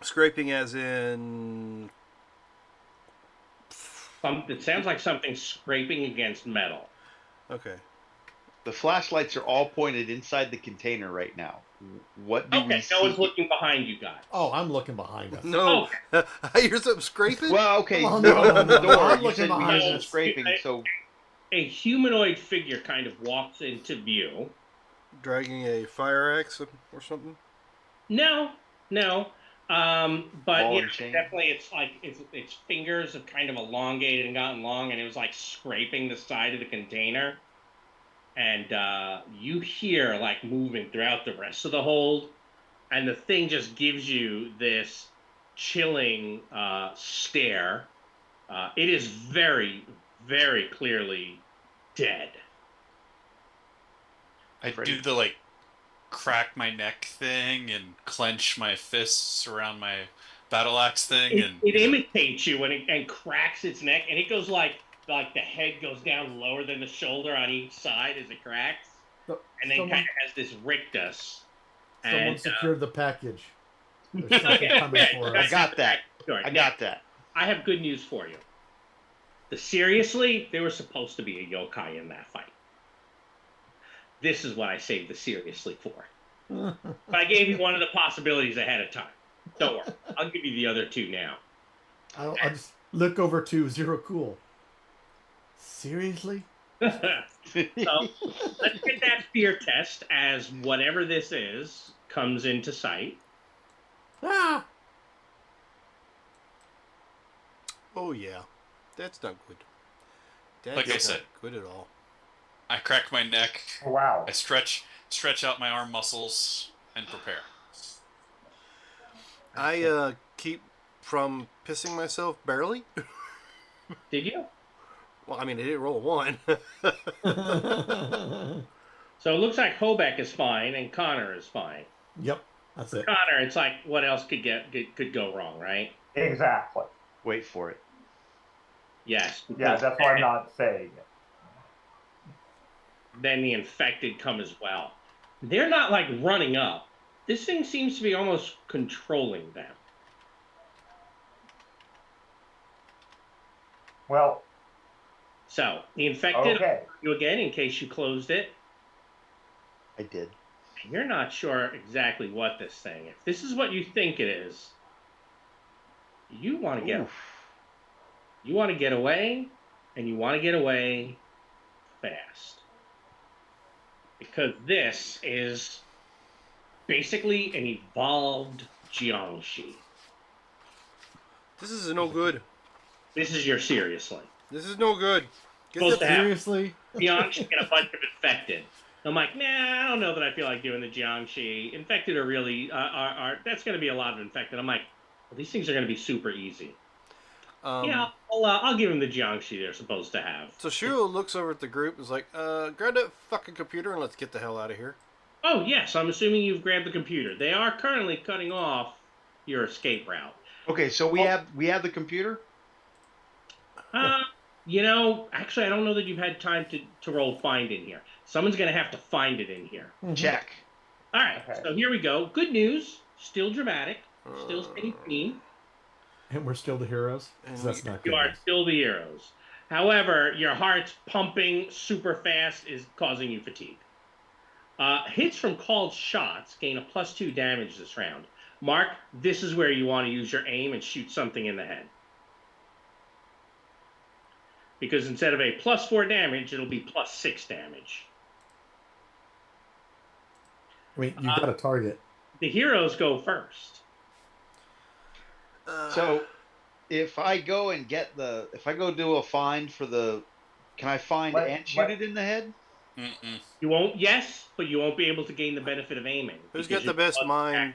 Scraping as in It sounds like something scraping against metal. Okay. The flashlights are all pointed inside the container right now. What do we Okay, see? no one's looking behind you guys. Oh, I'm looking behind us. No. Okay. I hear something scraping? Well, okay, Oh, we no, opened no, the door. I'm You looking said we behind heard some us. scraping, so A humanoid figure kind of walks into view. Dragging a fire axe or something? No. But Ball yeah, and chain? definitely it's like its fingers have kind of elongated and gotten long, and it was like scraping the side of the container. And you hear like moving throughout the rest of the hold, and the thing just gives you this chilling stare. It is very, very clearly dead. I Freddy. do the like crack my neck thing and clench my fists around my battle axe thing, and It imitates you and cracks its neck, and it goes like the head goes down lower than the shoulder on each side as it cracks, and then Someone, kind of has this rictus. someone And secured the package. There's something coming for I us. got that. Sure. I got that. I have good news for you. Seriously, there was supposed to be a yokai in that fight. This is what I saved the seriously for. But I gave you one of the possibilities ahead of time. Don't worry. I'll give you the other two now. I'll just look over to Zero Cool. Seriously? So let's get that fear test as whatever this is comes into sight. Ah! Oh, yeah. That's not good. That's Like I not said. good at all. I crack my neck. Oh, wow. I stretch out my arm muscles and prepare. I keep from pissing myself barely. Did you? Well, I mean, I didn't roll a 1. So it looks like Hobeck is fine and Connor is fine. Yep, that's it. Connor, it's like what else could go wrong, right? Exactly. Wait for it. Yes. Yeah, because that's why I'm not saying it. then the infected come as well. They're not like running up. This thing seems to be almost controlling them. Well, So the infected, okay. you again in case you closed it. I did. You're not sure exactly what this thing. If this is what you think it is, you want to get Oof. you want to get away, and you want to get away fast. Because this is basically an evolved Jiangshi. This is no good. This is your seriously. This is no good. Get Supposed that- to have Seriously? Jiangshi and a bunch of infected. I'm like, nah, I don't know that I feel like doing the Jiangshi. Infected are really that's going to be a lot of infected. I'm like, well, these things are going to be super easy. Yeah, I'll give them the Jiangshi they're supposed to have. So Shiro looks over at the group and is like, grab that fucking computer and let's get the hell out of here. Oh yes, I'm assuming you've grabbed the computer. They are currently cutting off your escape route. Okay, so we have the computer. Actually, I don't know that you've had time to roll find in here. Someone's going to have to find it in here. Check. All right, Okay. so here we go. Good news. Still dramatic. Still steady clean. And we're still the heroes? And That's not You good. are news. still the heroes. However, your heart's pumping super fast is causing you fatigue. Hits from called shots gain a +2 damage this round. Mark, this is where you want to use your aim and shoot something in the head. Because instead of a +4 damage, it'll be +6 damage. I mean, you've got a target. The heroes go first. So, if I go do a find for the, can I find and shoot it in the head? Mm-mm. You won't, yes, but you won't be able to gain the benefit of aiming. Who's because got the you're best mind?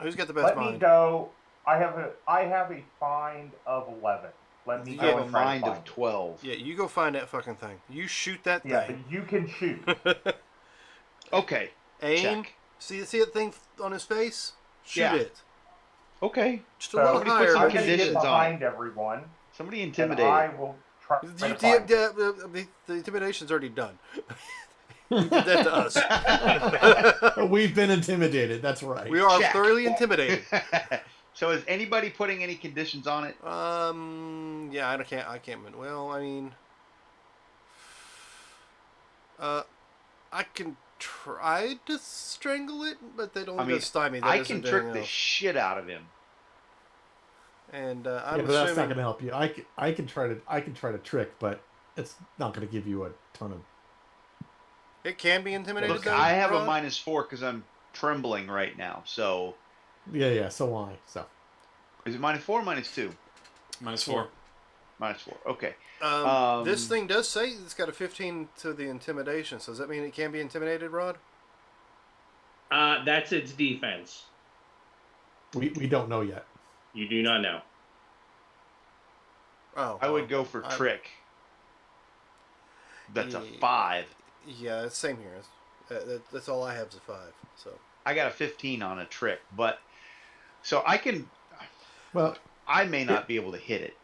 Who's got the best Let me mind? go. I have a find of 11. Let me You go I have a and try to mind find of it. 12. Yeah, you go find that fucking thing. You shoot that Yeah, thing. but you can shoot. Okay. Aim. Check. See that thing on his face? Shoot Yeah. it. Okay. Just a So, little Somebody put higher. some I'm but going to you get conditions did. on behind everyone, Somebody and intimidate I it. will try to The, find it. the intimidation's already done. You did that to us. We've been intimidated. That's right. We are Check. thoroughly intimidated. So is anybody putting any conditions on it? Yeah, I can't. Well, I mean, I can try to strangle it, but that only does stymie. That I doesn't can do trick anything the else. shit out of him. And Yeah, I'm but that's not assuming going to help you. I can try to trick, but it's not going to give you a ton of. it can be intimidated. Look, Though, I have a Rod? -4 because I'm trembling right now. So Yeah. So am I. So is it -4 or -2? -4. -4. Okay. This thing does say it's got a 15 to the intimidation. So does that mean it can be intimidated, Rod? That's its defense. we don't know yet. You do not know. Oh, I would go for trick. That's a 5. Yeah, it's same here. That's all I have is a 5. So I got a 15 on a trick, but so I can. Well, I may not be able to hit it.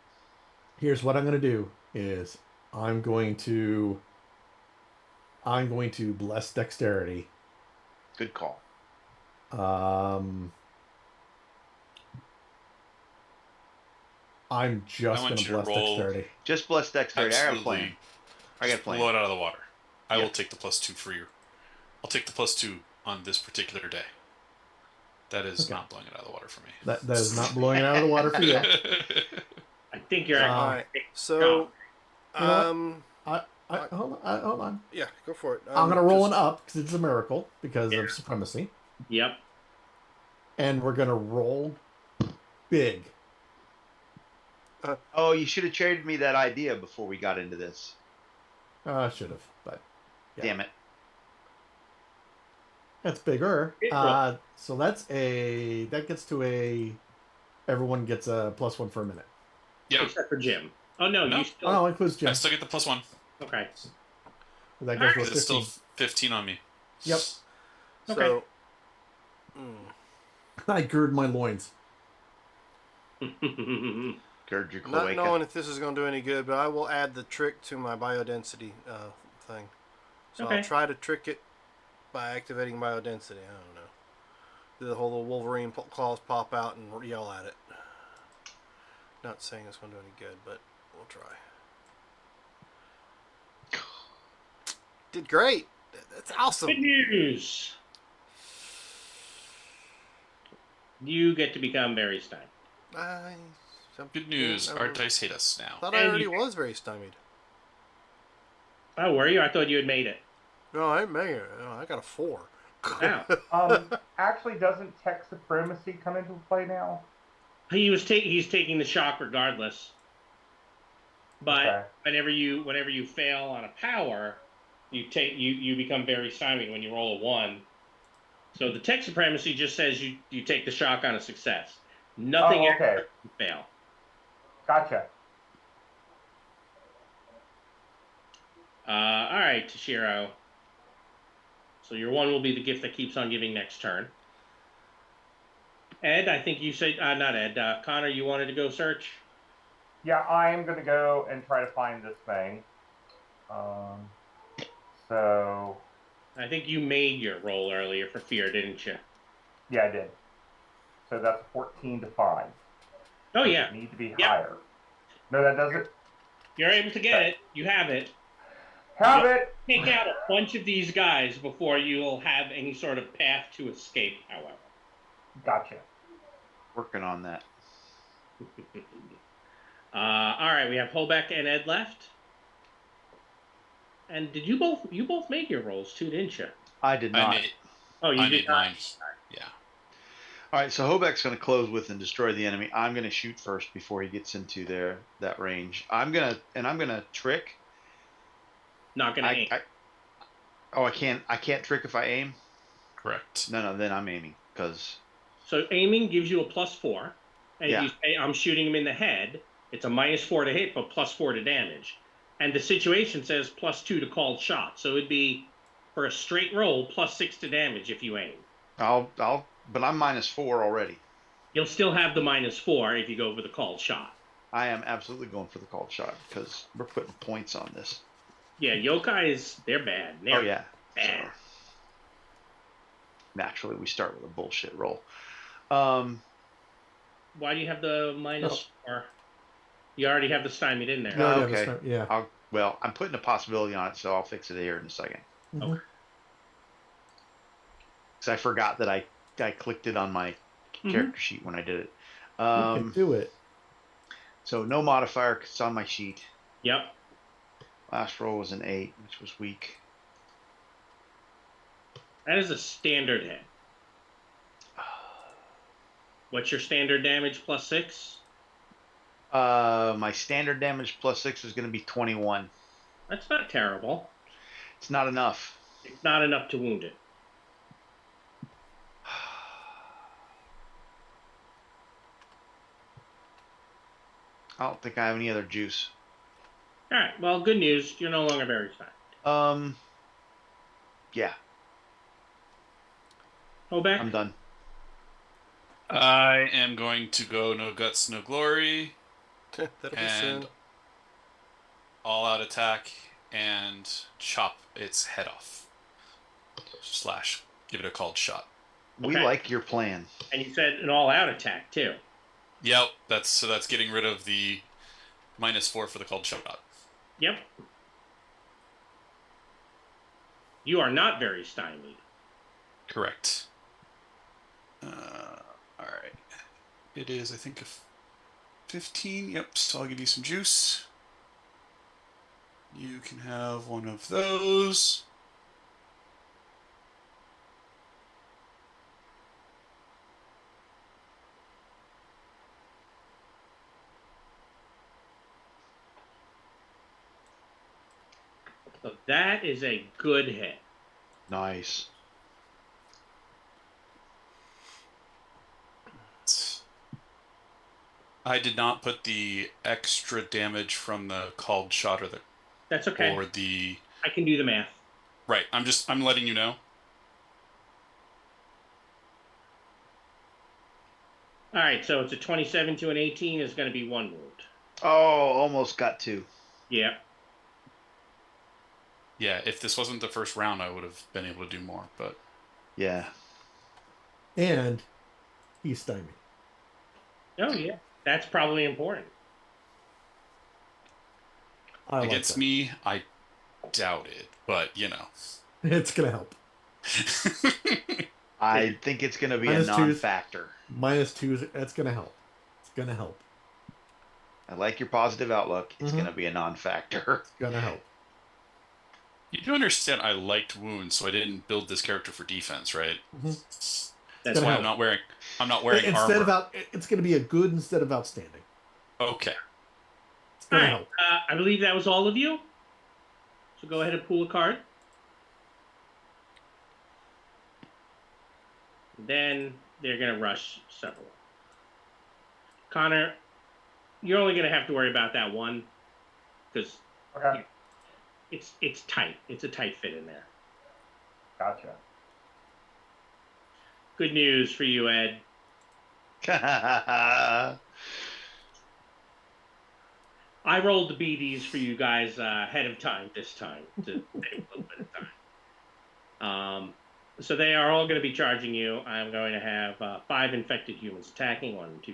here's what I'm going to do: is I'm going to bless dexterity. Good call. I'm just I want going to you to bless roll dexterity. Just bless dexterity. I got a plan. absolutely. I got a Just plan. blow it out of the water. I Yep. will take the +2 for you. I'll take the +2 on this particular day. That is Okay. not blowing it out of the water for me. That is not blowing it out of the water for you. I think you're all actually. right. So You know what? Hold on. yeah, go for it. I'm gonna roll an up because it's a miracle because of supremacy, Yep. and we're gonna roll big. Oh, you should have traded me that idea before we got into this. I should have, but yeah. Damn it. That's bigger. Big roll. So that gets to a. Everyone gets a +1 for a minute. Yeah. Except for Jim. Oh no, No. you still. Oh no, it includes I Jim. still get the +1. Okay. That goes to a Because it's 15. still 15 on me. Yep. So I gird my loins. Gird your not cloaca. knowing if this is going to do any good, but I will add the trick to my biodensity thing. So Okay. I'll try to trick it by activating biodensity. I don't know. Do the whole little Wolverine claws pop out and yell at it. Not saying it's going to do any good, but we'll try. Did great. That's awesome. Good news. You get to become very stymied. Good news. Our dice hate us now. I thought I already was very stymied. Oh, were you? I thought you had made it. No, I didn't make it. No, I got a 4. Wow. Actually, doesn't tech supremacy come into play now? He's taking the shock regardless. But Okay. whenever you fail on a power, you become very stymied when you roll a 1. So the tech supremacy just says you take the shock on a success. Nothing Oh, okay. extra can fail. Gotcha. All right, Toshiro. So your 1 will be the gift that keeps on giving next turn. Ed, I think you said not Ed. Connor, you wanted to go search. Yeah, I am going to go and try to find this thing. So I think you made your roll earlier for fear, didn't you? yeah, I did. So that's 14 to 5. Oh Does yeah, it need to be Yep. higher? No, that doesn't. you're able to get it. You have it. Have Yeah. it. Take out a bunch of these guys before you'll have any sort of path to escape. However. Gotcha. Working on that. All right, we have Holbeck and Ed left. And did you both make your rolls too, didn't you? I did not. Oh, you I did made not. mine. Yeah. All right, so Hobeck's going to close with and destroy the enemy. I'm going to shoot first before he gets into that range. I'm gonna trick. Not gonna aim. I can't trick if I aim. Correct. No, then I'm aiming because. So aiming gives you a +4, and Yeah. if you say I'm shooting him in the head, it's a -4 to hit, but +4 to damage. And the situation says +2 to called shot, so it'd be for a straight roll +6 to damage if you aim. But I'm -4 already. You'll still have the -4 if you go for the called shot. I am absolutely going for the called shot because we're putting points on this. Yeah, yokais, they're bad. They're yeah. bad. So, naturally, we start with a bullshit roll. Why do you have the -4? You already have the stymied in there. You already okay. understand. Yeah. Well, I'm putting a possibility on it, so I'll fix it here in a second. Mhm. Okay. Because I forgot that I clicked it on my character sheet when I did it. You can do it. So no modifier 'cause it's on my sheet. Yep. Last roll was an 8, which was weak. That is a standard hit. What's your standard damage +6? My standard damage +6 is going to be 21. That's not terrible. It's not enough. It's not enough to wound it. I don't think I have any other juice. All right. Well, good news. You're no longer very stunned. Yeah, Hoback? I'm done. I am going to go no guts, no glory, That'll be and soon. all-out attack and chop its head off. Slash, give it a called shot. We Okay. like your plan. And you said an all-out attack, too. Yep, that's getting rid of the -4 for the called shot. Yep. You are not very stymied. Correct. All right. It is, I think, a 15. Yep, so I'll give you some juice. You can have one of those. So that is a good hit. Nice. I did not put the extra damage from the called shot That's okay. or the I can do the math. right. I'm letting you know. All right, so it's a 27 to an 18 is going to be 1 wound. Oh, almost got 2. Yeah. Yeah, if this wasn't the first round, I would have been able to do more. But Yeah. And he's stymied. Oh, yeah. That's probably important. I like against that. me, I doubt it. But you know, It's gonna help. I think it's going to be Minus a twos. non-factor. -2. That's gonna help. It's gonna help. I like your positive outlook. It's Mhm. going to be a non-factor. It's gonna help. you do understand I liked wounds, so I didn't build this character for defense, right? Mhm. That's That's gonna why help. I'm not wearing Instead armor. of it's gonna be a good instead of outstanding. Okay. It's All gonna right. help. I believe that was all of you. So go ahead and pull a card. Then they're going to rush several. Connor, you're only going to have to worry about that one because Okay. it's tight. It's a tight fit in there. Gotcha. Good news for you, Ed. I rolled the BDs for you guys ahead of time this time to save a little bit of time. So they are all going to be charging you. I'm going to have 5 infected humans attacking. 1, 2,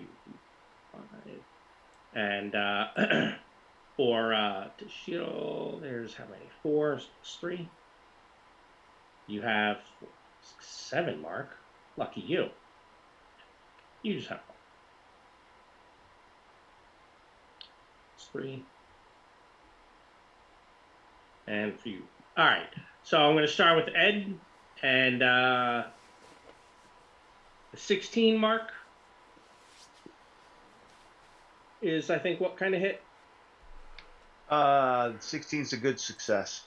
3, 5. And for Toshiro, there's how many? 4, 3. You have 7, Mark. Lucky you. You just have 1. 3. And for you. All right. So I'm going to start with Ed and the 16 mark is, I think, what kind of hit? 16's a good success.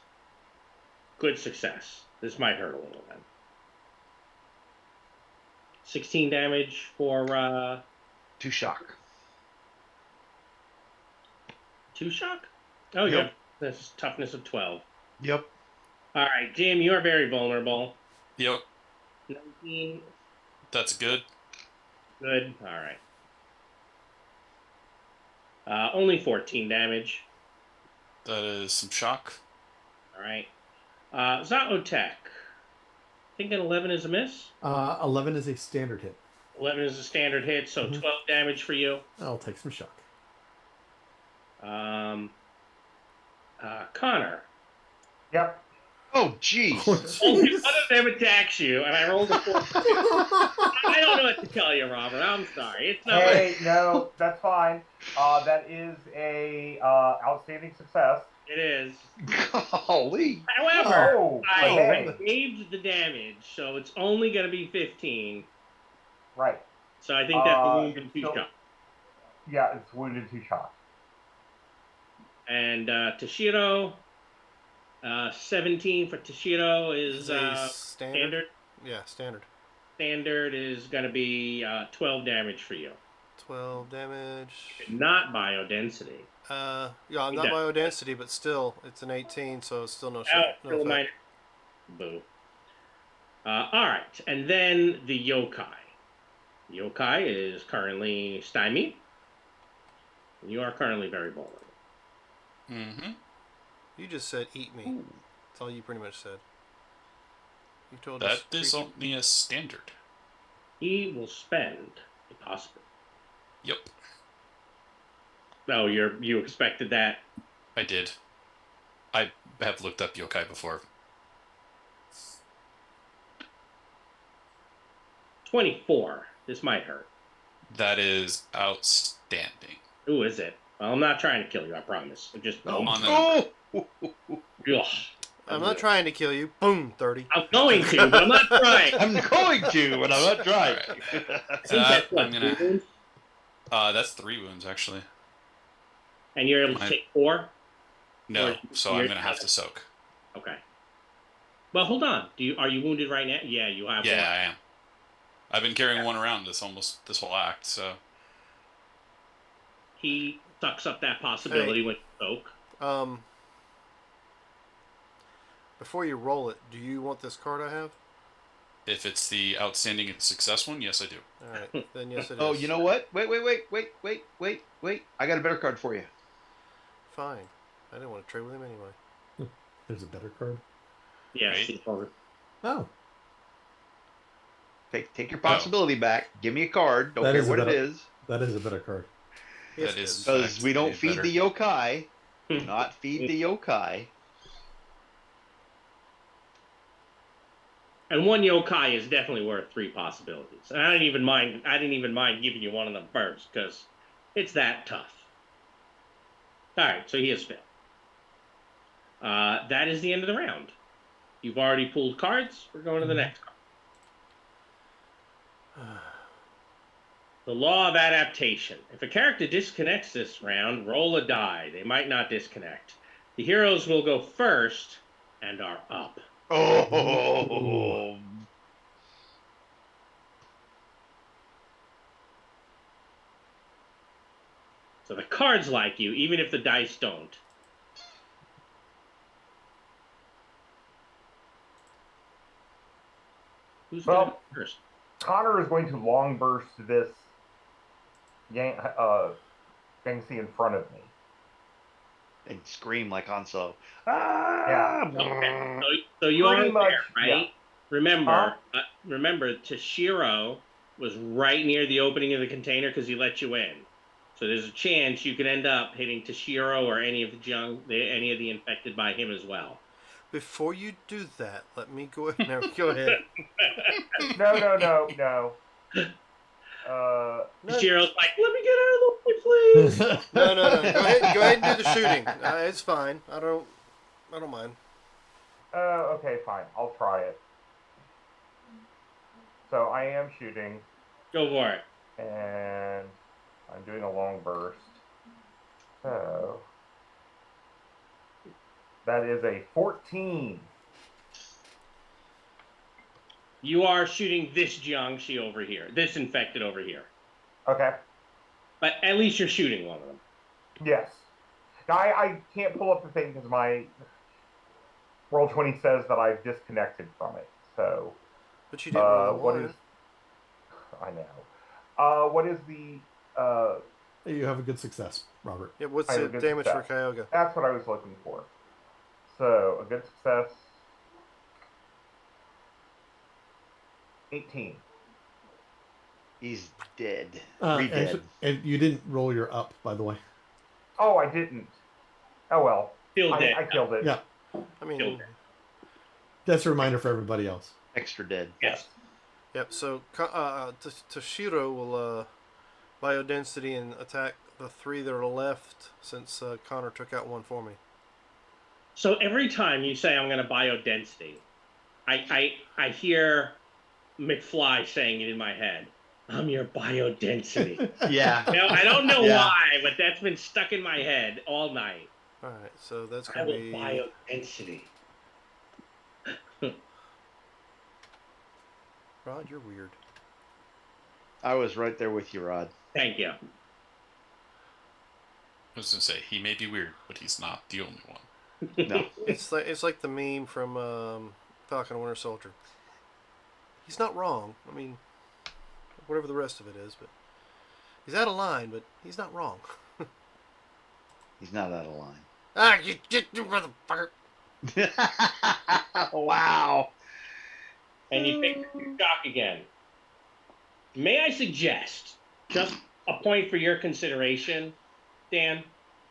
Good success. This might hurt a little then. 16 damage for 2 shock. 2 shock? Oh, Yep. yeah. This is toughness of 12. Yep. All right, Jim, you are very vulnerable. Yep. 19. That's good. Good. All right. Only 14 damage. That is some shock. All right. Zaotek. I think an 11 is a miss. 11 is a standard hit. 11 is a standard hit, so 12 damage for you. I'll take some shock. Connor. Yep. Oh, jeez. Only one of them attacks you, and I rolled a 4. I don't know what to tell you, Robert. I'm sorry. It's not. Hey, no, that's fine. That is a outstanding success. It is. Golly. However, Oh, I hey. saved the damage, so it's only going to be 15. Right. So I think that's a wound and 2 shots. Yeah, it's wounded 2 shots. And Toshiro, 17 for Toshiro is a standard. Yeah, standard. Standard is going to be 12 damage for you. 12 damage. Not biodensity. Yeah, not biodensity, but still, it's an 18, so it's still no shot. No Still minor. Boo. All right, and then the yokai. Yokai is currently stymied. You are currently very vulnerable. Mm-hmm. You just said eat me. Ooh. That's all you pretty much said. You told That us is only a standard. He will spend a possible. Yep. Oh, you expected that? I did. I have looked up yokai before. 24. This might hurt. That is outstanding. Who is it? Well, I'm not trying to kill you, I promise. I'm just On the Ugh. I'm not trying to kill you. Boom, 30. I'm going to, but I'm not trying. I'm going to, but I'm not trying. I think that's what, I'm gonna. 3 wounds? That's 3 wounds actually. And you're able to take 4? No, Or so I'm gonna have to soak. Okay. Well, hold on. Are you wounded right now? Yeah, you have. Yeah, one. I am. I've been carrying one around this whole act, so. He sucks up that possibility when you soak. Before you roll it, do you want this card I have? If it's the outstanding and success one, yes, I do. All right, then yes it is. Oh, you know what? Wait. I got a better card for you. Fine. I didn't want to trade with him anyway. There's a better card. Yeah. Right. See, over. Oh, Take your possibility back. Give me a card. Don't That care is a what it better- is. that is a better card. Yes, That it is- Because we don't Fact, feed better. the yokai. Do not feed the yokai. And one yokai is definitely worth 3 possibilities. And I didn't even mind giving you one of them first because it's that tough. All right, so he has failed. That is the end of the round. You've already pulled cards. We're going to the next card. The law of adaptation. If a character disconnects this round, roll a die. They might not disconnect. The heroes will go first and are up. Oh. So the cards like you, even if the dice don't. Who's going to go first? Connor is going to long burst this Gangster in front of me. And scream like Han Solo. Ah! Okay. So you Pretty are much, there, right? yeah. Remember, Toshiro was right near the opening of the container because he let you in. So there's a chance you could end up hitting Toshiro or any of the infected by him as well. Before you do that, let me go ahead. No, go ahead. No. Toshiro's like, let me get out of the way, please. No. Go ahead and do the shooting. It's fine. I don't mind. Okay, fine. I'll try it. So I am shooting, Go for it. and I'm doing a long burst. So that is a 14. You are shooting this Jiangxi over here, this infected over here. Okay. But at least you're shooting one of them. Yes. Now, I can't pull up the thing because my Roll20 says that I've disconnected from it. So, But you didn't roll what one. is? I know. What is the? You have a good success, Robert. Yeah, what's I have the a good damage for success. Kyogre? That's what I was looking for. So a good success. 18. He's dead. And you didn't roll your up, by the way. Oh, I didn't. Oh well. Still dead. I killed it. Yeah, I mean, Killed that's a reminder for everybody else. Extra dead. Yes. yep. So Toshiro will biodensity and attack the 3 that are left, since Connor took out 1 for me. So every time you say I'm going to biodensity, I hear McFly saying it in my head. I'm your biodensity. Yeah. Now, I don't know Yeah. why, but that's been stuck in my head all night. All right, so that's I going will to be biodensity. Rod. You're weird. I was right there with you, Rod. Thank you. I was gonna say he may be weird, but he's not the only one. No. It's like the meme from Falcon and Winter Soldier. He's not wrong. I mean, whatever the rest of it is, but he's out of line, but he's not wrong. He's not out of line. Ah, you motherfucker! Wow. And you take your shock again. May I suggest, just a point for your consideration, Dan?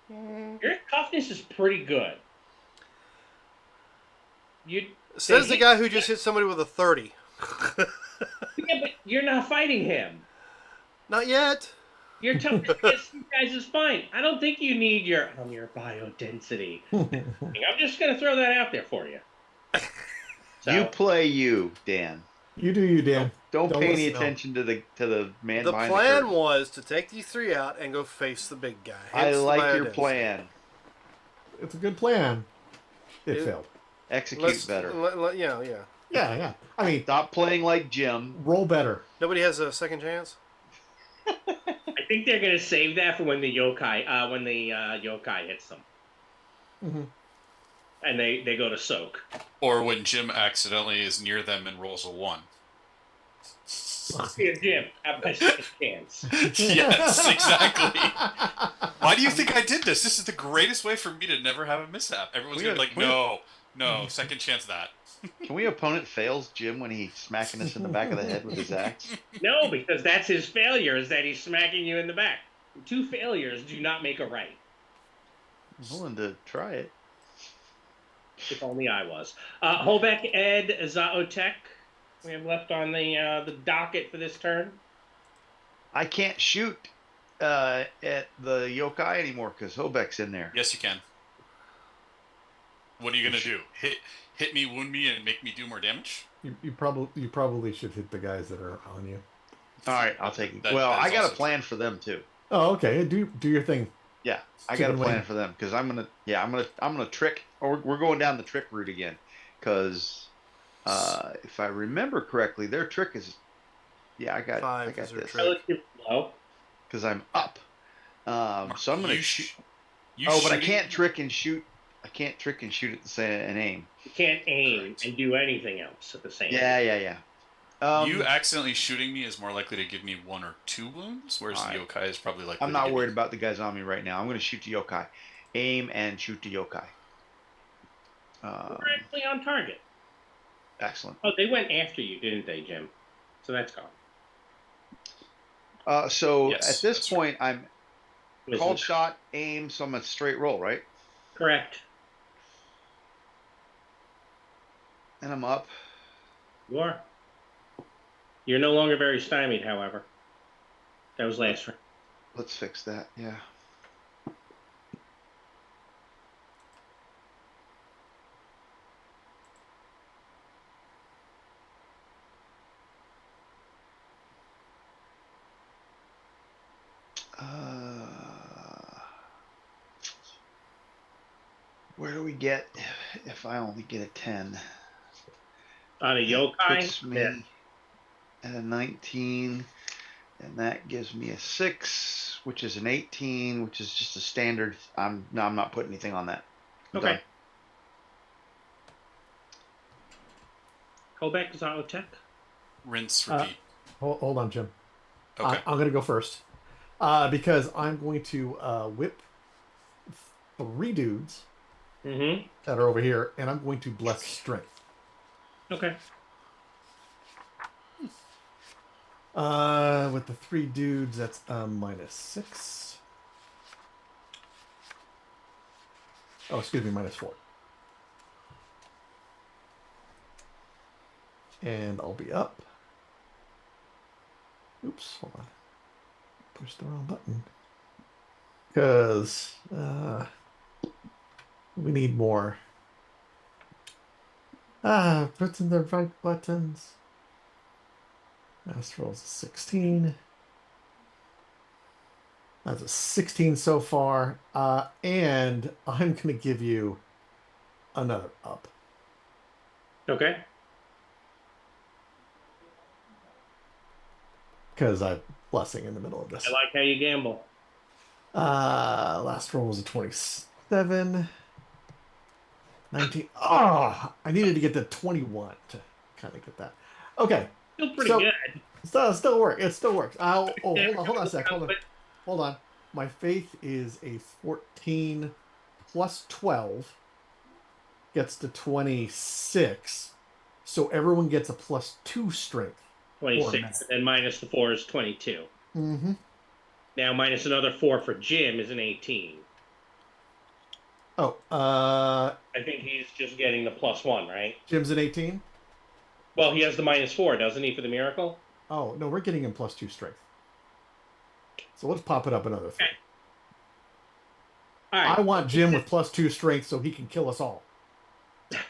Your toughness is pretty good. Says the guy who just hit somebody with a 30. Yeah, but you're not fighting him. Not yet. Your toughness against you guys is fine. I don't think you need your biodensity. I'm just going to throw that out there for you. So, You play you, Dan. You do you, Dan. Don't pay any listen. attention to the man The behind plan the curtain. was to take these 3 out and go face the big guy. I Hence the like your biodensity. plan. It's a good plan. It failed. Execute better. Yeah. Yeah. I mean, Stop playing like Jim. roll better. Nobody has a second chance? I think they're going to save that for when the yokai hits them. Mm-hmm. And they go to soak. Or when Jim accidentally is near them and rolls a 1. Here, Jim, have my second chance. Yes, exactly. Why do you think I did this? This is the greatest way for me to never have a mishap. Everyone's going to be like, no, second chance that. Can we opponent fails Jim when he's smacking us in the back of the head with his axe? No, because that's his failure, is that he's smacking you in the back. 2 failures do not make a right. I'm willing to try it. If only I was. Holbeck, Ed, Zaotek, we have left on the docket for this turn. I can't shoot at the yokai anymore because Hobeck's in there. Yes, you can. What are you going to do? Hit me, wound me, and make me do more damage? You probably should hit the guys that are on you. All right, I'll take it. That I is got a also plan for them too. Oh, okay. Do your thing. Yeah, I got a Chicken plan wing. for them because I'm gonna trick. Or we're going down the trick route again because if I remember correctly, their trick is I got 5 is this their trick. Relatively low. because I'm up. So I'm gonna You shoot. You Oh, but I shooting- can't trick and shoot. I can't trick and shoot at the same and aim. You can't aim and do anything else at the same time. Yeah. You accidentally shooting me is more likely to give me 1 or 2 wounds, whereas the Alright. yokai is probably likely I'm to not give worried me... about the guys on me right now. I'm going to shoot the yokai. Aim and shoot the yokai. We're actually on target. Excellent. Oh, they went after you, didn't they, Jim? So that's gone. So Yes, at this that's point, I'm Listen, called shot, aim, so I'm a straight roll, right? correct. And I'm up. You are. You're no longer very stymied, however. That was last round. Let's fix that. Yeah. Where do we get if I only get a 10? On a That yokai? puts me at a 19, and that gives me a 6, which is an 18, which is just a standard. I'm not putting anything on that. I'm Okay. done. Holbeck, Zaotek. Rinse, repeat. Hold on, Jim. Okay. I'm going to go first because I'm going to whip 3 dudes Mm-hmm. that are over here, and I'm going to bless strength. Okay. With the 3 dudes, that's -6. Oh, excuse me, -4. And I'll be up. Oops, hold on. Pushed the wrong button. Because we need more. Pressing the right buttons. Last roll's a 16. That's a 16 so far. And I'm going to give you another up. Okay. Because I'm blessing in the middle of this. I like how you gamble. Last roll was a 27. 19. Oh, I needed to get to 21 to kind of get that. Okay. Still pretty So- good. Still works. It still works. Yeah, Hold on a sec. Hold on. My faith is a 14 plus 12 gets to 26. So everyone gets a +2 strength. 26, and then minus the 4 is 22. Mm-hmm. Now minus another 4 for Jim is an 18. Oh, I think he's just getting the +1, right? Jim's an 18. Well, he has the -4, doesn't he, for the miracle? Oh no, we're getting him +2 strength. So let's pop it up another 3. Okay. All right. I want Jim with +2 strength so he can kill us all. So,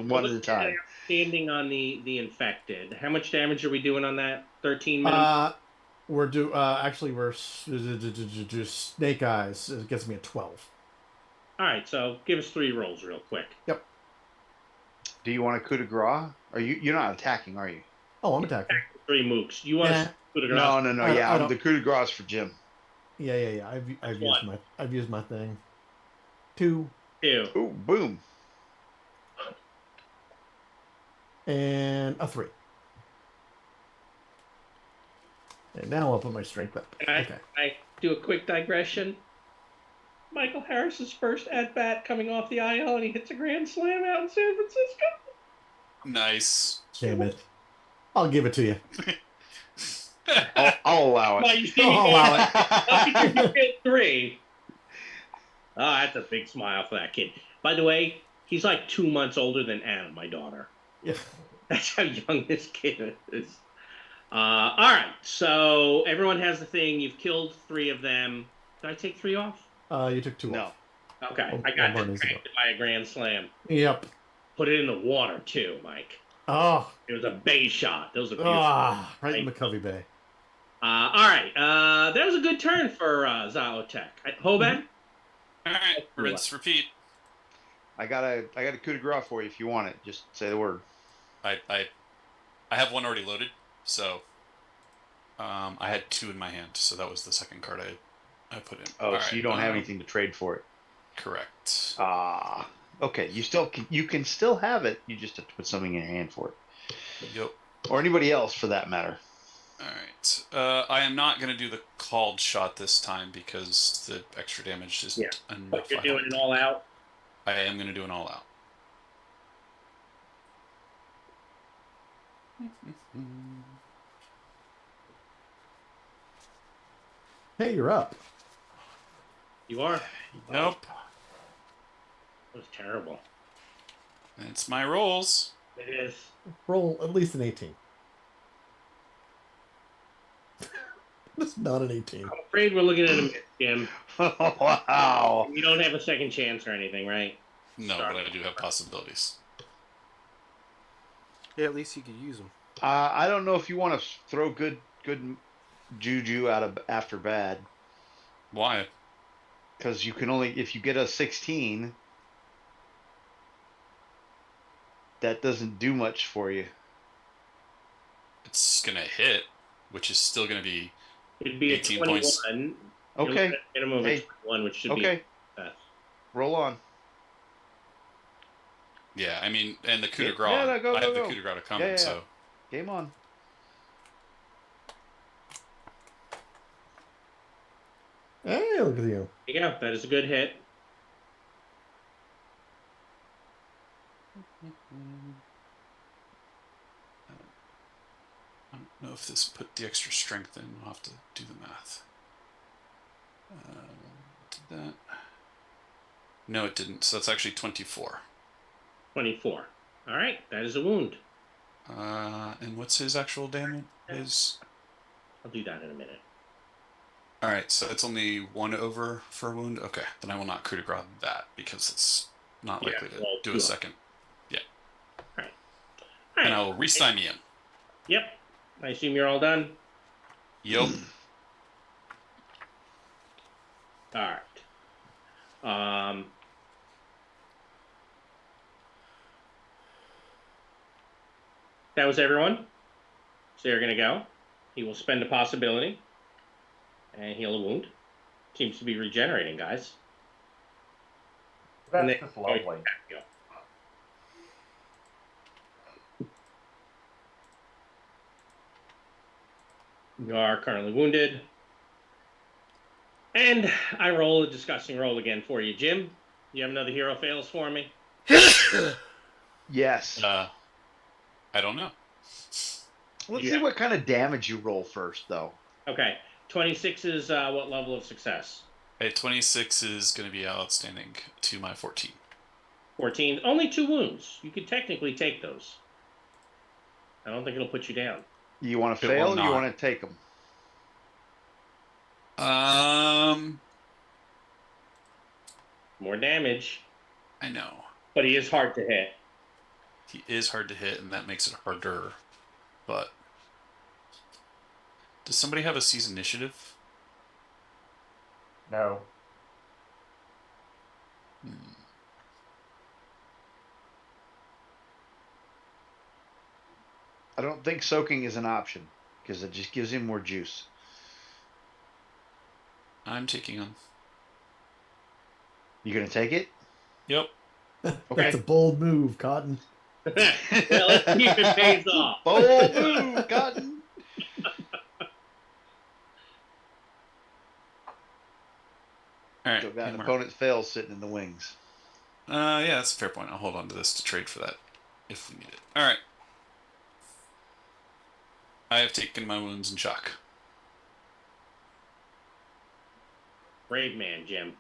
One at a time. Standing on the infected. How much damage are we doing on that? 13 minutes. We're snake eyes. It gets me a 12. All right, so give us 3 rolls real quick. Yep. Do you want a coup de grace? You're not attacking, are you? Oh, I'm attacking. 3 mooks. You want to put it No. I don't- The coup de grace for Jim. Yeah. I've used my thing. 2 2. Ooh, boom. and a 3. And now I'll put my strength up. Okay. I do a quick digression. Michael Harris's first at bat coming off the IL, and he hits a grand slam out in San Francisco. Nice. Damn it. I'll give it to you. I'll allow Well, it. you see, I'll allow it. I'll give you 3. Oh, that's a big smile for that kid. By the way, he's like 2 months older than Anna, my daughter. Yeah. That's how young this kid is. All right, so everyone has the thing. You've killed 3 of them. Did I take 3 off? You took 2 No. off. Okay, Well, I got one needs to go. distracted by a grand slam. Yep. Put it in the water too, Mike. Oh. It was a bay shot. Those are beautiful. Right in McCovey Bay. All right, that was a good turn for Zalotech. Hoban? All right, rinse, repeat. I got a coup de grace for you if you want it. Just say the word. I have one already loaded, so I had 2 in my hand, so that was the second card I put in. Oh, All so right, you don't have anything to trade for it. Correct. Okay. You can still have it. You just have to put something in your hand for it, Yep. or anybody else for that matter. All right. I am not going to do the called shot this time because the extra damage is enough. But you're doing it all out? I am going to do an all out. Hey, you're up. You are? Nope. That was terrible. It's my rolls. It is. Roll at least an 18. That's not an 18. I'm afraid we're looking at a miss, Jim. Wow. You don't have a second chance or anything, right? No, Sorry. but I do have possibilities. Yeah, at least you could use them. I don't know if you want to throw good juju out of after bad, Why? because you can only if you get a 16. That doesn't do much for you. It's going to hit, which is still going to be It'd be a 18 21. points. You're looking Okay. at a minimum of Hey. 21, which should be Okay. a success. Roll on. Yeah, I mean, and the coup de Yeah, grace. no, go, I go, have the go. coup de grace coming, Yeah. so Game on. Hey, look at you. There you go. That is a good hit. I don't know know if this put the extra strength in. I'll have to do the math. Did that? No, it didn't. So that's actually 24. 24. All right, that is a wound. And what's his actual damage? I'll do that in a minute. All right, so it's only 1 over for a wound. Okay, then I will not coup de grace that because it's not likely to do a second. Yeah. All right. And I will re-stymie him. Yep. I assume you're all done. Yep. All right. That was everyone. So they're going to go. He will spend a possibility and heal a wound. Seems to be regenerating, guys. That's just lovely. You are currently wounded. And I roll a disgusting roll again for you. Jim, you have another hero fails for me? Yes. I don't know. Let's see what kind of damage you roll first, though. Okay. 26 is what level of success? 26 is going to be outstanding to my 14. 14. Only 2 wounds. You could technically take those. I don't think it'll put you down. You want to fail or you want to take them? More damage. I know. But he is hard to hit. He is hard to hit, and that makes it harder. But does somebody have a seize initiative? No. I don't think soaking is an option because it just gives him more juice. I'm taking him. You gonna take it? Yep. Okay. That's a bold move, Cotton. Well, let's see if it pays off. Bold move, Cotton. All right. So got an opponent's fail sitting in the wings. Yeah, that's a fair point. I'll hold on to this to trade for that if we need it. All right. I have taken my wounds in shock. Brave man, Jim.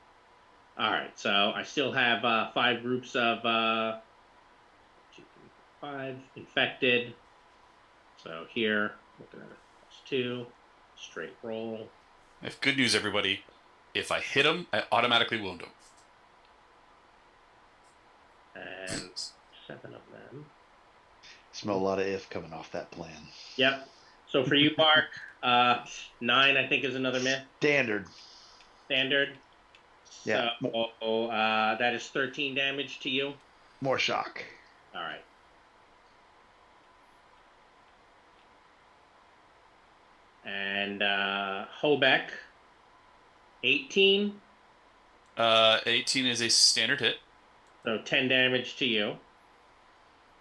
All right, so I still have 5 groups of 5 infected. So here, looking at it, +2, straight roll. I have good news, everybody. If I hit him, I automatically wound him. And 7 of them. Smell a lot of if coming off that plan. Yep. So for you, Mark, 9 I think is another myth. Standard. Yeah. So that is 13 damage to you. More shock. All right. And Hobeck, 18. 18 is a standard hit. So 10 damage to you.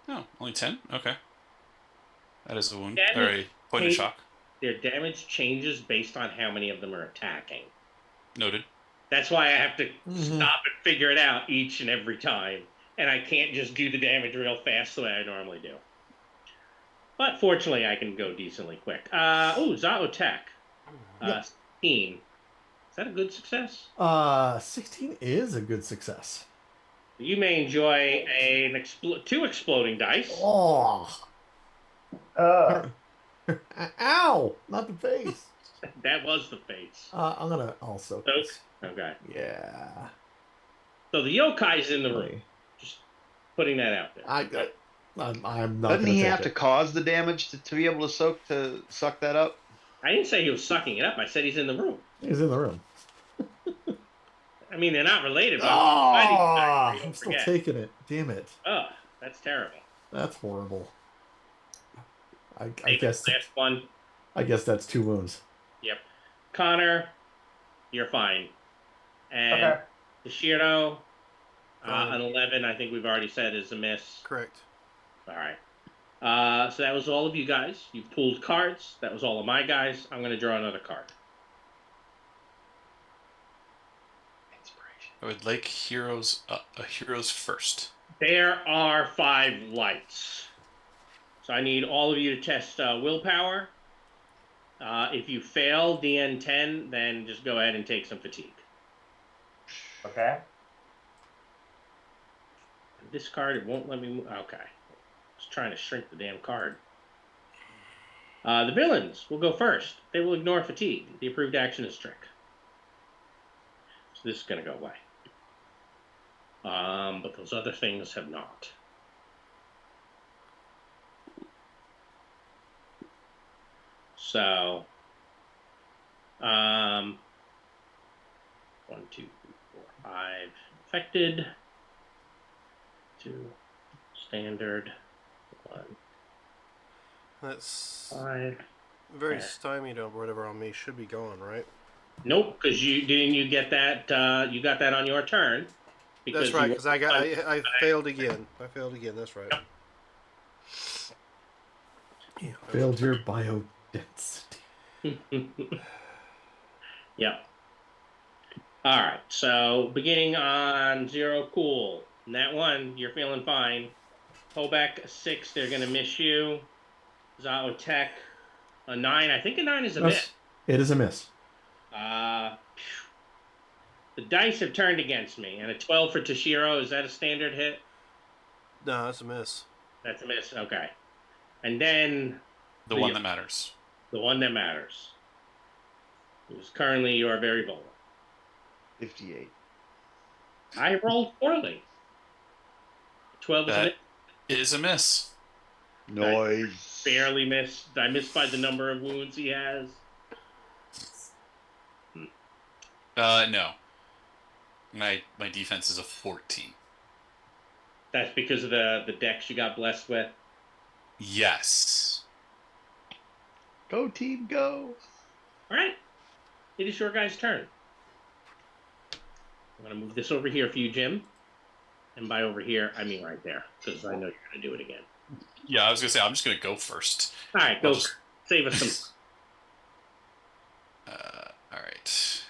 Oh, only 10? Okay. That is a wound. Damage Or a point of shock. Their damage changes based on how many of them are attacking. Noted. That's why I have to stop and figure it out each and every time. And I can't just do the damage real fast the way I normally do. But fortunately, I can go decently quick. Zaotek. 16. Is that a good success? 16 is a good success. You may enjoy 2 exploding dice. Oh. Ow! Not the face. That was the face. I'm gonna also. Okay. Yeah. So the yokai's in the room. Just putting that out there. I'm not. Doesn't he have to cause the damage to be able to suck that up? I didn't say he was sucking it up. I said he's in the room. He's in the room. I mean, they're not related. But I'm still taking it. Damn it. Oh, that's terrible. That's horrible. I guess. Last one. I guess that's 2 wounds. Yep. Connor, you're fine. And Toshiro, an 11, I think we've already said is a miss. Correct. All right. So that was all of you guys. You pulled cards. That was all of my guys. I'm going to draw another card. I would like heroes first. There are 5 lights. So I need all of you to test willpower. If you fail DN10, then just go ahead and take some fatigue. Okay. This card, it won't let me move. Okay. I was trying to shrink the damn card. The villains will go first. They will ignore fatigue. The approved action is trick. So this is going to go away. But those other things have not. So, 1, 2, 3, 4, 5 affected. 2 standard. 1, That's 5. very stymied or whatever on me. Should be going, right? Nope, because you get that. You got that on your turn. That's right, because I failed again. I failed again. That's right. Yep. Yeah, Failed your biodensity. Yep. All right. So beginning on 0, cool. Nat 1, you're feeling fine. Hoback 6, they're gonna miss you. Zao Tech, a 9. I think a 9 is a miss. It is a miss. The dice have turned against me, and a 12 for Toshiro. Is that a standard hit? No, that's a miss. That's a miss. Okay. And then The one that matters. the one that matters. Because currently you are very vulnerable. 58. I rolled poorly. 12 is a miss. It is a miss. Noise. Barely missed. I missed by the number of wounds he has. No. My defense is a 14. That's because of the dex you got blessed with. Yes. Go team, go. All right. It is your guy's turn. I'm going to move this over here for you, Jim. And by over here, I mean right there, because I know you're going to do it again. Yeah, I was going to say, I'm just going to go first. All right, go. Save us some. All right.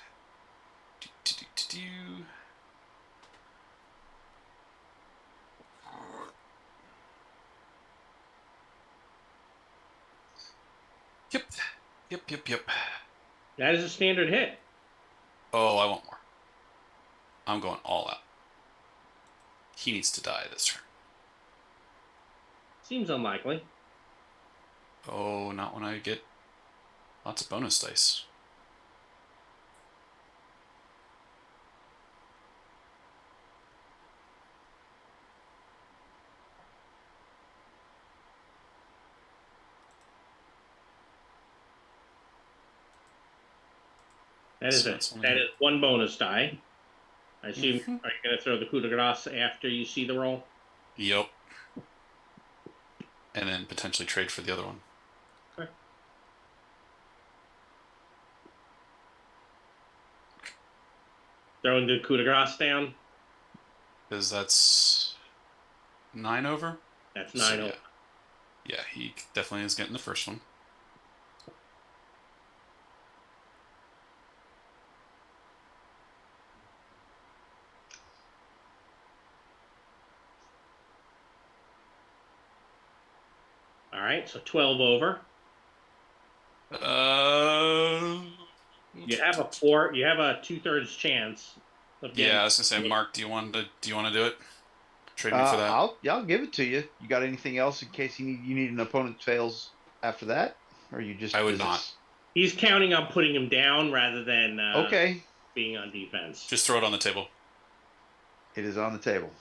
Yep. That is a standard hit. Oh, I want more. I'm going all out. He needs to die this turn. Seems unlikely. Oh, not when I get lots of bonus dice. That is one bonus die. I assume, Are you going to throw the coup de grace after you see the roll? Yep. And then potentially trade for the other one. Okay. Throwing the coup de grace down? Because that's 9 over? That's 9 over. Yeah, he definitely is getting the first one. All right, so 12 over. You have a 2/3 chance of getting. Yeah, I was gonna say, Mark, do you want to do it? Trade me for that. I'll give it to you. You got anything else in case you need an opponent fails after that, or you just? I would not. He's counting on putting him down rather than okay. being on defense. Just throw it on the table. It is on the table.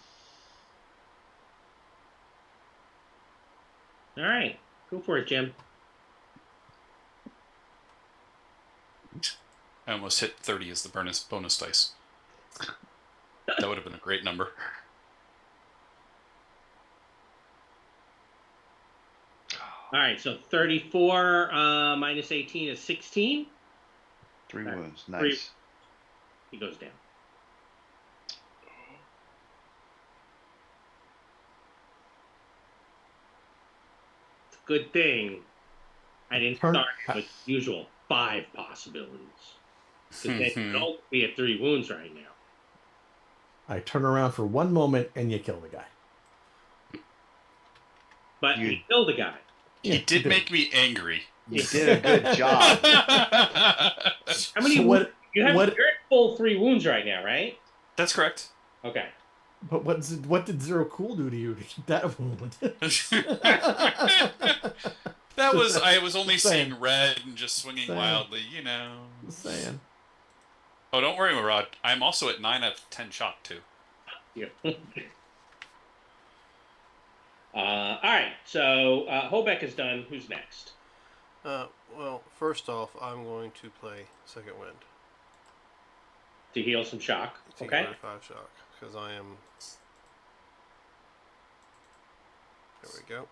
All right, go for it, Jim. I almost hit 30 as the bonus dice. That would have been a great number. All right, so 34 minus 18 is 16. 3 wounds. Nice. He goes down. It's a good thing I didn't start with the usual 5 possibilities. Because then you'd all be at 3 wounds right now. I turn around for one moment and you kill the guy. But you killed the guy. He did make me angry. You did a good job. How many So wounds? You're what? at full 3 wounds right now, right? That's correct. Okay. But what did Zero Cool do to you to keep that wound? That was I was only Just saying. seeing red and just swinging Saying. wildly, you know. Just saying. Oh, don't worry, Murad. I'm also at 9 out of 10 shock too. Yeah. All right. So Hobeck is done. Who's next? Well, first off, I'm going to play Second Wind To heal some shock. to Okay. get rid of 5 shock because I am. There we go.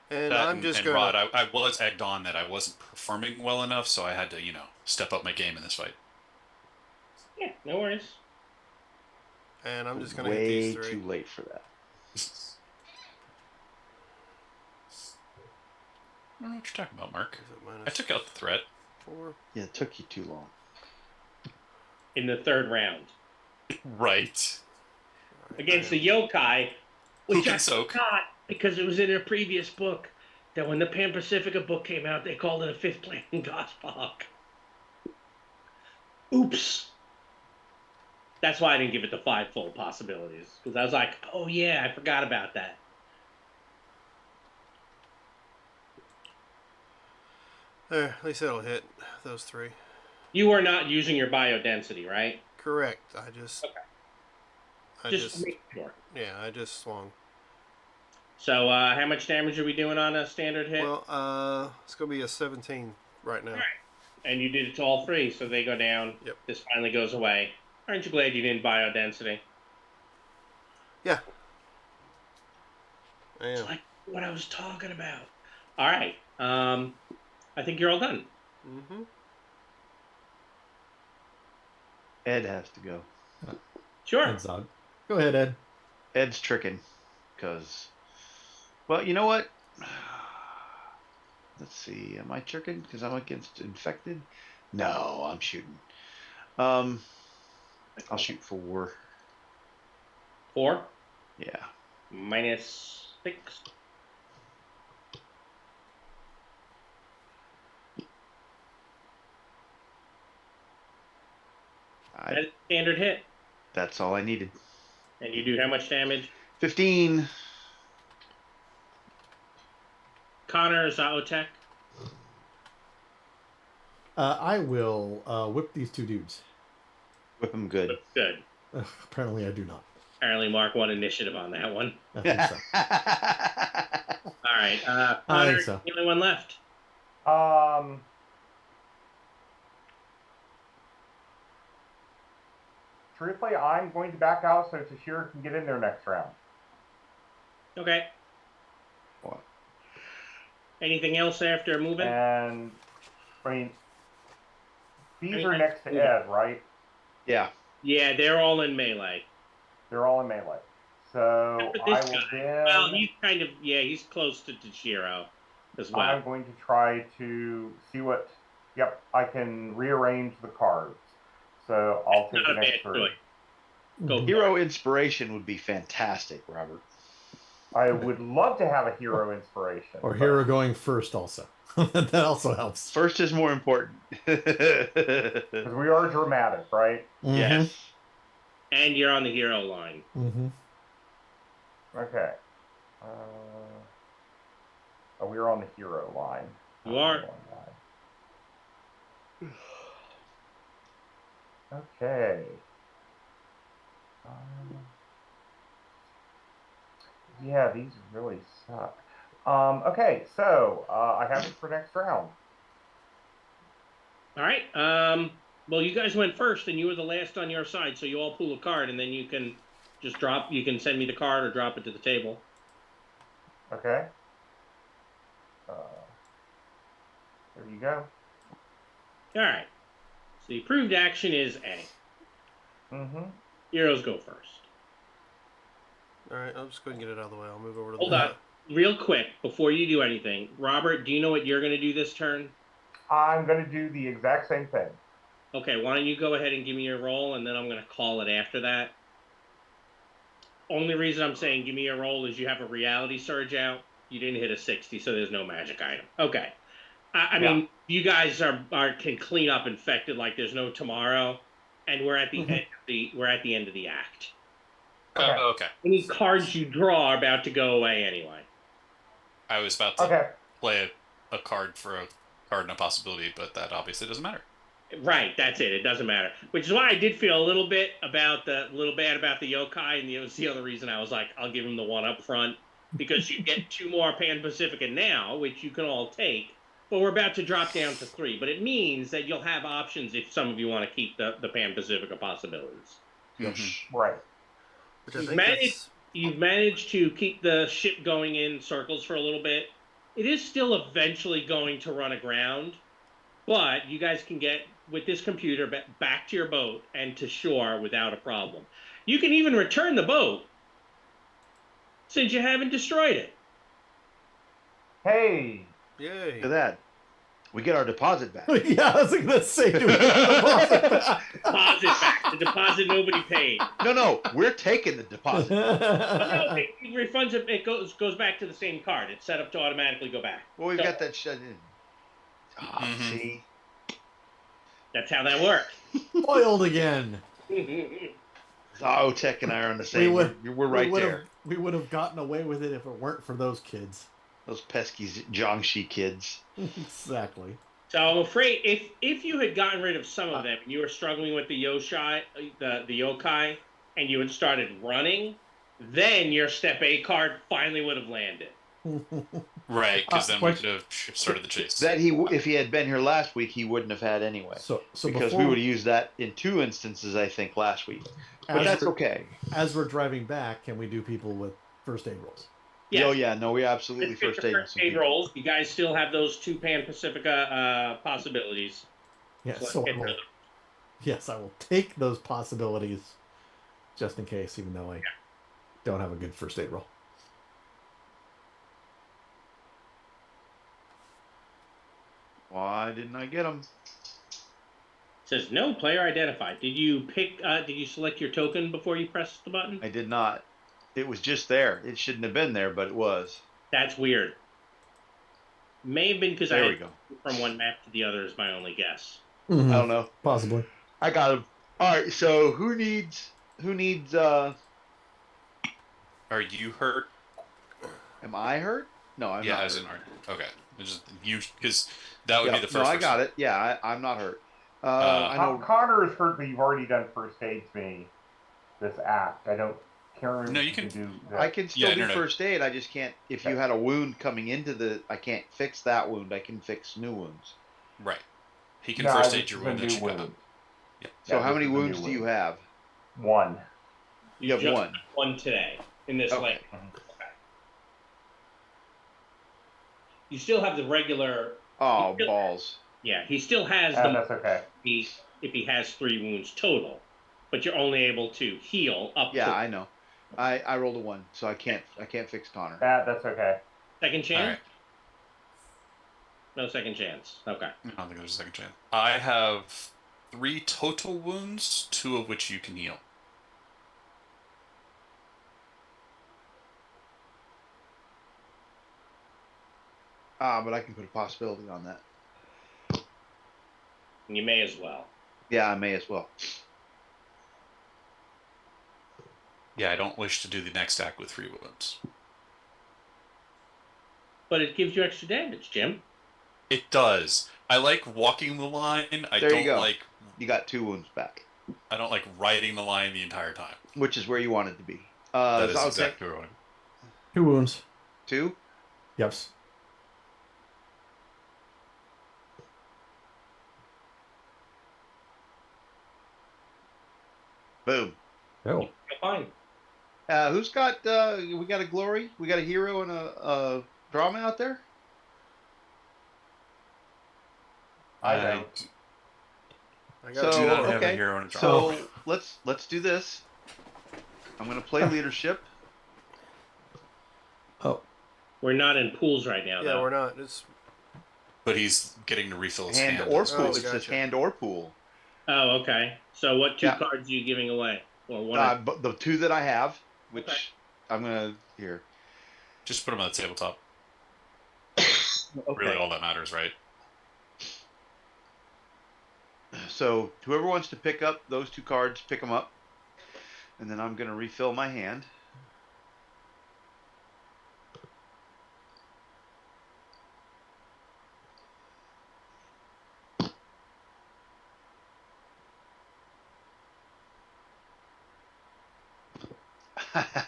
And That I'm just and gonna. Rod, I was egged on that I wasn't performing well enough, so I had to, step up my game in this fight. Yeah. No worries. And I'm just gonna hit Way these 3. too late for that. I don't know what you're talking about, Mark. Is it minus I took out the threat. 4? Yeah, it took you too long. In the 3rd round Right. against the yokai, which can I soak. forgot because it was in a previous book that when the Pan Pacifica book came out, they called it a 5th plane Gospok. Oops. That's why I didn't give it the 5 full possibilities because I was like, oh yeah, I forgot about that. There, at least that'll hit those 3. You are not using your biodensity, right? Correct. I just. Okay. I Just make sure. Yeah, I just swung. So, how much damage are we doing on a standard hit? Well, it's gonna be a 17 right now. All right. And you did it to all 3, so they go down. Yep. This finally goes away. Aren't you glad you didn't biodensity? Yeah. I It's am. like what I was talking about. All right. I think you're all done. Mm-hmm. Ed has to go. Sure. Ed's on. Go ahead, Ed. Ed's tricking. Because, well, you know what? Let's see. Am I tricking? Because I'm against infected? No, I'm shooting. I'll shoot 4. 4 Yeah. minus 6. That's standard hit. That's all I needed. And you do how much damage? 15. Connor, Zaotek. I will whip these 2 dudes. Whip him good. Good. Apparently, I do not. Apparently, Mark won initiative on that one. I think so. All right. I Connor, think so. the only one left. Truthfully, I'm going to back out so Tashira can get in there next round. Okay. What? Anything else after moving? And, I mean, these Anything are next to Ed, right? Yeah. Yeah, they're all in melee. They're all in melee. So Except for I this will guy. then. Well, he's kind of, he's close to Tashiro as well. I'm going to try to see what. Yep, I can rearrange the cards. So I'll take Not the a next bad 3. choice. Go Hero inspiration would be fantastic, Robert. I would love to have a hero inspiration. Or but- hero going first also. That also helps. First is more important. Because we are dramatic, right? Mhm. Yes. And you're on the hero line. Mm-hmm. Okay. Oh, we are on the hero line. You are. Okay. Yeah, these really suck. Okay, so I have it for next round. All right. Well, you guys went first, and you were the last on your side, so you all pull a card, and then you can just drop. You can send me the card or drop it to the table. Okay. There you go. All right. So the approved action is A. Mm-hmm. Heroes go first. All right, I'll just go ahead and get it out of the way. I'll move over to Hold the. on. Real quick, before you do anything, Robert, do you know what you're going to do this turn? I'm going to do the exact same thing. Okay, why don't you go ahead and give me your roll, and then I'm going to call it after that. Only reason I'm saying give me your roll is you have a reality surge out. You didn't hit a 60, so there's no magic item. Okay. I mean, you guys can clean up infected like there's no tomorrow, and we're at the end of the act. Okay. Okay. Any cards you draw are about to go away anyway. I was about to Okay. play a card for a card and a possibility, but that obviously doesn't matter. Right, that's it. It doesn't matter. Which is why I did feel a little bad about the yokai, and it was the other reason I was like, I'll give him the one up front because you get 2 more Pan Pacifica now, which you can all take. But we're about to drop down to 3. But it means that you'll have options if some of you want to keep the Pan Pacifica possibilities. Right. Which I think that's... You've managed to keep the ship going in circles for a little bit. It is still eventually going to run aground, but you guys can get with this computer back to your boat and to shore without a problem. You can even return the boat since you haven't destroyed it. Hey. Yay. Look at that. We get our deposit back. Yeah, I was going to say, do we get the deposit back? Deposit back. The deposit nobody paid. No, we're taking the deposit. No, it refunds it. It goes back to the same card. It's set up to automatically go back. Well, we've got that shut in. See? That's how that works. Foiled again. Oh, Tech and I are on the same. We're right there. We would have gotten away with it if it weren't for those kids. Those pesky Jiangxi kids. Exactly. So I'm afraid if you had gotten rid of some of them and you were struggling with the yokai, and you had started running, then your step A card finally would have landed. Right, because then we could have started the chase. That if he had been here last week, he wouldn't have had anyway. So because we would have used that in 2 instances, I think, last week. But that's okay. As we're driving back, can we do people with first aid rolls? Yes. Oh yeah, no, we absolutely first aid rolls. You guys still have those 2 Pan Pacifica possibilities. Yes, So yes, I will take those possibilities just in case, even though I don't have a good first aid roll. Why didn't I get them? Says no player identified. Did you select your token before you pressed the button? I did not. It was just there. It shouldn't have been there, but it was. That's weird. May have been because There we go. From one map to the other is my only guess. Mm-hmm. I don't know. Possibly. I got him. All right. So who needs? Are you hurt? Am I hurt? No, I'm not. Yeah, as in hurt. Okay. Just you, because that would be the first. No, I got it. Yeah, I'm not hurt. I know Connor is hurt, but you've already done first aid to me this act. I don't care. No, you can do that. I can still do first aid. I just can't. If you had a wound coming into I can't fix that wound. I can fix new wounds. Right. He can first aid your wound that you got. Yeah. So how many wounds do you have? 1. You have 1. 1 today in this lane. Okay. You still have the regular. Oh, balls. Yeah, he still has that's okay. If he has 3 wounds total, but you're only able to heal up. Yeah, I know. I rolled a 1, so I can't fix Connor. That's okay. Second chance? Right. No second chance. Okay. I don't think there's a second chance. I have 3 total wounds, 2 of which you can heal. But I can put a possibility on that. You may as well. Yeah, I may as well. Yeah, I don't wish to do the next act with 3 wounds. But it gives you extra damage, Jim. It does. I like walking the line. There you go. You got 2 wounds back. I don't like riding the line the entire time. Which is where you wanted to be. That is exactly where I want. 2 wounds. 2? Yep. Boom. Oh. Fine. Who's got? We got a glory. We got a hero and a drama out there. I don't. I got do not have a okay. hero and a drama. So let's do this. I'm gonna play leadership. Oh. We're not in pools right now, Yeah, though. we're not. It's But he's getting to refill his Hand hand. or Oh, pool. It gotcha. says hand or pool. Oh, okay. So what 2 Yeah. cards are you giving away? Well, one. But the 2 that I have, which Okay. I'm gonna here. Just put him on the tabletop. Okay. Really all that matters, right? So whoever wants to pick up those 2 cards, pick them up. And then I'm going to refill my hand.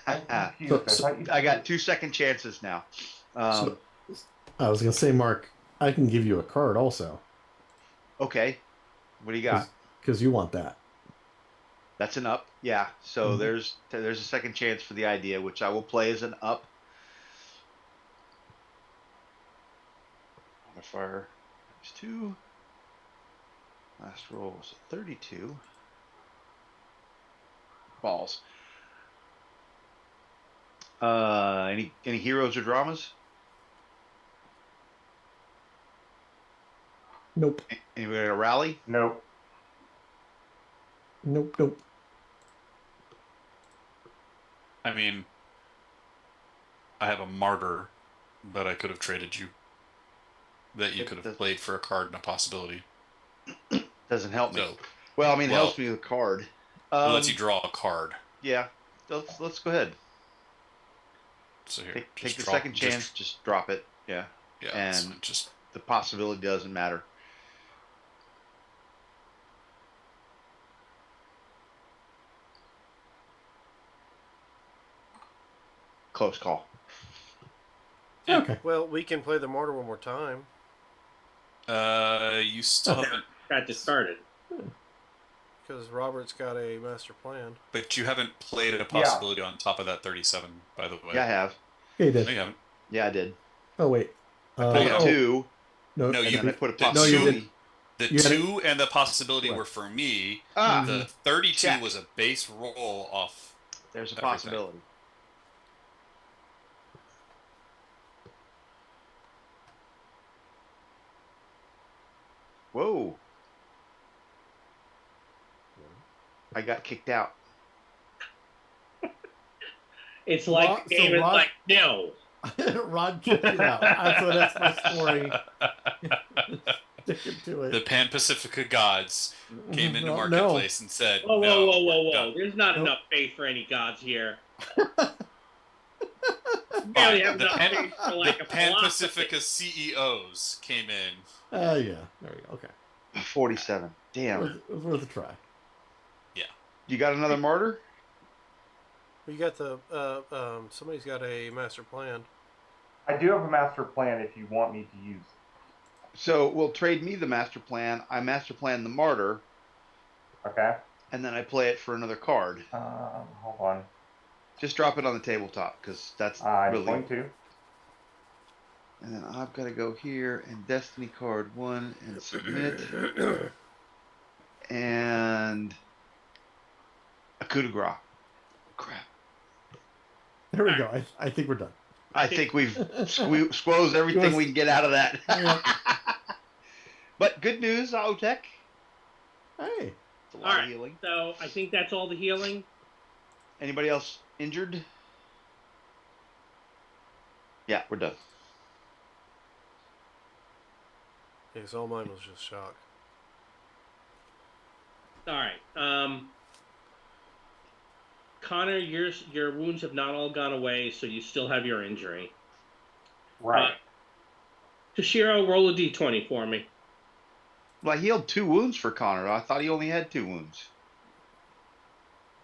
I'm confused. So- I thought you I got 2 second chances now. So, I was gonna say, Mark, I can give you a card also Okay. What do you got? because you want that. That's an up. Yeah. So Mhm. there's a second chance for the idea, which I will play as an up. Modifier -2. Last roll was a 32. Balls. Any heroes or dramas? Nope. Anybody got a rally? Nope. Nope. I mean, I have a martyr, but I could have traded you. That you could have played for a card and a possibility. Doesn't help me. So, Well, I mean, it well, helps me with a card. it lets you draw a card. Yeah. Let's go ahead. So here, Take the second chance. Just drop it. Yeah. Yeah, And so just the possibility doesn't matter. Close call. Yeah. Okay. Well, we can play the martyr one more time. you still haven't, Got discarded. Because Robert's got a master plan. but you haven't played a possibility on top of that 37. By the way, Yeah, I have. Okay, no, then. you haven't. Yeah, I did. Oh wait. Pulled yeah. 2. No, No, And you- then I put a the No, you possibility. The You had it- 2 and the possibility What? were for me. Ah, The 32 Check. was a base roll off. there's a everything. possibility. Whoa. I got kicked out. It's like Rod- the game so is Rod- like, no. Rod kicked you out. That's my story. Sticking to The it. Pan Pacifica gods came into No, marketplace and said, Whoa, "No, whoa, we're whoa. done." There's not Nope. enough faith for any gods here. Fine. Barely have The enough Pan, faith for like the a Pan philosophy. Pacifica CEOs came in. Yeah. There we go. Okay. 47. Damn. It was worth a try. You got another martyr? We got the somebody's got a master plan. I do have a master plan if you want me to use it. So we'll trade me the master plan. I master plan the martyr, Okay. and then I play it for another card. Hold on. Just drop it on the tabletop because that's I'm really. going to. And then I've got to go here and Destiny card 1 and submit. And a coup de grace. Crap. There we go. I think we're done. I think we've squoze everything we can get out of that. Yeah. But good news, Otech. Hey. It's a lot All of right. healing. So I think that's all the healing. Anybody else injured? Yeah, we're done. Yes, all mine was just shock. All right. Connor, your wounds have not all gone away, so you still have your injury. Right. Toshiro, roll a d20 for me. Well, I healed 2 wounds for Connor. I thought he only had 2 wounds.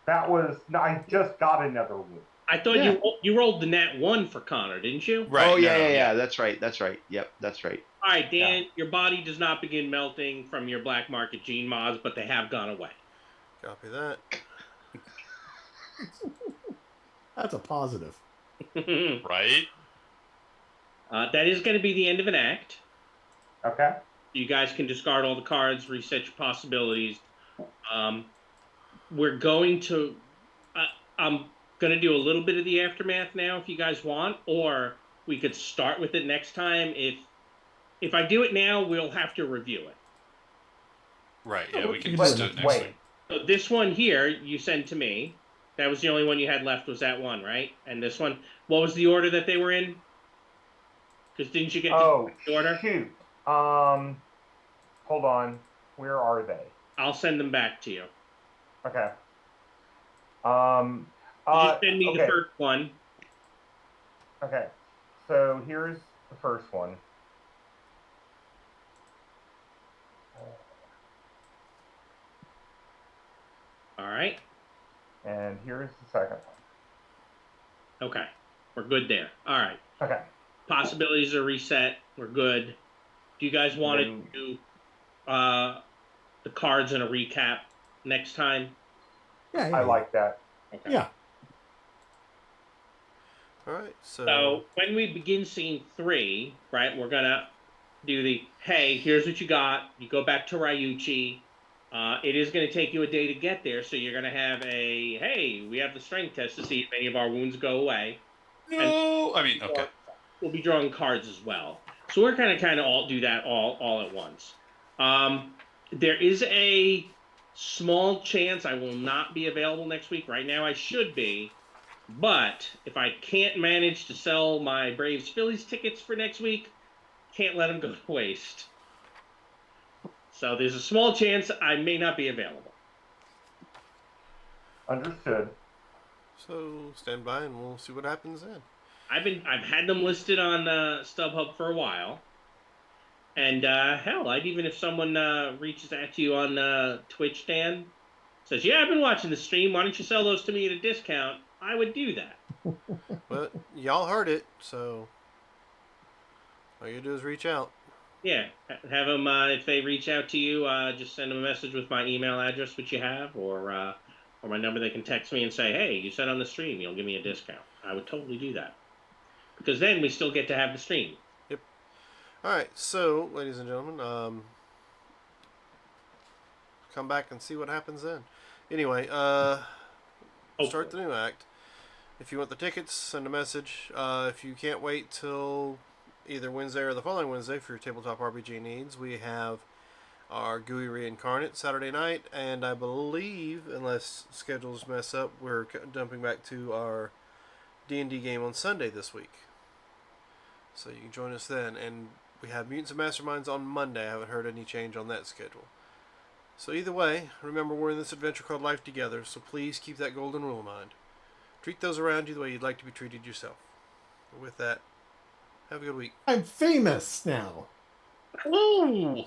That was. No, I just got another wound. I thought Yeah. you rolled the nat 1 for Connor, didn't you? Right. Oh, no, yeah, no, yeah. That's right. Yep, that's right. All right, Dan, your body does not begin melting from your black market gene mods, but they have gone away. Copy that. That's a positive. Right? That is going to be the end of an act. Okay. You guys can discard all the cards, reset your possibilities. We're going to... I'm going to do a little bit of the aftermath now if you guys want, or we could start with it next time. If I do it now, we'll have to review it. Right. Yeah, we can Wait, just do it next wait. week. So this one here, you sent to me. That was the only one you had left was that one, right? And this one, what was the order that they were in? Because didn't you get Oh, the order? shoot. Hold on. Where are they? I'll send them back to you. Okay. You just send me the okay. first one. Okay. So here's the first one. All right. And here's the second one. Okay. We're good there. All right. Okay. Possibilities are reset. We're good. Do you guys want to do the cards in a recap next time? Yeah, I like that. Okay. Yeah. All right. So when we begin scene 3, right, we're gonna do the hey, here's what you got. You go back to Ryuchi. It is going to take you a day to get there, so you're going to have a hey, we have the strength test to see if any of our wounds go away. No, I mean, okay. We'll be drawing cards as well. So we're kind of all do that all at once. There is a small chance I will not be available next week. Right now I should be. But if I can't manage to sell my Braves Phillies tickets for next week, can't let them go to waste. So there's a small chance I may not be available. Understood. So stand by and we'll see what happens then. I've had them listed on StubHub for a while, and hell, even if someone reaches out to you on Twitch, Dan, says, "Yeah, I've been watching the stream. Why don't you sell those to me at a discount?" I would do that. But y'all heard it, so all you do is reach out. Yeah, have them if they reach out to you, just send them a message with my email address, which you have, or my number. They can text me and say, "Hey, you said on the stream you'll give me a discount." I would totally do that because then we still get to have the stream. Yep. All right. So, ladies and gentlemen, come back and see what happens then. Anyway, start the new act. If you want the tickets, send a message. If you can't wait till either Wednesday or the following Wednesday for your tabletop RPG needs, we have our GUI Reincarnate Saturday night, and I believe, unless schedules mess up, we're dumping back to our D&D game on Sunday this week. So you can join us then. And we have Mutants and Masterminds on Monday. I haven't heard any change on that schedule. So either way, remember we're in this adventure called Life Together, so please keep that golden rule in mind. Treat those around you the way you'd like to be treated yourself. With that, have a good week. I'm famous now. Hello.